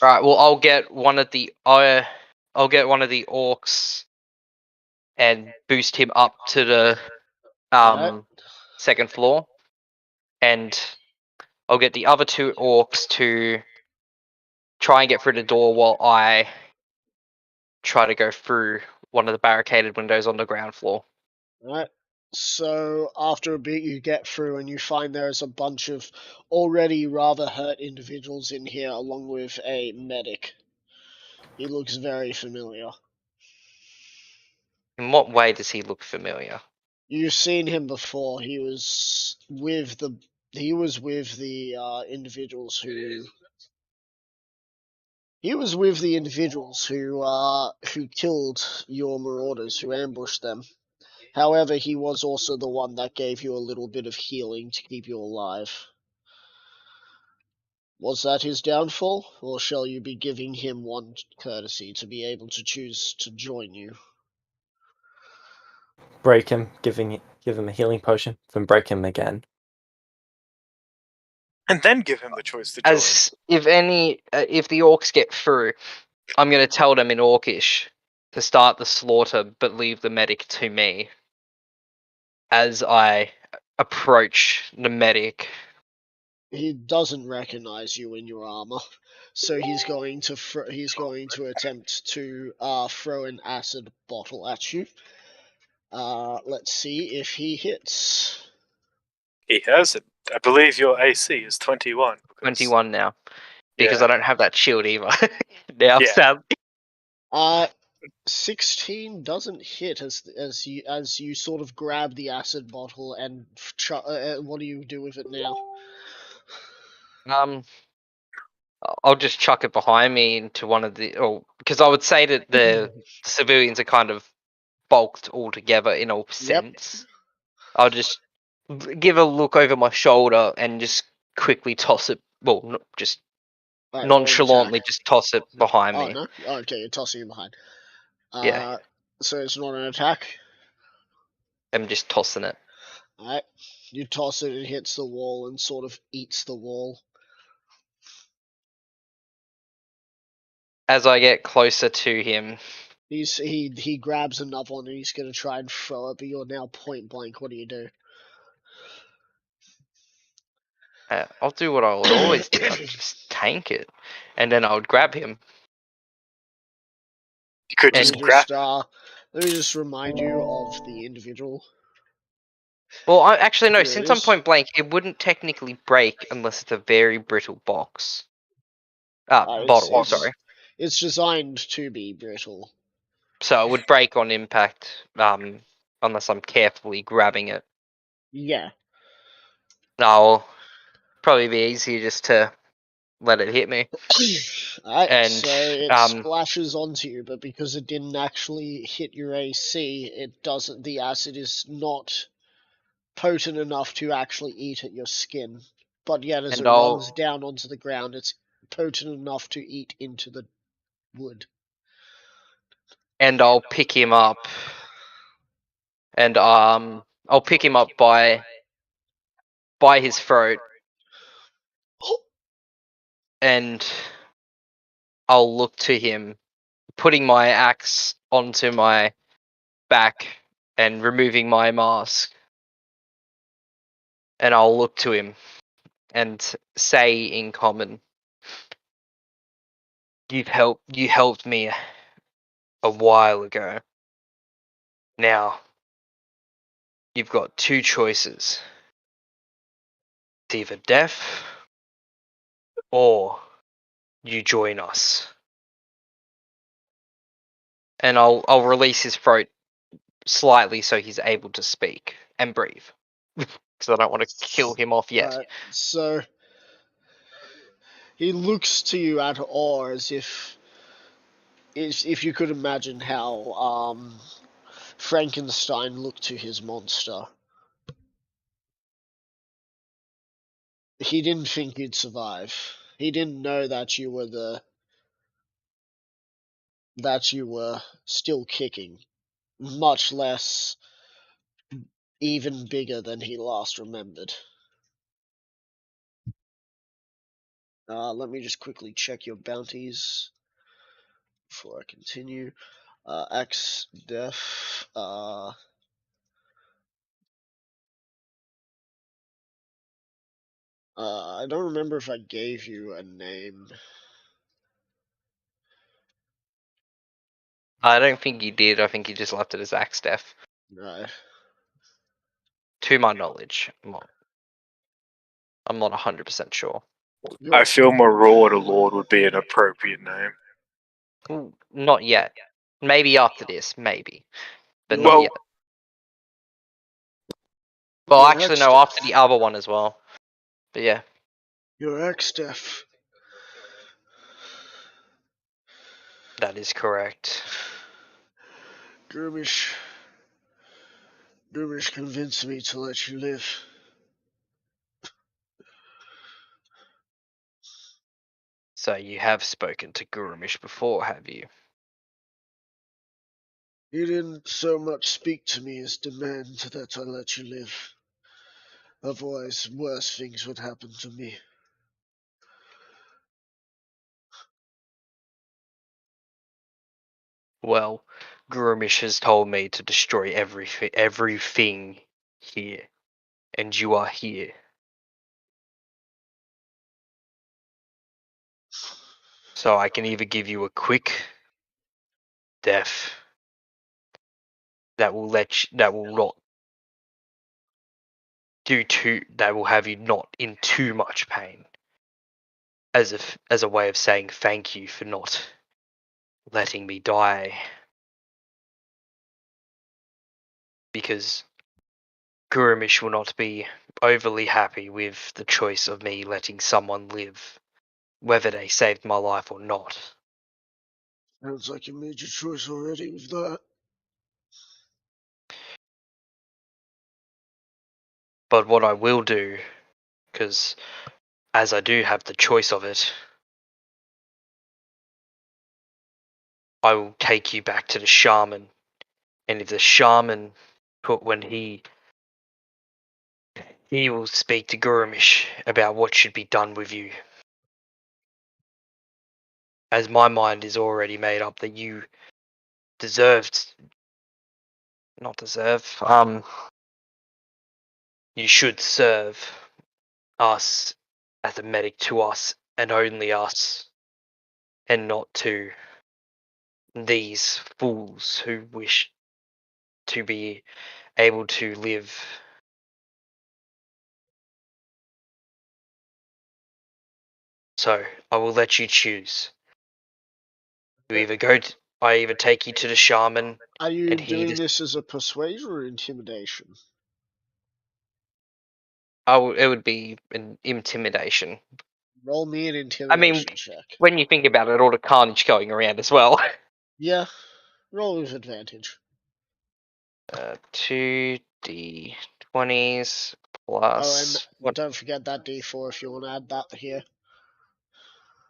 Right. Well, I'll get one of the orcs and boost him up to the Right. second floor, and I'll get the other 2 orcs to try and get through the door while I try to go through one of the barricaded windows on the ground floor. Right. So after a bit, you get through and you find there's a bunch of already rather hurt individuals in here, along with a medic. He looks very familiar. In what way does he look familiar? You've seen him before. He was with the individuals who. He was with the individuals who killed your marauders, who ambushed them. However, he was also the one that gave you a little bit of healing to keep you alive. Was that his downfall, or shall you be giving him one courtesy to be able to choose to join you? break him, give him a healing potion, then break him again. And then give him the choice to join. As if the orcs get through, I'm going to tell them in Orcish to start the slaughter, but leave the medic to me. As I approach the medic, He doesn't recognize you in your armor, so he's going to attempt to throw an acid bottle at you. Let's see if he hits. He has it. I believe your AC is 21. 21 now, because Yeah. I don't have that shield either. Now, Yeah. sadly. 16 doesn't hit as you sort of grab the acid bottle and what do you do with it now? I'll just chuck it behind me into one of because I would say that the civilians are kind of bulked all together in a sense. I'll just give a look over my shoulder and just quickly toss it. Well, just Right, roll an nonchalantly attack. just toss it behind Oh me. no? Oh, okay, you're tossing it behind. Yeah. So it's not an attack. I'm just tossing it. Alright. You toss it, it hits the wall and sort of eats the wall. As I get closer to him, He grabs another one and he's gonna try and throw it, but you're now point blank. What do you do? I'll do what I would always do. I'll just tank it, and then I would grab him. You could And- just grab. Let me just remind you of the individual. Well, actually no. Here it Since I'm is. point blank, it wouldn't technically break unless it's a very brittle box. Bottle. Sorry. It's designed to be brittle. So it would break on impact, unless I'm carefully grabbing it. Yeah. No, probably be easier just to let it hit me. Alright, And, so it splashes onto you, but because it didn't actually hit your AC, it doesn't. The acid is not potent enough to actually eat at your skin. But yet, as And it I'll- runs down onto the ground, it's potent enough to eat into the wood. And I'll pick him up. And I'll pick him up by his throat, and I'll look to him, putting my axe onto my back and removing my mask. And I'll look to him and say in common, you helped me a while ago. Now, you've got two choices. It's either death or you join us. And I'll release his throat slightly so he's able to speak and breathe. Because I don't want to kill him off yet. Alright, so he looks to you at awe as if you could imagine how Frankenstein looked to his monster. He didn't think you'd survive. He didn't know that you were still kicking, much less even bigger than he last remembered. Let me just quickly check your bounties before I continue. X Def. I don't remember if I gave you a name. I don't think he did. I think he just left it as axe death. No. To my knowledge. I'm not 100% sure. I feel Marauder Lord would be an appropriate name. Not yet. Maybe after this, maybe. But Well- not yet. Well, Your actually, no, X-Def. after the other one as well. But yeah. Your X-Def. That is correct. Dermish convinced me to let you live. So you have spoken to Gurumish before, have you? You didn't so much speak to me as demand that I let you live. Otherwise, worse things would happen to me. Well, Gurumish has told me to destroy everything here, and you are here. So I can either give you a quick death that will that will not that will have you not in too much pain, as a way of saying thank you for not letting me die, because Gurumish will not be overly happy with the choice of me letting someone live, whether they saved my life or not. Sounds like you made your choice already with that. But what I will do, because as I do have the choice of it, I will take you back to the shaman, and if the shaman when he will speak to Gurumish about what should be done with you, as my mind is already made up that you not deserve, you should serve us as a medic to us and only us, and not to these fools who wish to be able to live. So I will let you choose. You either I either take you to the shaman, Are you and he doing this as a persuasion or intimidation? it would be an intimidation. Roll me an I intimidation mean, check. when you think about it, all the carnage going around as well. Yeah, roll with advantage. 2d20s Oh, plus. and don't forget that d4 if you want to add that here.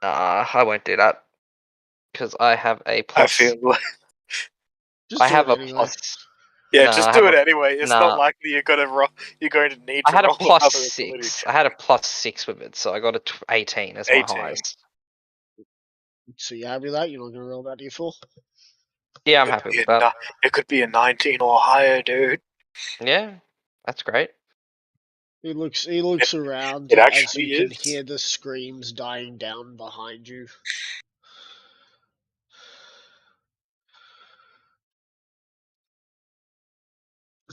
Nah, I won't do that because I have a I plus. feel like, Just I do have it a anyway. plus. yeah, Nah, just I do have it anyway. It's nah. not likely you're going to need I to had a roll plus another ability 6. check. I had a plus 6 with it, so I got a 18 as my 18. highest. So you happy with that? You're not going to roll that d4? Yeah, I'm happy with that. It could be a 19 or higher, dude. Yeah, that's great. He looks around It as actually you can is. hear the screams dying down behind you.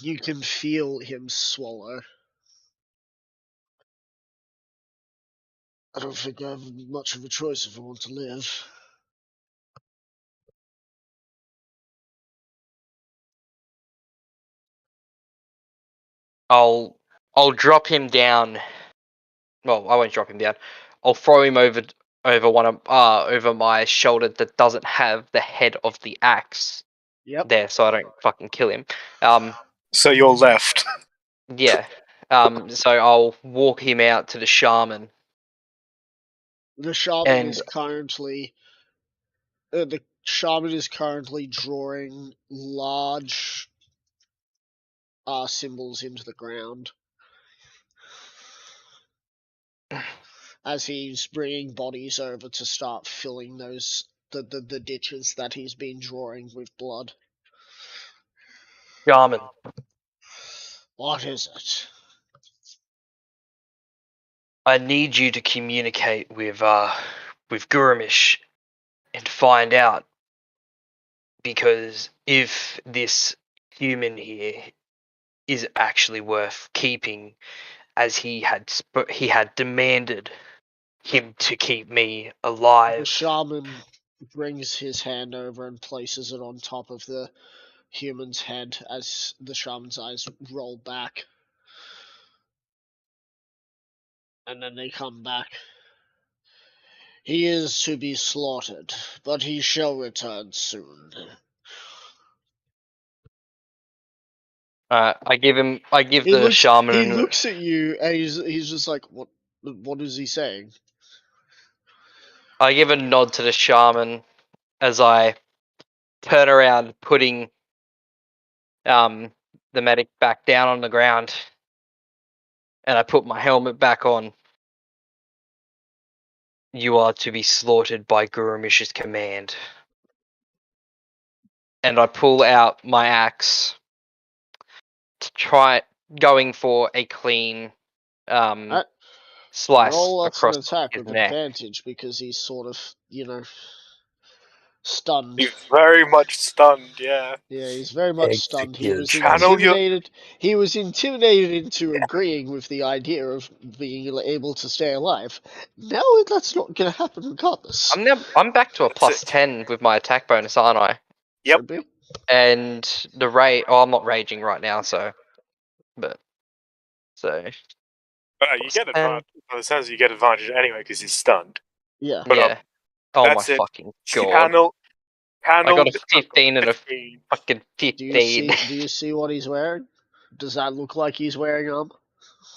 You can feel him swallow. I don't think I have much of a choice if I want to live. I'll drop him down. Well, I won't drop him down. I'll throw him over over my shoulder that doesn't have the head of the axe Yep. there, so I don't fucking kill him. So you're left. Yeah. So I'll walk him out to the shaman. The shaman And is currently drawing large symbols into the ground as he's bringing bodies over to start filling the ditches that he's been drawing with blood. shaman, What is it? I need you to communicate with Gurumish and find out, because if this human here is actually worth keeping, as he had demanded him to keep me The alive. shaman brings his hand over and places it on top of the human's head as the shaman's eyes roll back. And then they come back. He is to be slaughtered, but he shall return soon. I give He the shaman. He looks at you, and he's just like, "What? What is he saying?" I give a nod to the shaman as I turn around, putting the medic back down on the ground, and I put my helmet back on. You are to be slaughtered by Gurumish's command. And I pull out my axe to try going for a clean slice Roll us an across attack his with neck. advantage because he's sort of, stunned. He's very much stunned, yeah. Yeah, he's very much stunned. He was Execution. Channel your- intimidated. He was intimidated into agreeing with the idea of being able to stay alive. Now that's not going to happen regardless. I'm back to a That's plus it. 10 with my attack bonus, aren't I? Yep. Should be. And the rate. Oh, I'm not raging right now, so. You get advantage. By the sounds, you get advantage anyway because he's stunned. Yeah. But, yeah. Oh my that's it. fucking god! Channel. I got a 15 and a 15. fucking Do 15. you see what he's wearing? Does that look like he's wearing armor?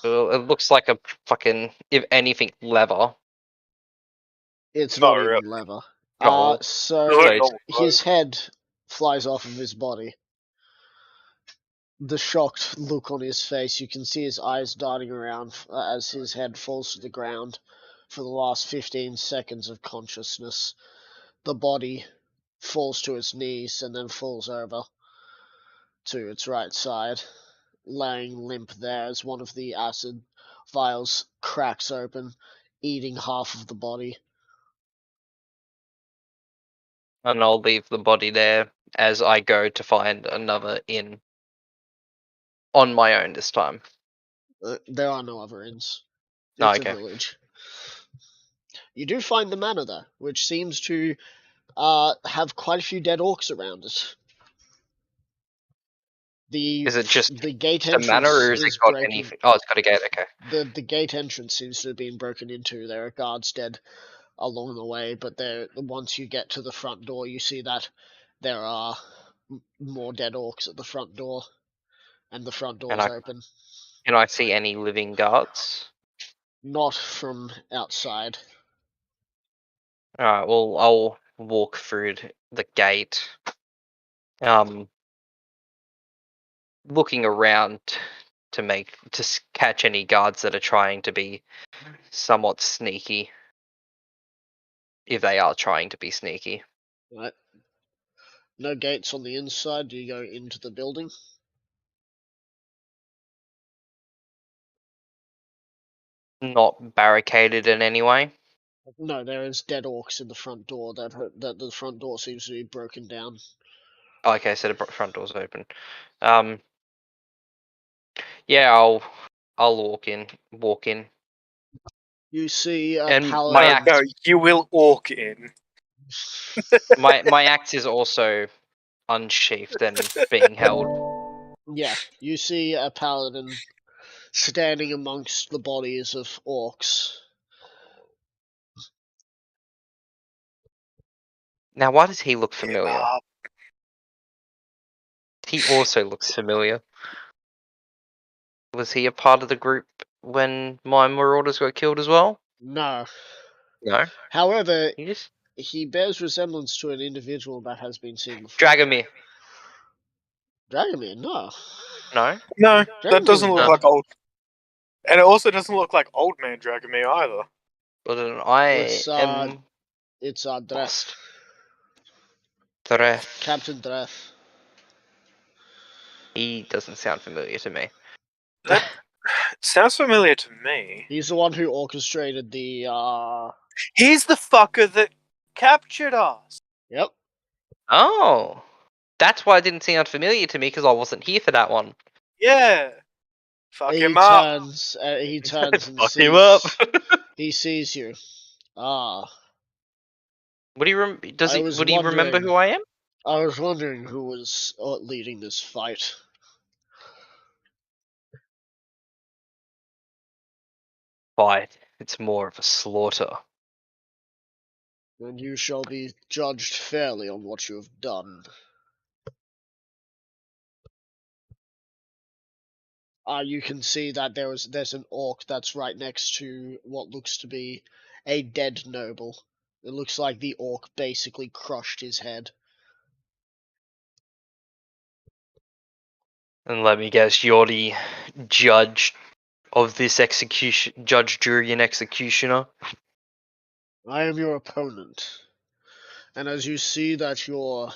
Well, it looks like a fucking, if anything, leather. It's Not not even really. leather. Oh. So It's like So- normal his clothes. head flies off of his body. The shocked look on his face, you can see his eyes darting around as his head falls to the ground for the last 15 seconds of consciousness. The body falls to its knees and then falls over to its right side, laying limp there as one of the acid vials cracks open, eating half of the body. And I'll leave the body there as I go to find another inn. On my own this time. There are no other inns. Oh, It's okay. a village. You do find the manor though, which seems to have quite a few dead orcs around it. Is it just the gate the entrance manor, or has it is got broken? anything? Oh, it's got a gate. Okay. The gate entrance seems to have been broken into. There are guards dead along the way, but once you get to the front door, you see that there are more dead orcs at the front door, and the front door's open. Can I see any living guards? Not from outside. Alright, well, I'll walk through the gate. Looking around to catch any guards that are trying to be somewhat sneaky. If they are trying to be sneaky. Right. No gates on the inside. Do you go into the building? Not barricaded in any way. No, there is dead orcs in the front door. That the front door seems to be broken down. Oh, okay, so the front door's open. Yeah, I'll walk in. You see a And paladin. my axe- No, you will orc in. My axe is also unsheathed and being held. Yeah, you see a paladin standing amongst the bodies of orcs. Now, why does he look familiar? Uh, He also looks familiar. Was he a part of the group when my marauders got killed as well? No. No. However, He just he bears resemblance to an individual that has been seen before. Dragomir. Dragomir? No. No. no, Dragon's that doesn't look no. like old. And it also doesn't look like old man Dragomir either. But then I It's, am It's Dreth. lost. Dreth. Captain Dreth. He doesn't sound familiar to me. That sounds familiar to me. He's the one who orchestrated the, He's the fucker that captured us. Yep. Oh, that's why it didn't sound familiar to me, because I wasn't here for that one. Yeah. Fuck He him up. turns and Fuck sees. him up. He sees you. Would he Would he remember wondering- who I am? I was wondering who was leading this fight. Fight. It's more of a slaughter. And you shall be judged fairly on what you have done. You can see that there's an orc that's right next to what looks to be a dead noble. It looks like the orc basically crushed his head. And let me guess, you're the judge of this execution, judge, jury, and executioner. I am your opponent. And as you see that your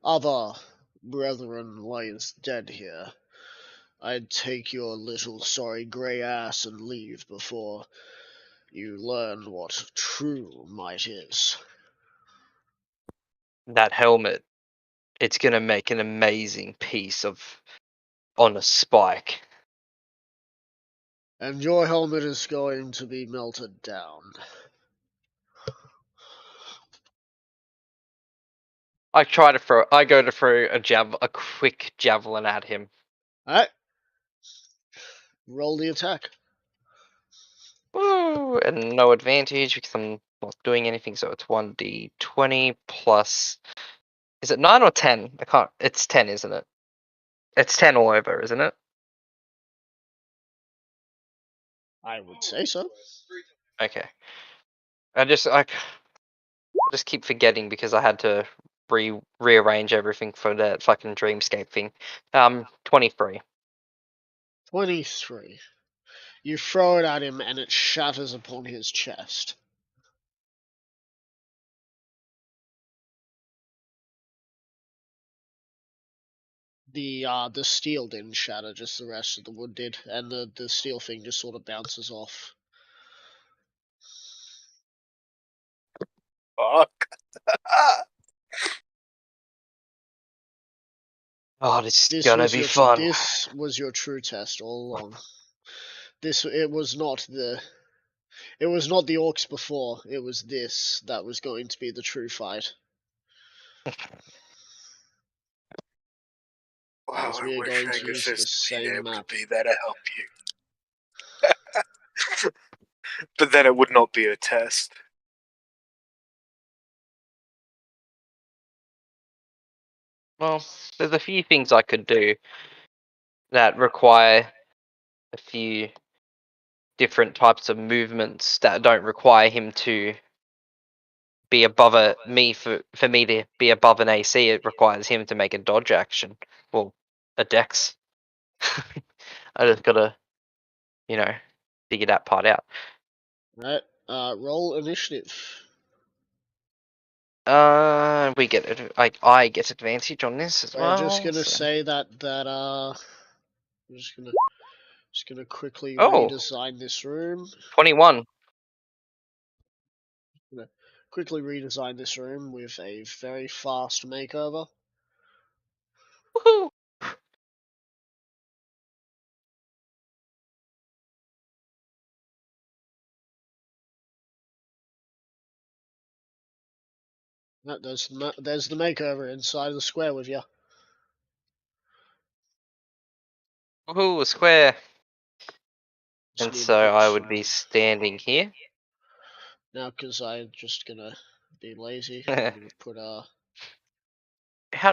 other brethren lies dead here, I'd take your little sorry grey ass and leave before you learn what true might is. That helmet, it's gonna make an amazing piece of on a spike. And your helmet is going to be melted down. I go to throw a quick javelin at him. Alright. Roll the attack. Woo! And no advantage because I'm not doing anything, so it's 1d20 plus. Is it 9 or 10? I can't. It's 10, isn't it? It's 10 all over, isn't it? I would say so. Okay. I just keep forgetting because I had to rearrange everything for that fucking dreamscape thing. 23. 23. You throw it at him and it shatters upon his chest. The steel didn't shatter, just the rest of the wood did, and the steel thing just sort of bounces off. Fuck. Oh, this is This gonna was be your fun. this was your true test all along. It was not the orcs before. It was this that was going to be the true fight. Wow, As I we are wish going to Angus use the was same able map. to be there to help you. But then it would not be a test. Well, there's a few things I could do that require a few different types of movements that don't require him to be above for me to be above an AC. It requires him to make a dodge action, well, a dex. I just gotta, figure that part out. Right. Roll initiative. We get it. I get advantage on this as well. I'm just gonna so- say that I'm just gonna quickly Oh. redesign this room. 21. Quickly redesign this room with a very fast makeover. Woohoo! No, there's the makeover inside of the square with you. Woohoo! A square. Just And need so to I would be standing here. now because I'm just gonna be lazy. I'm gonna put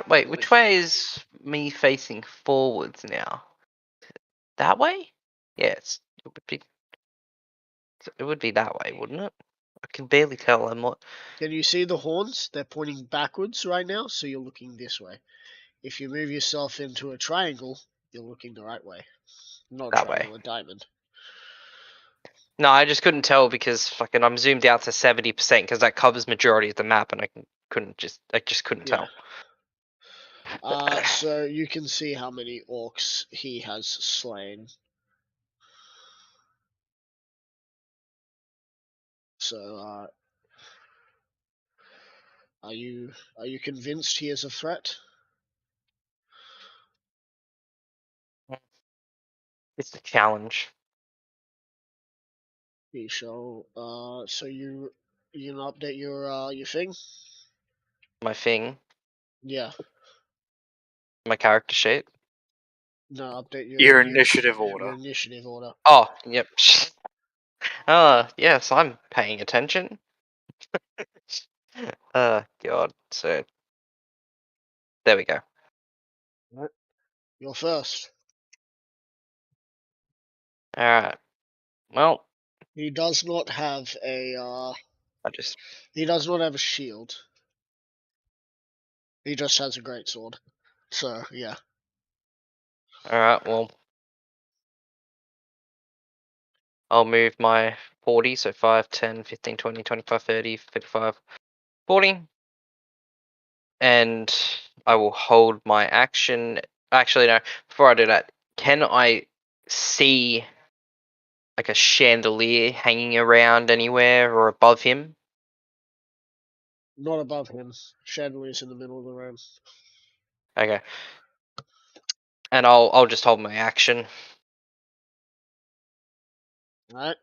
Wait, which way is me facing forwards now? That way? Yeah, it would be that way, wouldn't it? I can barely tell. I'm not. Can you see the horns? They're pointing backwards right now, so you're looking this way. If you move yourself into a triangle, you're looking the right way. Not That triangle, way. a diamond. No, I just couldn't tell because fucking I'm zoomed out to 70% because that covers majority of the map, and I just couldn't Yeah. tell. So you can see how many orcs he has slain. So, are you convinced he is a threat? It's the challenge. He shall. So you gonna update your thing? My thing, Yeah. my character sheet. No, update Your initiative order. Your initiative order. Oh, yep. Yes, I'm paying attention. God. So there we go. You're first. All right. Well, He does not have a. He does not have a shield. He just has a great sword. So yeah. Alright, well. I'll move my 40, so 5, 10, 15, 20, 25, 30, 35, 40. And I will hold my action. Actually, no, before I do that, can I see like a chandelier hanging around anywhere or above him? Not above him. Chandelier's in the middle of the room. Okay. And I'll just hold my action. Alright.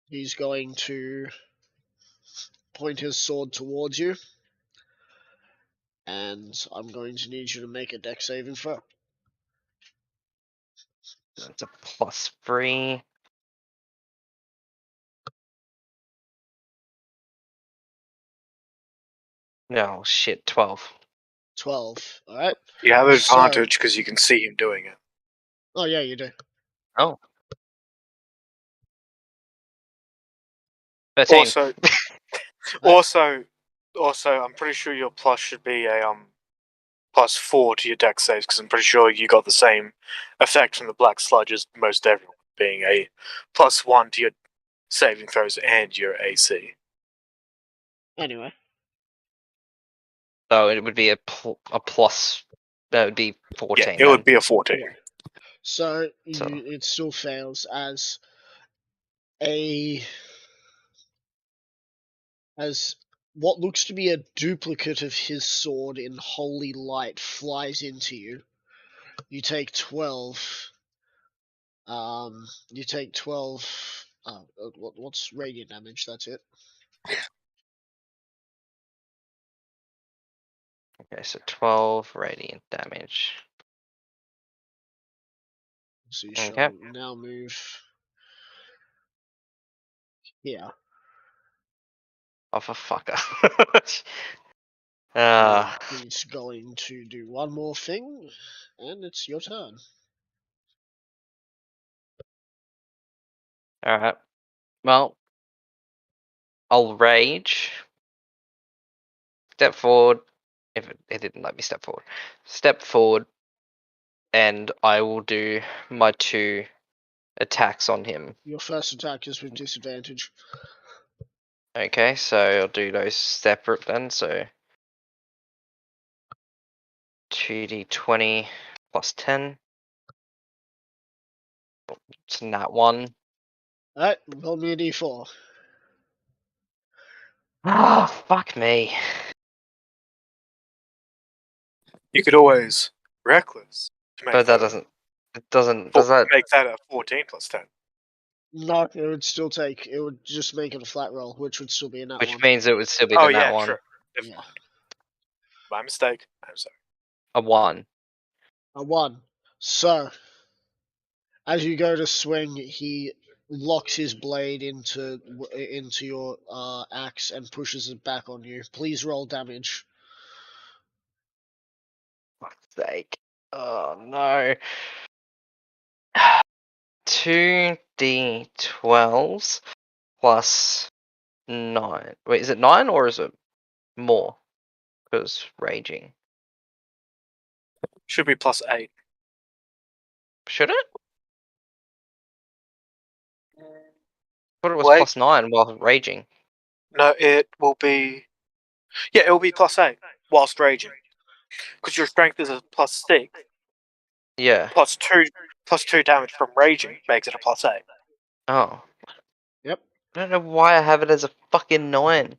He's going to point his sword towards you. And I'm going to need you to make a dex saving throw. That's a +3. No, shit, 12. 12. Alright. You have So- advantage because you can see him doing it. Oh, yeah, you do. Oh. 13. Also, I'm pretty sure your plus should be a +4 to your dex saves because I'm pretty sure you got the same effect from the black sludge as most everyone, being a +1 to your saving throws and your AC. Anyway. So it would be a plus. That would be 14. Yeah, it would be a 14. Yeah. So, So- it still fails as what looks to be a duplicate of his sword in holy light flies into you. You take 12. You take 12. What's radiant damage? That's it. Okay, so 12 radiant damage. So you Okay. shall now move here. Oh, for fucker. He's going to do one more thing, and it's your turn. Alright. Well, I'll rage. Step forward. If it didn't let me step forward. Step forward. And I will do my 2 attacks on him. Your first attack is with disadvantage. Okay, so I'll do those separate then. So 2d20 plus 10. It's nat 1. Alright, roll me a d4. Ah, fuck me. You could always reckless to make But that a- doesn't. It doesn't. Does that? make that a 14 plus 10. No, it would still take. It would just make it a flat roll, which would still be a nat Which 1. means it would still be Oh the nat yeah, 1. true. Never Yeah. mind. My mistake. I'm sorry. A 1. A 1. So, as you go to swing, he locks his blade into your axe and pushes it back on you. Please roll damage. Fuck's sake. Oh no. 2d12s plus 9. Wait, is it 9 or is it more? Because raging. Should be +8. Should it? I thought it was Wait. +9 while raging. No, it will be. Yeah, it will be +8 whilst raging. Because your strength is a +6. Yeah. +2 damage from raging makes it a +8. Oh. Yep. I don't know why I have it as a fucking 9.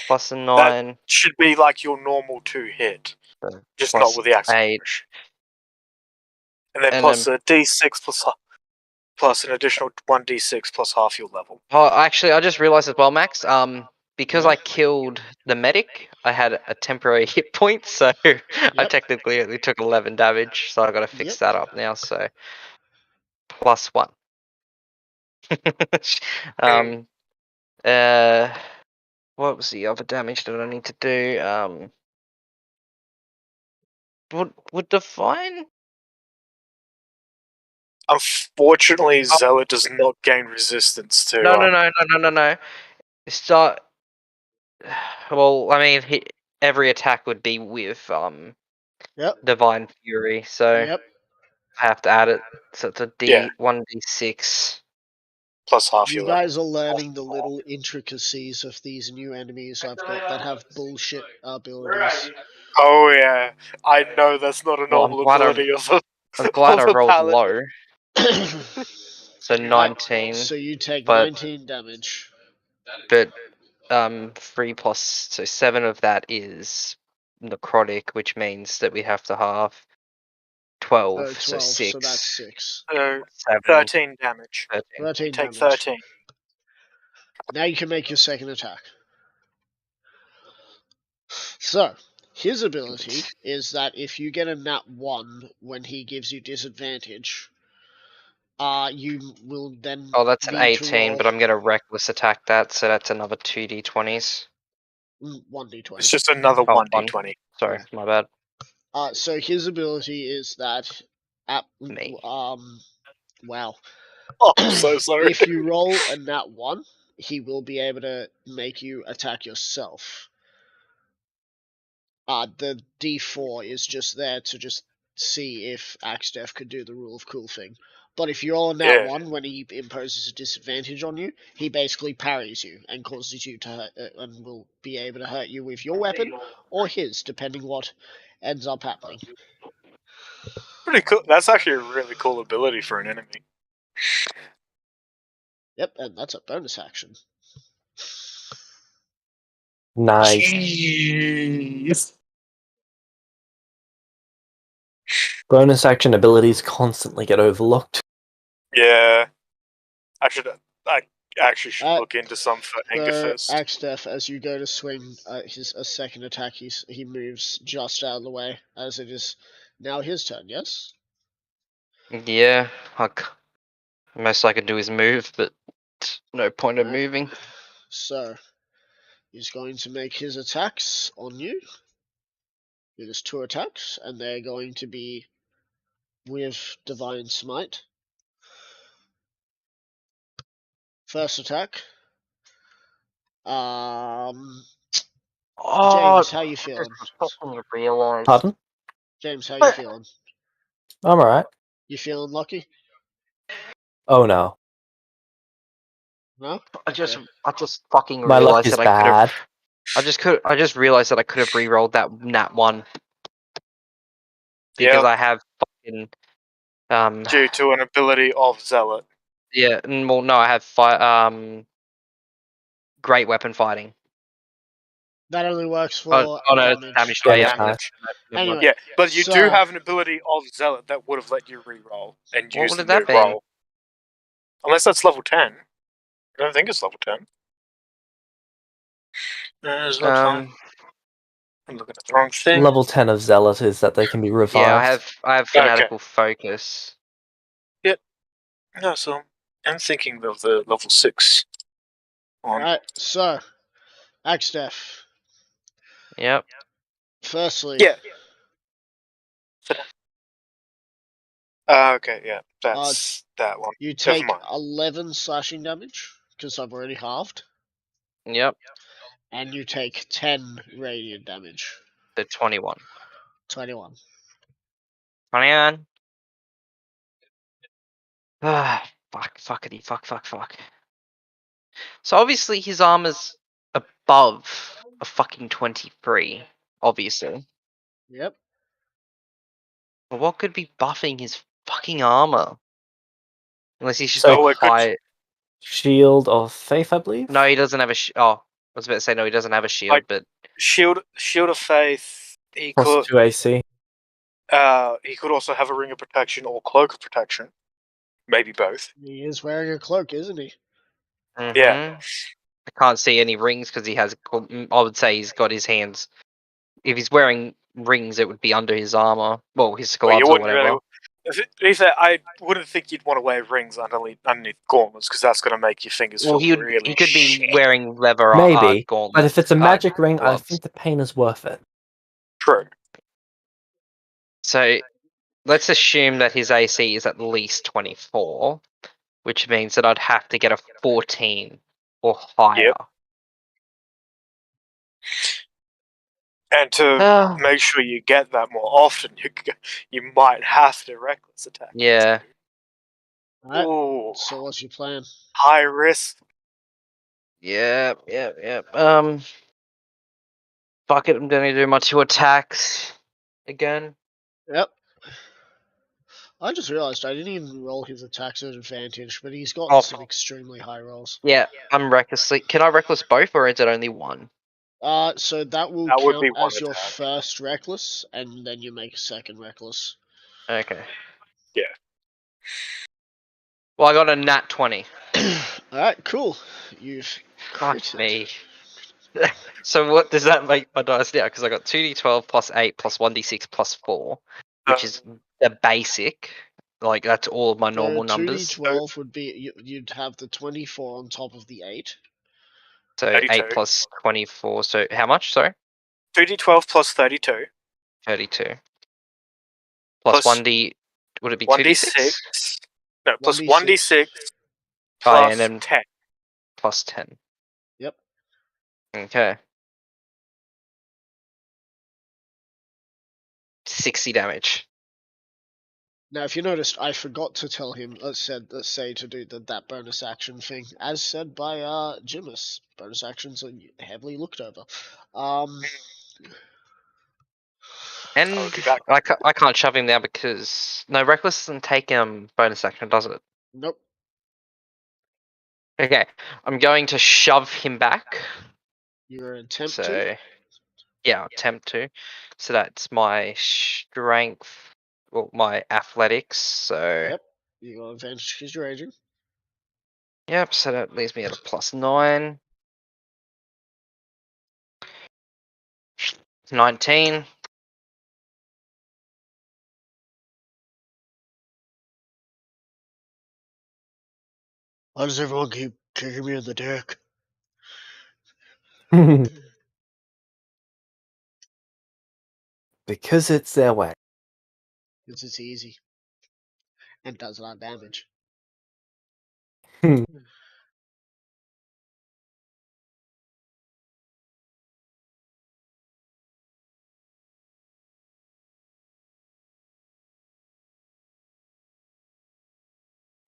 Plus a 9. Should be like your normal 2 hit. So Just plus not with the axe. 8. And then And plus then- a d6 plus an additional 1d6 plus half your level. Oh, actually, I just realized as well, Max. Because Yeah. I killed the medic, I had a temporary hit point, so I technically only took 11 damage. So I got to fix Yep. that up now. So +1. What was the other damage that I need to do? Would Divine? Unfortunately, Zealot does not gain resistance to. No. Start. Well, I mean, every attack would be with Yep. Divine Fury, so Yep. I have to add it. So it's a Yeah. 1d6. Plus half You your guys are learning the little intricacies of these new enemies I've got that have bullshit abilities. Oh yeah, I know that's not a Well, I'm normal glad ability of a. I'm glad I of a rolled paladin. low, so 19. So you take but 19 damage. but 3 plus, so 7 of that is necrotic, which means that we have to halve 12, 12, so 6. so that's 6. 7, 13 damage. 13. 13 Take damage. 13. Now you can make your second attack. So, his ability is that if you get a nat 1 when he gives you disadvantage, you will then Oh, that's an need to 18, but roll I'm gonna reckless attack that, so that's another 2d20s. 1d20. It's just another Oh, 1d20. Sorry, my bad. So his ability is that Me. wow. Oh, I'm so sorry. If you roll a nat 1, he will be able to make you attack yourself. The D4 is just there to just see if Axdef could do the rule of cool thing. But if you roll a nat Yeah. 1 when he imposes a disadvantage on you, he basically parries you and causes you to hurt, and will be able to hurt you with your weapon or his, depending what ends up happening. Pretty cool. That's actually a really cool ability for an enemy. Yep, and that's a bonus action. Nice. Jeez. Bonus action abilities constantly get overlooked. Yeah. I actually should Uh, look into some for So, Angerfist. Axdef, as you go to swing a second attack, he moves just out of the way, as it is now his turn, yes? Yeah, most I can do is move, but no point of Alright. moving. So, he's going to make his attacks on you. It is 2 attacks, and they're going to be with Divine Smite. First attack. Oh, James, how you feeling? fucking realize. Pardon? James, how you feeling? I'm alright. You feeling lucky? Oh no. No? I just Okay. fucking My luck realized is that I could have. bad. I just realized that I could have re-rolled that nat 1 because Yep. I have fucking Due to an ability of Zealot. yeah. Well, no, I have great weapon fighting. That only works for Oh no, it's damage. damage. Yeah, Oh, yeah. Damage. Anyway, Yeah, but you do so- have an ability of Zealot that would have let you re-roll and What use would the that new been? roll. Unless that's level 10. I don't think it's level 10. It's not 10. I'm looking at the wrong thing. Level 10 of Zealot is that they can be revived. Yeah, I have fanatical focus. No, so I'm thinking of the level 6 one. Alright, so, Axdef. Yep. Firstly, Yeah. Okay, yeah, that's that one. you take mind. 11 slashing damage, because I've already halved, Yep. and you take 10 radiant damage. The 21. 21. 21. Ah, fuckity, fuck. So obviously his armor's above a fucking 23, obviously. Yep. But what could be buffing his fucking armor? Unless he's just So- got high. Shield of Faith, I believe? No, he doesn't have a. Oh, I was about to say no, he doesn't have a shield, but Shield of Faith. He Plus 2 AC. could also have a Ring of Protection or Cloak of Protection. Maybe both. He is wearing a cloak, isn't he? Yeah. I can't see any rings because he has. I would say he's got his hands. If he's wearing rings, it would be under his armor. Well, his Well, gloves you or wouldn't whatever. really. To be fair, I wouldn't think you'd want to wear rings underneath gauntlets because that's going to make your fingers Well, feel really he could be shit. wearing leather Maybe, gauntlets. but if it's a magic ring, I gloves. think the pain is worth it. True. So let's assume that his AC is at least 24, which means that I'd have to get a 14 or higher. Yep. And to make sure you get that more often, you might have to reckless attack. Yeah. Alright, Ooh, so what's your plan? high risk. Yep. Fuck it, I'm gonna do my 2 attacks again. Yep. I just realized I didn't even roll his attacks at advantage, but he's got Oh. some extremely high rolls. Yeah, I'm recklessly. Can I reckless both, or is it only one? So that will That would count be one as your attack. first reckless, and then you make a second reckless. Okay. Yeah. Well, I got a nat 20. Alright, cool. You've Fuck critted. me. So what does that make my dice now? Because I got 2d12 plus 8 plus 1d6 plus 4, which is the basic. Like, that's all of my normal numbers. 2d12 would be, you'd have the 24 on top of the 8. So 32. 8 plus 24. So how much? Sorry? 2d12 plus 32. 32. Plus 1d. Would it be 2d6? 1d6. No, plus 1d6. 1d6 Oh, yeah, plus and then 10. plus 10. Yep. Okay. 60 damage. Now, if you noticed, I forgot to tell him, let's say to do that bonus action thing, as said by Jimus. Bonus actions are heavily looked over. And I'll be back. I can't shove him now because no, reckless doesn't take bonus action, does it? Nope. Okay, I'm going to shove him back. You're an attempt So to. yeah, attempt to. So that's my strength, well, my athletics. So Yep. You got advantage because you're aging. yep. So that leaves me at a +9. 19. Why does everyone keep kicking me in the dick? Because it's their way. Because it's easy. And does a lot of damage.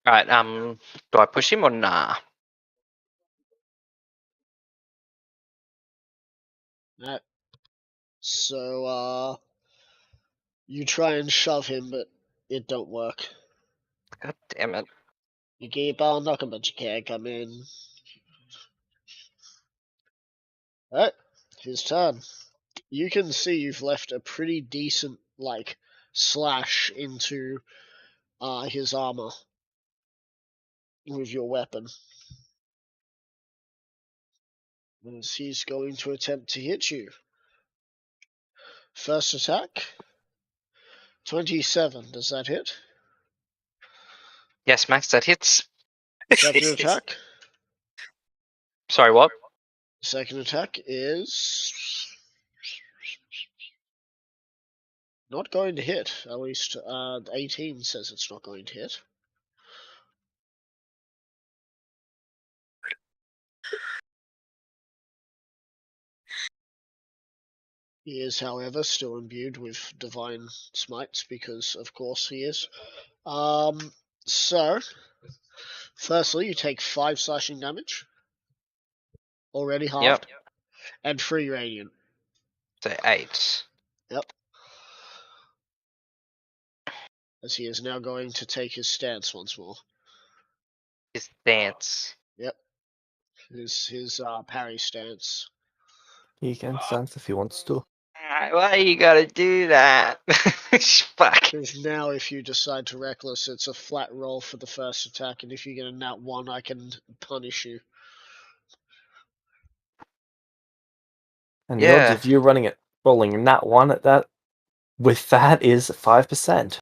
Right. Do I push him or nah? Alright. So, you try and shove him, but it don't work. God damn it. You keep on knocking, but you can't come in. Alright, his turn. You can see you've left a pretty decent, slash into his armor with your weapon. As he's going to attempt to hit you. First attack. 27, does that hit? Yes, Max, that hits. Second attack. Sorry, what? Second attack is not going to hit. At least 18 says it's not going to hit. He is, however, still imbued with divine smites because, of course, he is. So, firstly, you take 5 slashing damage, already halved, and 3 radiant. So 8. Yep. As he is now going to take his stance once more. His stance. Yep. His parry stance. He can stance if he wants to. Why you gotta do that? Fuck. Because now, if you decide to reckless, it's a flat roll for the first attack, and if you get a nat 1, I can punish you. And the odds Yeah. of you rolling that one at that with that is 5%.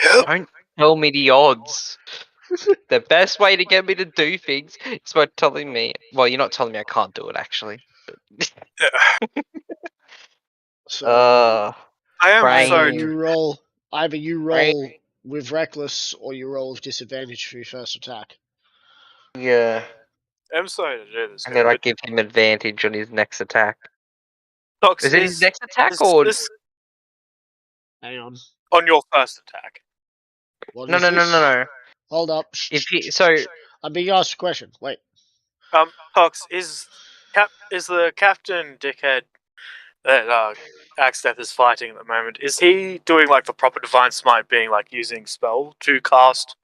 Don't tell me the odds. The best way to get me to do things is by telling me. Well, you're not telling me I can't do it, actually. So, I am Brain. so. either you roll with reckless or you roll with disadvantage for your first attack. Yeah. I'm sorry to do this, I'm guy, gonna but give him advantage on his next attack. Tox, Is it his next attack is or this Hang on. on your first attack? What no? is No, no, this? no, no. Hold up. If he so I'm being asked a question. Wait. Tox, is the captain dickhead that Axdeath is fighting at the moment? Is he doing like the proper divine smite, being like using spell to cast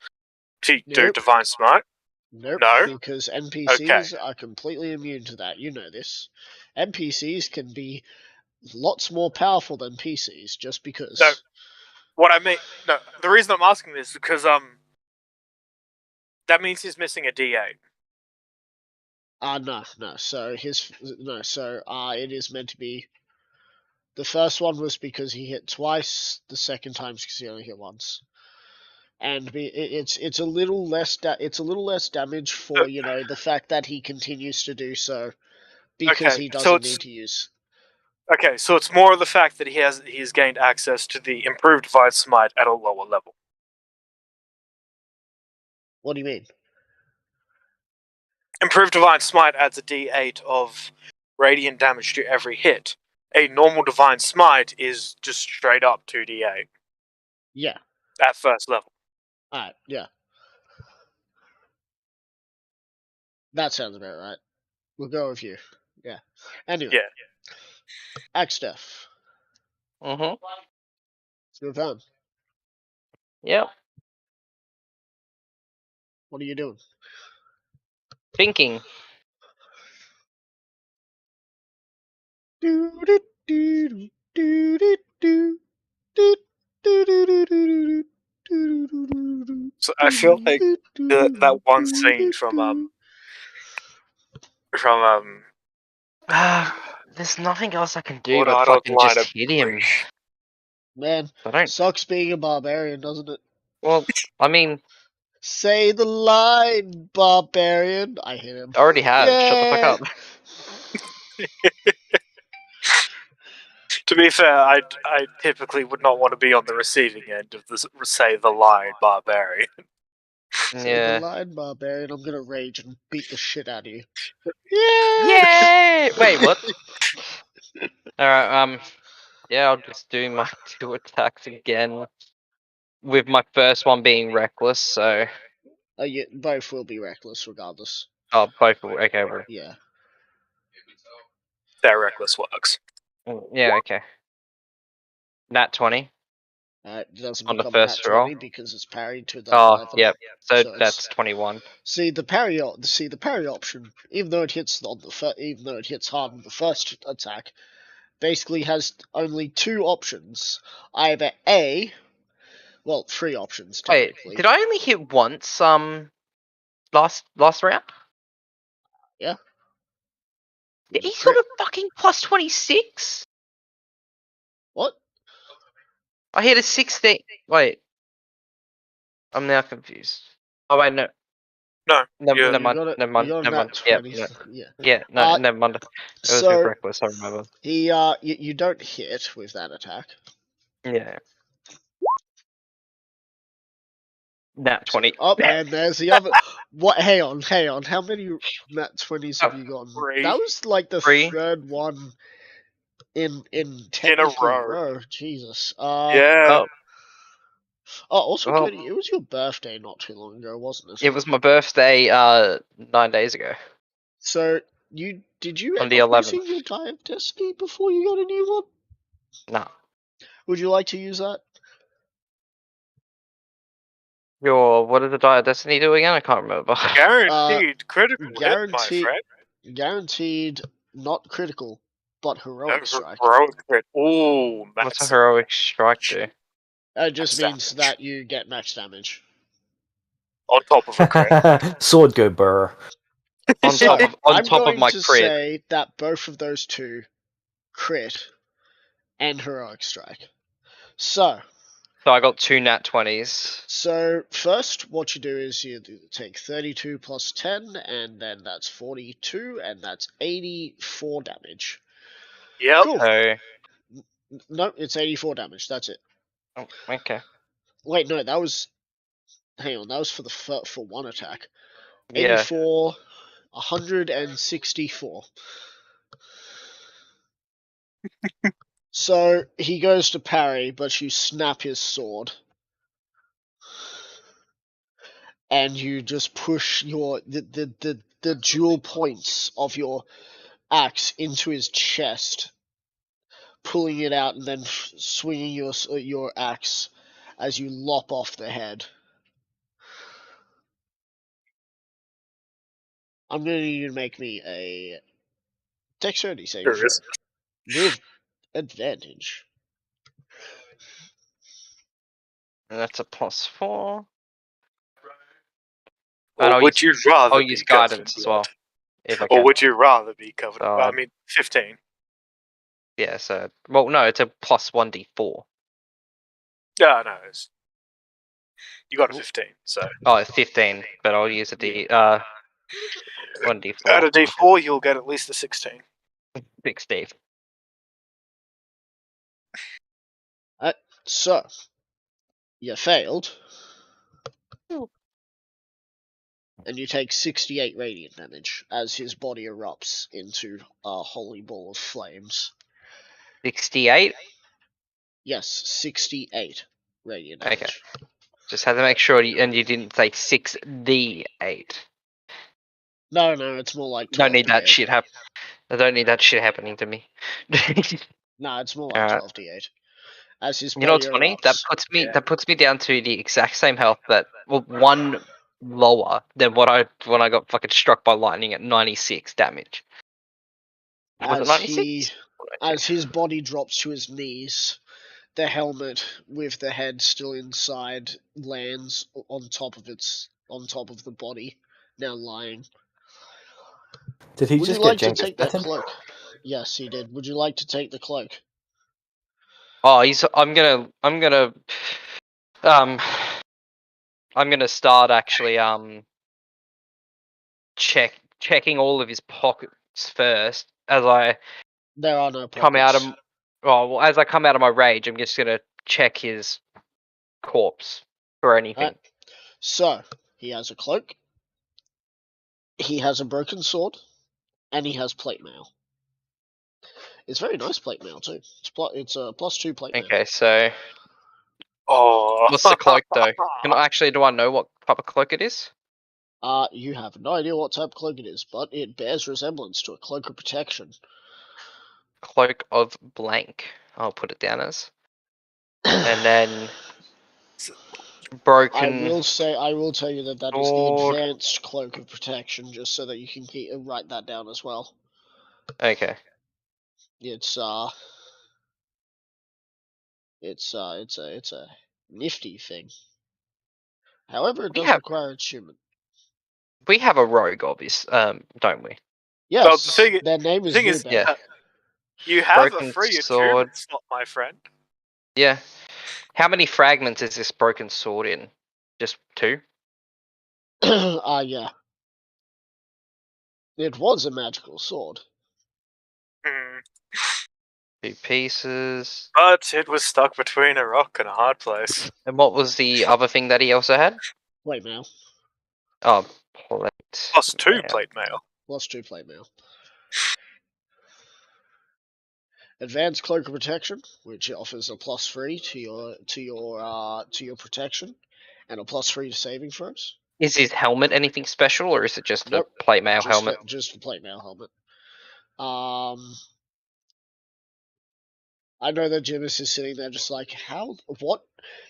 to do Nope. divine smite? Nope. No? Because NPCs are completely immune to that. You know this. NPCs can be lots more powerful than PCs just because. No. What I mean, no. The reason I'm asking this is because that means he's missing a D8. No. So it is meant to be. The first one was because he hit twice. The second time's because he only hit once. And it's a little less damage for the fact that he continues to do so because Okay, he so doesn't it's- need to use. Okay, so it's more of the fact that he's gained access to the improved divine smite at a lower level. What do you mean? Improved divine smite adds a D8 of radiant damage to every hit. A normal divine smite is just straight up 2d8 Yeah. at first level. Alright. Yeah. That sounds about right. We'll go with you. Yeah. Anyway. Yeah. Axdeath. It's your turn. Yep. What are you doing? Thinking. So I feel like that one scene from There's nothing else I can do Lord but Ardog fucking line just of hit him. Breach. Man, I don't. sucks being a barbarian, doesn't it? Well, I mean, Say the line, barbarian. I hit him. I already have. Shut the fuck Yeah. up. To be fair, I typically would not want to be on the receiving end of this say the line barbarian. Say the Yeah. line, barbarian. I'm gonna rage and beat the shit out of you. Yeah. Yay! Wait, what? Alright, yeah, I'll just do my 2 attacks again. With my first one being reckless, so. Yeah, both will be reckless regardless. Oh, both will. Okay, well. Yeah. That reckless works. Yeah, okay. Nat 20. It doesn't On the become a nat first roll. 20 because it's parried to the Oh, 11. yep. So So that's 21. See the parry option, even though it hits hard on the first attack, basically has only 2 options. Either A, well, 3 options Wait, technically. did I only hit once, last round? Yeah. He's got a fucking plus 26? What? I hit a 16. Wait. I'm now confused. Oh, wait, no. No, Never yeah. mind. Never mind. You got a Never nat mind. Yep, 20. no. Yeah. Yeah, no, never mind. It was So with reckless, I remember. you don't hit with that attack. Yeah. Nat 20. Oh, and there's the other. What? Hang on. How many nat 20s have you gotten? 3. That was like the 3. third one in In a technically row. Jesus. Yeah. Oh, also, Well- Cody, it was your birthday not too long ago, wasn't it? It was my birthday 9 days ago. So did you On end the up 11th. using your Die of Destiny before you got a new one? Nah. Would you like to use that? What did the Die of Destiny do again? I can't remember. Guaranteed critical hit, my Guaranteed, friend. guaranteed, not critical, but heroic strike. Heroic crit. Ooh, What's a that's heroic strike do? It just Max means damage. that you get max damage. on top of a crit. Sword go burr. On So, top I'm of going my to crit. say that both of those two, crit and heroic strike. So I got 2 nat 20s. So first, what you do is you take 32 plus 10, and then that's 42, and that's 84 damage. Yep. Cool. So, No, it's 84 damage. That's it. oh, okay. Wait, no, that was. Hang on, that was for one attack. Yeah. 84 164. So he goes to parry, but you snap his sword. And you just push the dual points of your axe into his chest, pulling it out and then swinging your axe as you lop off the head. I'm going to need you to make me a dexterity saving Sure is. with advantage. And that's a +4. Or And would you rather I'll be use covered guidance in as well. blood? If I Or can. would you rather be covered? So, I mean, 15. Yeah, so well, no, it's a +1d4. Yeah, no, you got a 15. So Oh, 15, but I'll use a 1d4. out of D4, you'll get at least a 16. 16. So, you failed. And you take 68 radiant damage as his body erupts into a holy ball of flames. 68. Yes, 68 radiant damage. Okay. Just had to make sure, and you didn't say 6d8. No, it's more like 12d8. Don't need that shit I don't need that shit happening to me. No, it's more like Alright. 12d8. As his You know what's body funny? erupts. That puts me down to the exact same health one lower than when I got fucking struck by lightning at 96 damage. Was it 96? As his body drops to his knees, the helmet with the head still inside lands on top of the body, now lying. Did he Would just you get like to Jenga's take that button? cloak? Yes, he did. Would you like to take the cloak? Oh, I'm gonna start actually checking all of his pockets first as I There are no pockets. come out of as I come out of my rage. I'm just gonna check his corpse for anything. So, he has a cloak, he has a broken sword, and he has plate mail. It's very nice plate mail too. It's a +2 plate mail. Okay, so Oh. what's the cloak though? Do I know what type of cloak it is? You have no idea what type of cloak it is, but it bears resemblance to a cloak of protection. Cloak of blank. I'll put it down as. And then broken. I will tell you that is the sword. advanced cloak of protection, just so that you can write that down as well. Okay. It's a nifty thing. However, it does require attunement. We have a rogue, don't we? Yes, Well, the thing their name is Ruben. Yeah. You have Broken a free sword. attunement slot, my friend. Yeah. How many fragments is this broken sword in? Just 2? Yeah. It was a magical sword. 2 pieces. But it was stuck between a rock and a hard place. And what was the other thing that he also had? Plate mail. Oh, plate. +2 mail. plate mail. +2 plate mail. Advanced cloak of protection, which offers a +3 to your protection, and a +3 to saving throws. Is his helmet anything special, or is it just a plate mail helmet? Just a plate mail helmet. I know that Jimis is sitting there just like, how? What?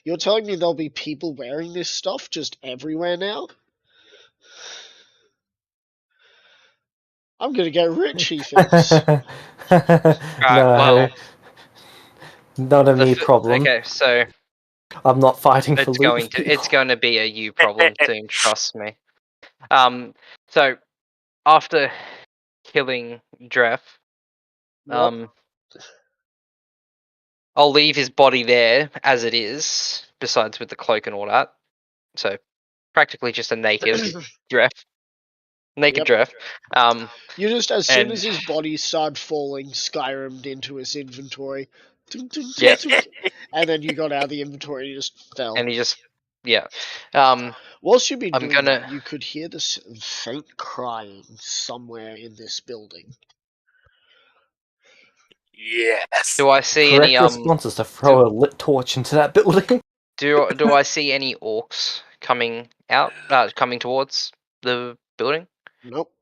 You're telling me there'll be people wearing this stuff just everywhere now? I'm gonna get rich, he thinks. Well, not a me problem. Okay, so I'm not fighting for loot. it's going to be a you problem soon, trust me. So after killing Dref, I'll leave his body there as it is, besides with the cloak and all that. So practically just a naked Dref. Naked Dref. You just, as soon as his body started falling, Skyrim'd into his inventory. Yeah. And then you got out of the inventory and you just fell. And he just Yeah. Whilst you've been I'm doing gonna- that, you could hear this faint crying somewhere in this building. Yes. Do I see Correct any response is to throw a lit torch into that building. Do I see any orcs coming out? Coming towards the building? Nope.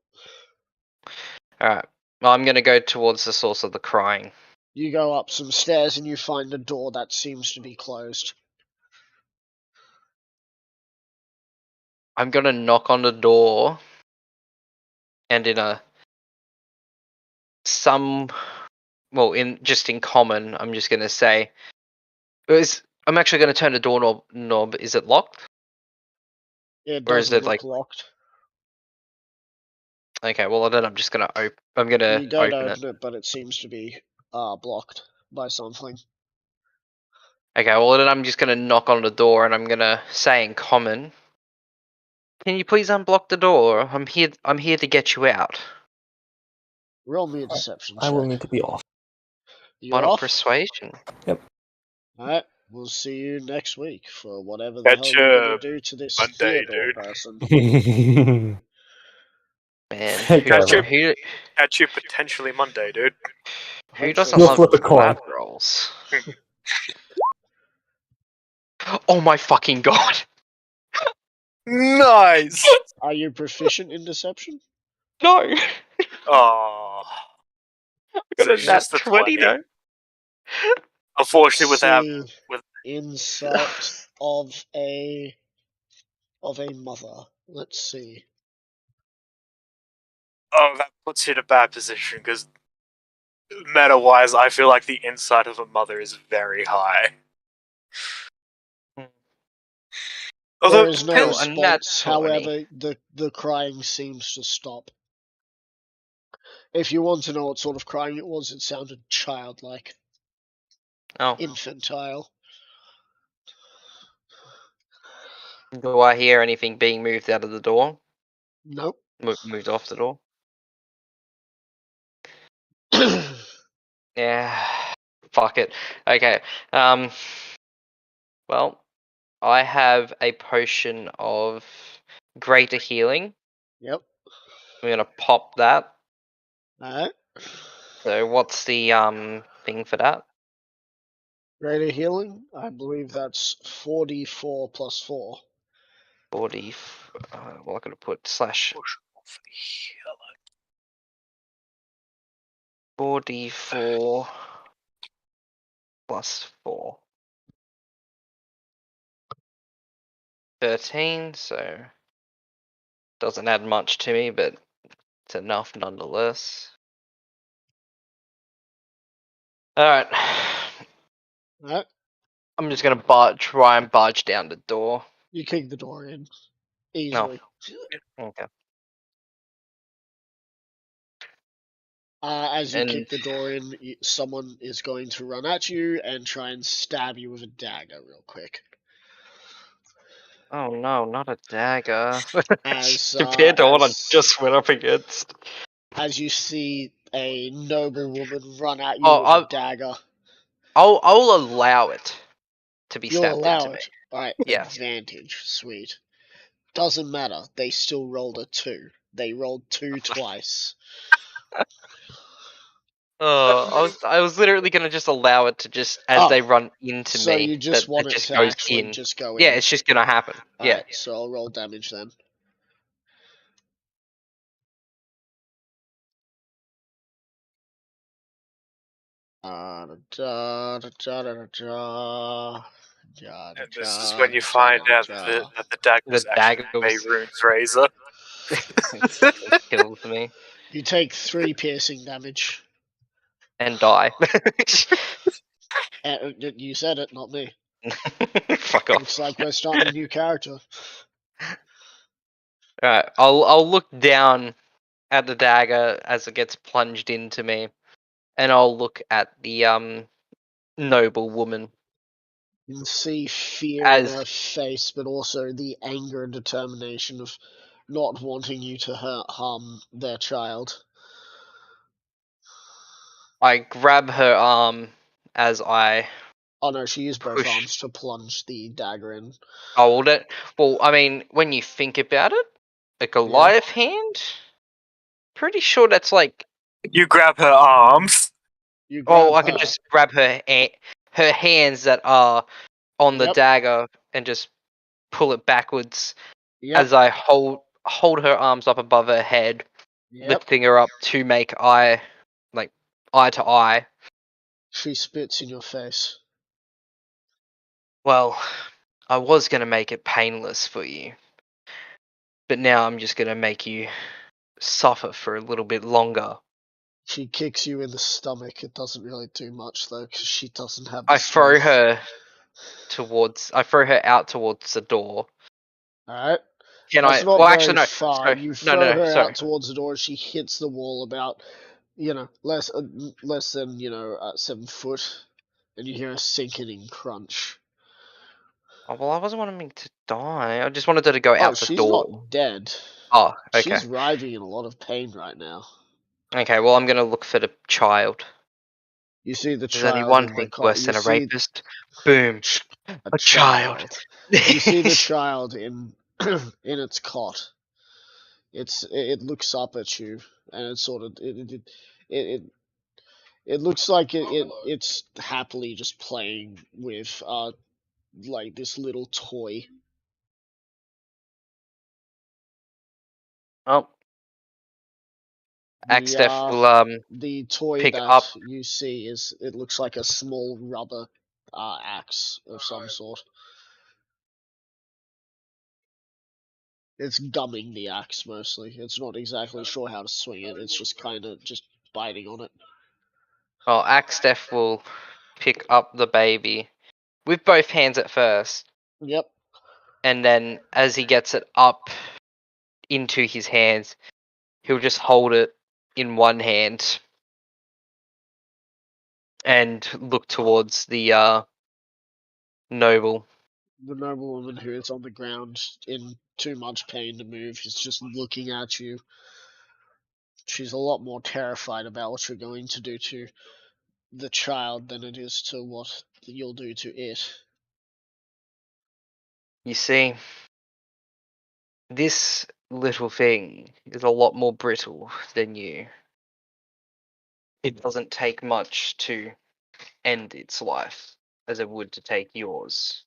All right. Well, I'm gonna go towards the source of the crying. You go up some stairs and you find a door that seems to be closed. I'm gonna knock on the door, and in in common, I'm just gonna say, I'm actually gonna turn the doorknob. Is it locked? It Or is doesn't it look like? locked. Okay, well then I'm just gonna I'm gonna You don't open it. open it, but it seems to be blocked by something. Okay, well then I'm just gonna knock on the door, and I'm gonna say in common, "Can you please unblock the door? I'm here to get you out." Roll me a deception I will check. need to be off. You're Why not off. persuasion? Alright, we'll see you next week for whatever the hell Catch you're gonna you do to this Monday, Theodore dude. person. Man, Take care, Catch man. you. Catch you potentially Monday, dude. Who doesn't We'll love flip a coin. collab rolls? Oh my fucking god! Nice. Are you proficient in deception? No! Oh. I So got a it's nat just the 20 though. Unfortunately, without See with- insight of a mother. Let's see. that puts you in a bad position because meta-wise, I feel like the insight of a mother is very high. Although There is no Still, a nat response, 20. however, the crying seems to stop. If you want to know what sort of crying it was, it sounded childlike, Oh, infantile. do I hear anything being moved out of the door? Nope. Moved off the door? Yeah. Fuck it. Okay. Well, I have a potion of greater healing. Yep. I'm gonna pop that. Alright. So what's the thing for that? Greater healing, I believe that's 4d4 plus 4. 40. Well, I'm gonna put slash 4d4 plus 4. 13, so doesn't add much to me, but it's enough nonetheless. Alright. Alright. I'm just gonna try and barge down the door. You kick the door in. Easily. Okay. As you And kick the door in, someone is going to run at you and try and stab you with a dagger real quick. oh no, not a dagger. As, Compared to what I as- just went up against. As you see a noble woman run at you Oh, with a dagger. I'll allow it to be You'll stabbed allow into me. it. Alright, Yes. advantage. Sweet. Doesn't matter. They still rolled a 2. They rolled 2 twice. I was literally gonna just allow it to just as they run into So me. you just that want it it just to goes actually in. just go in. Yeah, it's just gonna happen. Yeah. Alright, so I'll roll damage then. And this is when you find out that the dagger was actually Mehrunes' razor. It kills me You take 3 piercing damage. and die. You said it, not me. Fuck off. Looks like we're starting a new character. Alright, I'll look down at the dagger as it gets plunged into me, and I'll look at the noble woman. You can see fear in her face, but also the anger and determination of not wanting you to harm their child. I grab her arm as I Oh no, she used both push. arms to plunge the dagger in. Oh, well, I mean, when you think about it, a Goliath hand, pretty sure that's like. You grab her arms. You grab I can her. just grab her hands that are on the Yep. dagger and just pull it backwards Yep. as I hold her arms up above her head, Yep. lifting her up to make eye to eye. She spits in your face. Well, I was gonna make it painless for you, but now I'm just gonna make you suffer for a little bit longer. She kicks you in the stomach. It doesn't really do much though, because she doesn't have. I throw her out towards the door. Alright. Can That's I? not Well, very actually, no. far. Sorry. You No, throw her sorry. out towards the door. She hits the wall about, less than 7 foot, and you hear a sinking crunch. Oh, well, I wasn't wanting to die. I just wanted her to go Oh, out the she's door. not dead. Oh, okay. She's writhing in a lot of pain right now. Okay, well, I'm gonna look for the child. You see the There's child. only one in the thing cot. worse You than a see rapist. Boom. A child. You see the child in in its cot. It looks up at you, and it sort of it looks like it's happily just playing with like this little toy. Oh, Axtef will The toy pick that up. you see it looks like a small rubber axe of some sort. It's gumming the axe mostly. It's not exactly sure how to swing it. It's just kind of just biting on it. Well, Axtef will pick up the baby with both hands at first, Yep. and then as he gets it up into his hands, he'll just hold it in one hand and look towards the noble. The noblewoman who is on the ground in too much pain to move is just looking at you. She's a lot more terrified about what you're going to do to the child than it is to what you'll do to it. You see, this little thing is a lot more brittle than you. It doesn't take much to end its life as it would to take yours.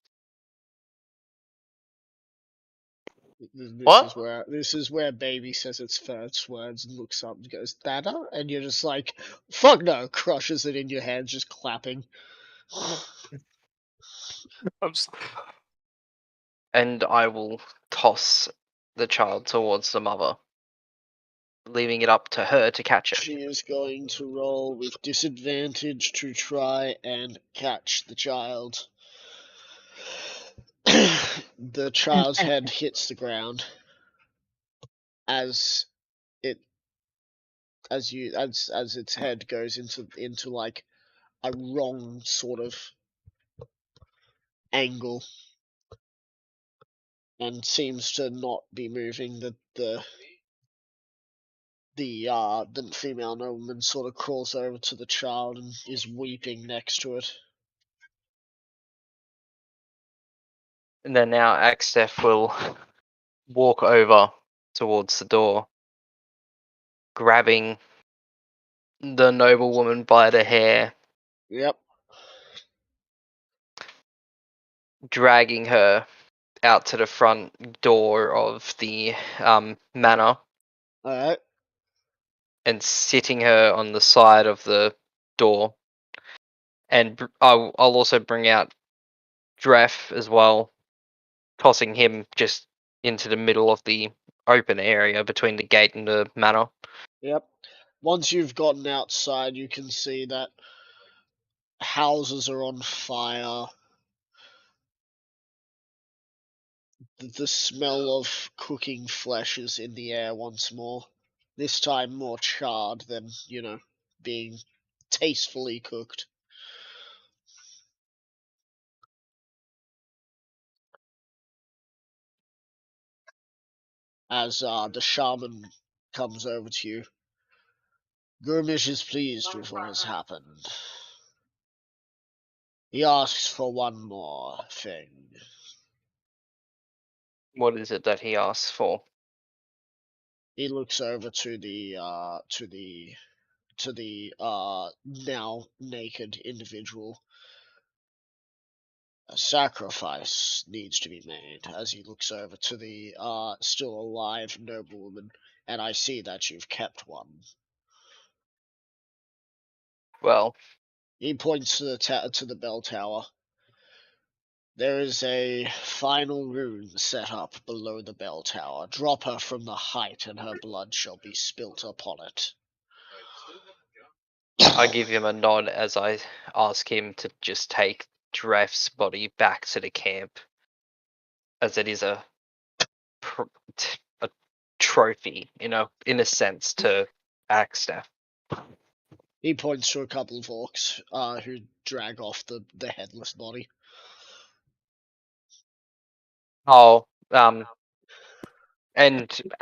What? This is where baby says its first words and looks up and goes, "Dada?" And you're just like, "Fuck no!" Crushes it in your hands, just clapping. And I will toss the child towards the mother, leaving it up to her to catch it. She is going to roll with disadvantage to try and catch the child. The child's head hits the ground as its head goes into like a wrong sort of angle and seems to not be moving. The female nobleman sort of crawls over to the child and is weeping next to it. And then now Axtef will walk over towards the door, grabbing the noblewoman by the hair, Yep. dragging her out to the front door of the manor, Alright. and sitting her on the side of the door. And I'll also bring out Dref as well, tossing him just into the middle of the open area between the gate and the manor. Yep. Once you've gotten outside, you can see that houses are on fire. The smell of cooking flesh is in the air once more. This time more charred than, being tastefully cooked. As the shaman comes over to you. Gurmish is pleased with what has happened. He asks for one more thing. What is it that he asks for? He looks over to the now naked individual. A sacrifice needs to be made as he looks over to the still alive noblewoman, and I see that you've kept one. Well, He points to the bell tower. There is a final rune set up below the bell tower. Drop her from the height, and her blood shall be spilt upon it. I give him a nod as I ask him to just take Giraffe's body back to the camp, as it is a trophy, in a sense, to Axter. He points to a couple of orcs who drag off the headless body. Oh, and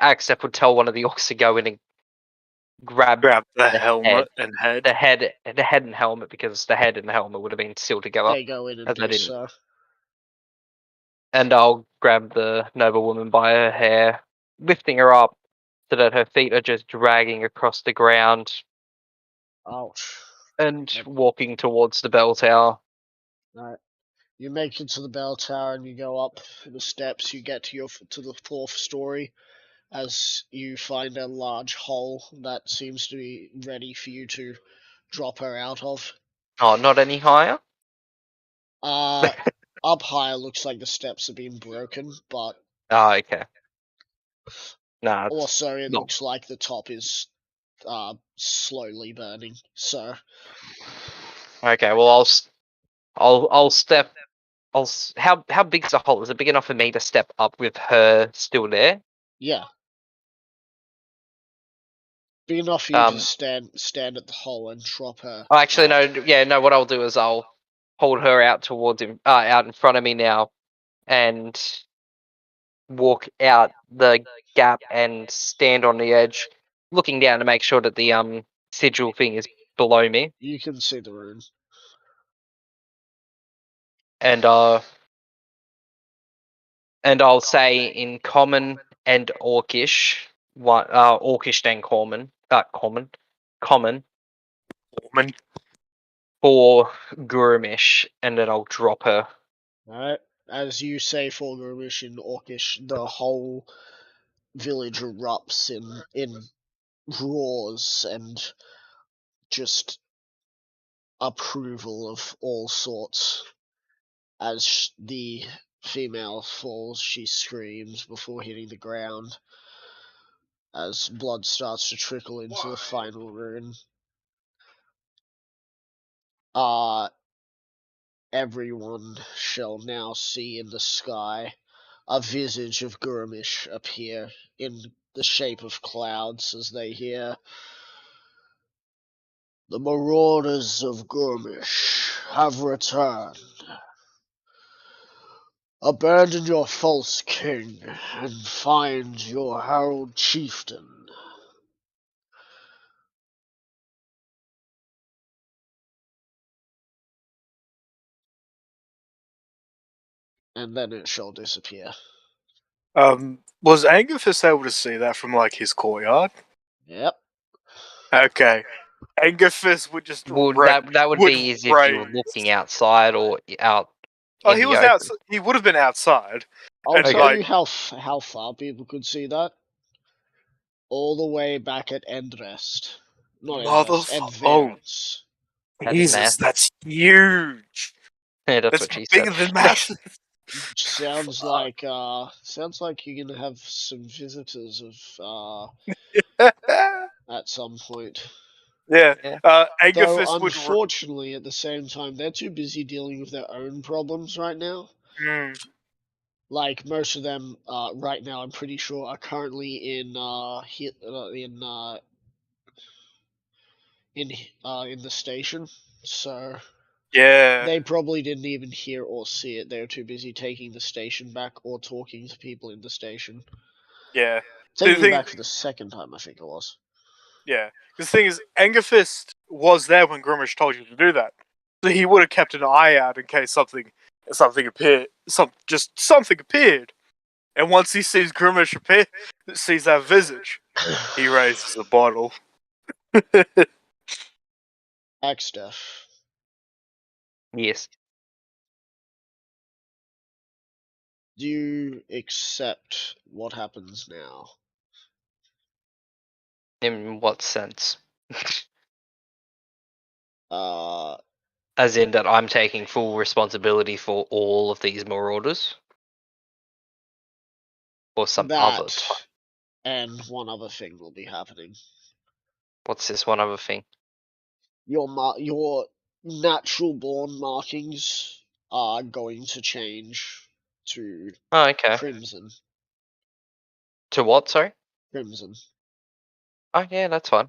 Axter would tell one of the orcs to go in and grab Grab the The helmet and head. the head and helmet, because the head and the helmet would have been still together. They go in and as I do didn't. so. And I'll grab the noblewoman by her hair, lifting her up so that her feet are just dragging across the ground, Ouch. and walking towards the bell tower. Right. You make it to the bell tower and you go up the steps. You get to the fourth story as you find a large hole that seems to be ready for you to drop her out of. Oh, not any higher? Up higher looks like the steps have been broken, but Oh, okay. Nah, also it no. looks like the top is slowly burning. So Okay, well, I'll step. How big's the hole? Is it big enough for me to step up with her still there? yeah, big enough for you to stand at the hole and drop her. Oh, actually, out. no. Yeah, no. What I'll do is I'll hold her out towards him, out in front of me now, and walk out the gap and stand on the edge, looking down to make sure that the sigil thing is below me. You can see the rune. And I'll say in common and orcish, orcish and common, common Woman. for Gurumish, and then I'll drop her. Alright. As you say for Gurumish in Orcish, the whole village erupts in roars and just approval of all sorts. As the female falls, she screams before hitting the ground. As blood starts to trickle into the final rune. Everyone shall now see in the sky a visage of Gurumish appear in the shape of clouds as they hear, "The marauders of Gurumish have returned. Abandon your false king and find your herald chieftain." And then it shall disappear. Was Angerfist able to see that from like his courtyard? Yep. Okay. Angerfist would just That would be easy if you were looking outside or out. Oh, in he the was open. outside. He would have been outside. I'll And, tell like- you how far people could see that. All the way back at Endrest. Not Endrest, Endverance. Jesus, that's huge. Yeah, that's That's what she bigger said. than massive. Sounds like you're gonna have some visitors of at some point. Yeah. Yeah. Though Angerfist would. unfortunately, at the same time, they're too busy dealing with their own problems right now. Like most of them, right now, I'm pretty sure are currently in the station. So Yeah. they probably didn't even hear or see it. They were too busy taking the station back or talking to people in the station. Yeah. Taking thing- it back for the second time, I think it was. Yeah. The thing is, Angerfist was there when Grumish told you to do that. So he would have kept an eye out in case something appeared. Something appeared. And once he sees Grimish appear, sees that visage, he raises a bottle. Axtef. Yes. Do you accept what happens now? In what sense? Uh, As in that I'm taking full responsibility for all of these marauders? Or some other that type? and one other thing will be happening. What's this one other thing? Your natural born markings are going to change to Oh, okay. crimson. To what, sorry? Crimson. Oh, yeah, that's fine.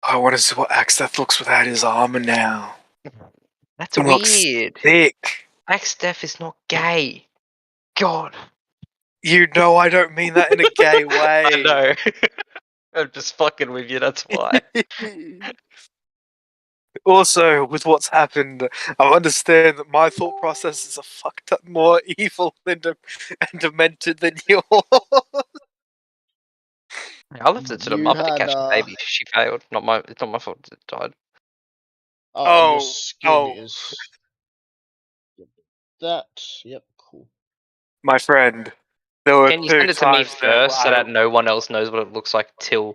I want to see what Axteth looks without his armor now. That's He looks weird. thick. Axtef is not gay. God. You know I don't mean that in a gay way. I know. I'm just fucking with you, that's why. Also, with what's happened, I understand that my thought processes are fucked up more evil and demented than yours. I left it to the You Muppet to had, catch the baby. She failed. It's not my fault it died. your Oh, skin is that. Yep, cool. my friend, there were Can you 2 send it to me times there first so that no one else knows what it looks like till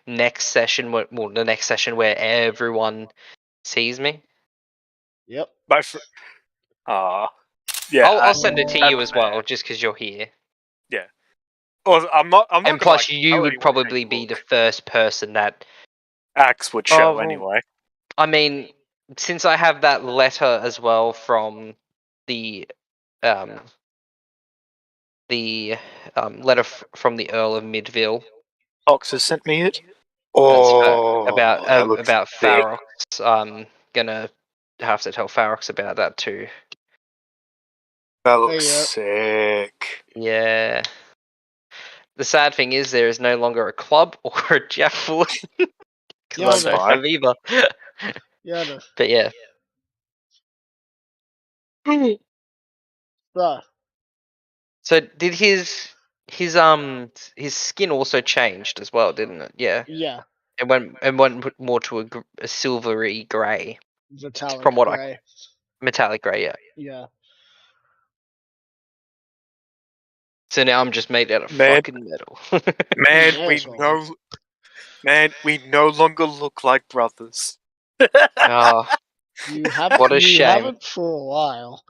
next session? Well, the next session where everyone sees me. Yep. my fr- yeah, I'll send it to you that's as well, fair. just because you're here. Yeah. Also, I'm not And gonna, plus, like, you tell would anyone to probably take a be the look. first person that. Axe would Oh, show well, anyway. I mean, since I have that letter as well from the letter from the Earl of Midville. Ox has sent me it. About looks about thick. Farox. I'm gonna have to tell Farox about that too. That looks yeah. sick. Yeah. The sad thing is there is no longer a club or a javelin. Yeah, I Because I know. don't have either. Yeah, I know. But yeah. So, So did his skin also changed as well, didn't it? Yeah. yeah, It went more to a silvery grey. metallic From what gray. metallic grey, yeah. Yeah. So now I'm just made out of Man. fucking metal. Man, May as well be. we no longer look like brothers. Oh, You haven't. what a you shame. haven't for a while.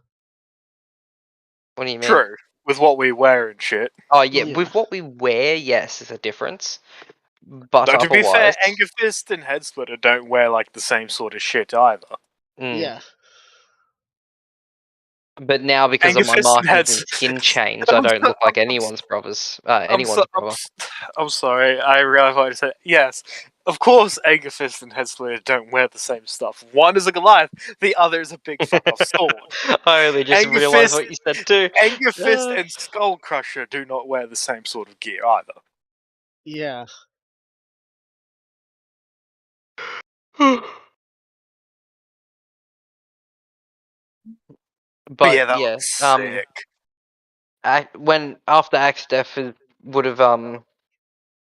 What do you mean? True. With what we wear and shit. Oh yeah, Yeah. with what we wear, yes, there's a difference. But Though, to be fair, otherwise, Anger Fist and Head Splitter don't wear, like, the same sort of shit either. Yeah. But now because of my Angerfist and markings and Heads- skin change, I don't look like anyone's brother. I'm sorry, I realized what I said. Yes, of course, Anger Fist and Head Splitter don't wear the same stuff. One is a Goliath, the other is a big fuck off sword. I only just Anger realised Fist- what you said too. Anger Fist and Skull Crusher do not wear the same sort of gear either. Yeah. But yeah, that yeah, looks sick. when after Axe Death would have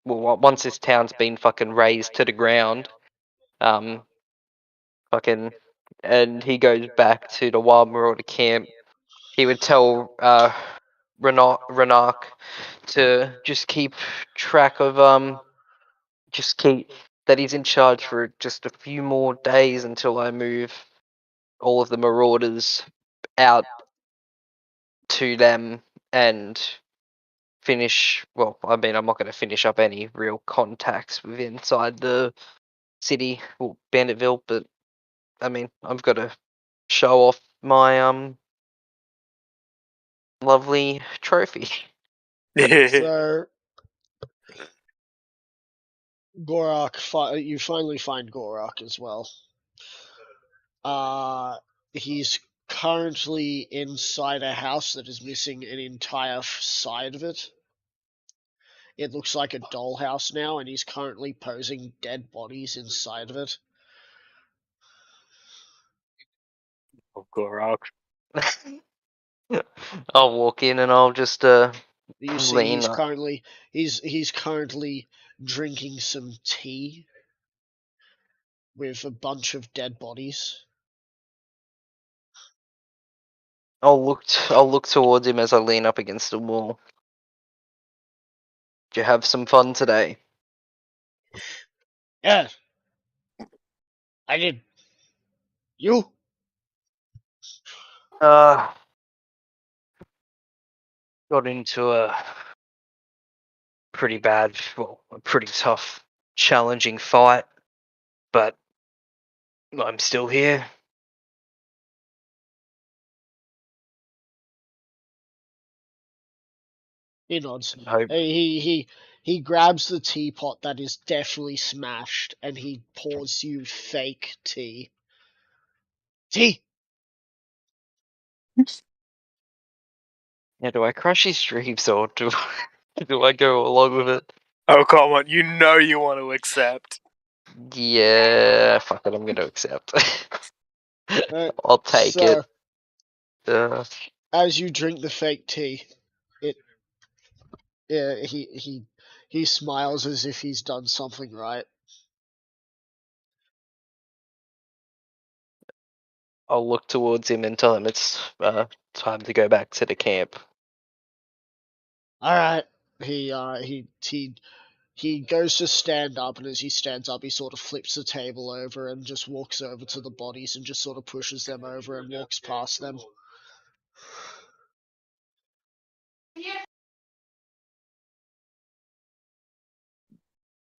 once this town's been fucking razed to the ground, fucking, and he goes back to the Wild Marauder camp, he would tell Renark to just keep track of just keep that he's in charge for just a few more days until I move all of the marauders out to them and finish. Well, I mean, I'm not going to finish up any real contacts with inside the city or Banditville, but I mean, I've got to show off my lovely trophy. So, Gorak, you finally find Gorak as well. He's currently inside a house that is missing an entire side of it. it looks like a dollhouse now, and he's currently posing dead bodies inside of it. Oh, Gorak. I'll walk in and I'll just You see, lean. he's currently drinking some tea with a bunch of dead bodies. I'll look towards him as I lean up against the wall. Did you have some fun today? Yeah, I did. You? Got into a pretty bad, well, a pretty tough, challenging fight, but I'm still here. He nods. I hope. He grabs the teapot that is definitely smashed, and he pours you fake tea. Tea. Yeah, do I crush his dreams or do I go along with it? Oh, come on, you know you want to accept. Yeah, fuck it, I'm gonna accept. I'll take so, it. as you drink the fake tea, he smiles as if he's done something right. I'll look towards him and tell him it's time to go back to the camp. All right. He goes to stand up, and as he stands up, he sort of flips the table over and just walks over to the bodies and just sort of pushes them over and walks past them.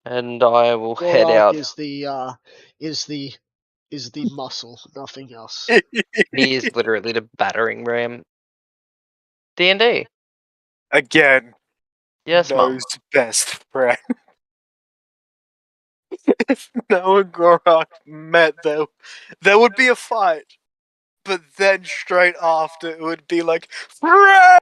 And I will head Gorak out. is the muscle, nothing else. He is literally the battering ram. D&D. Again, Yes, Mum. knows best friend. If Noah and Gorak met, though, there would be a fight. But then straight after, it would be like, friend!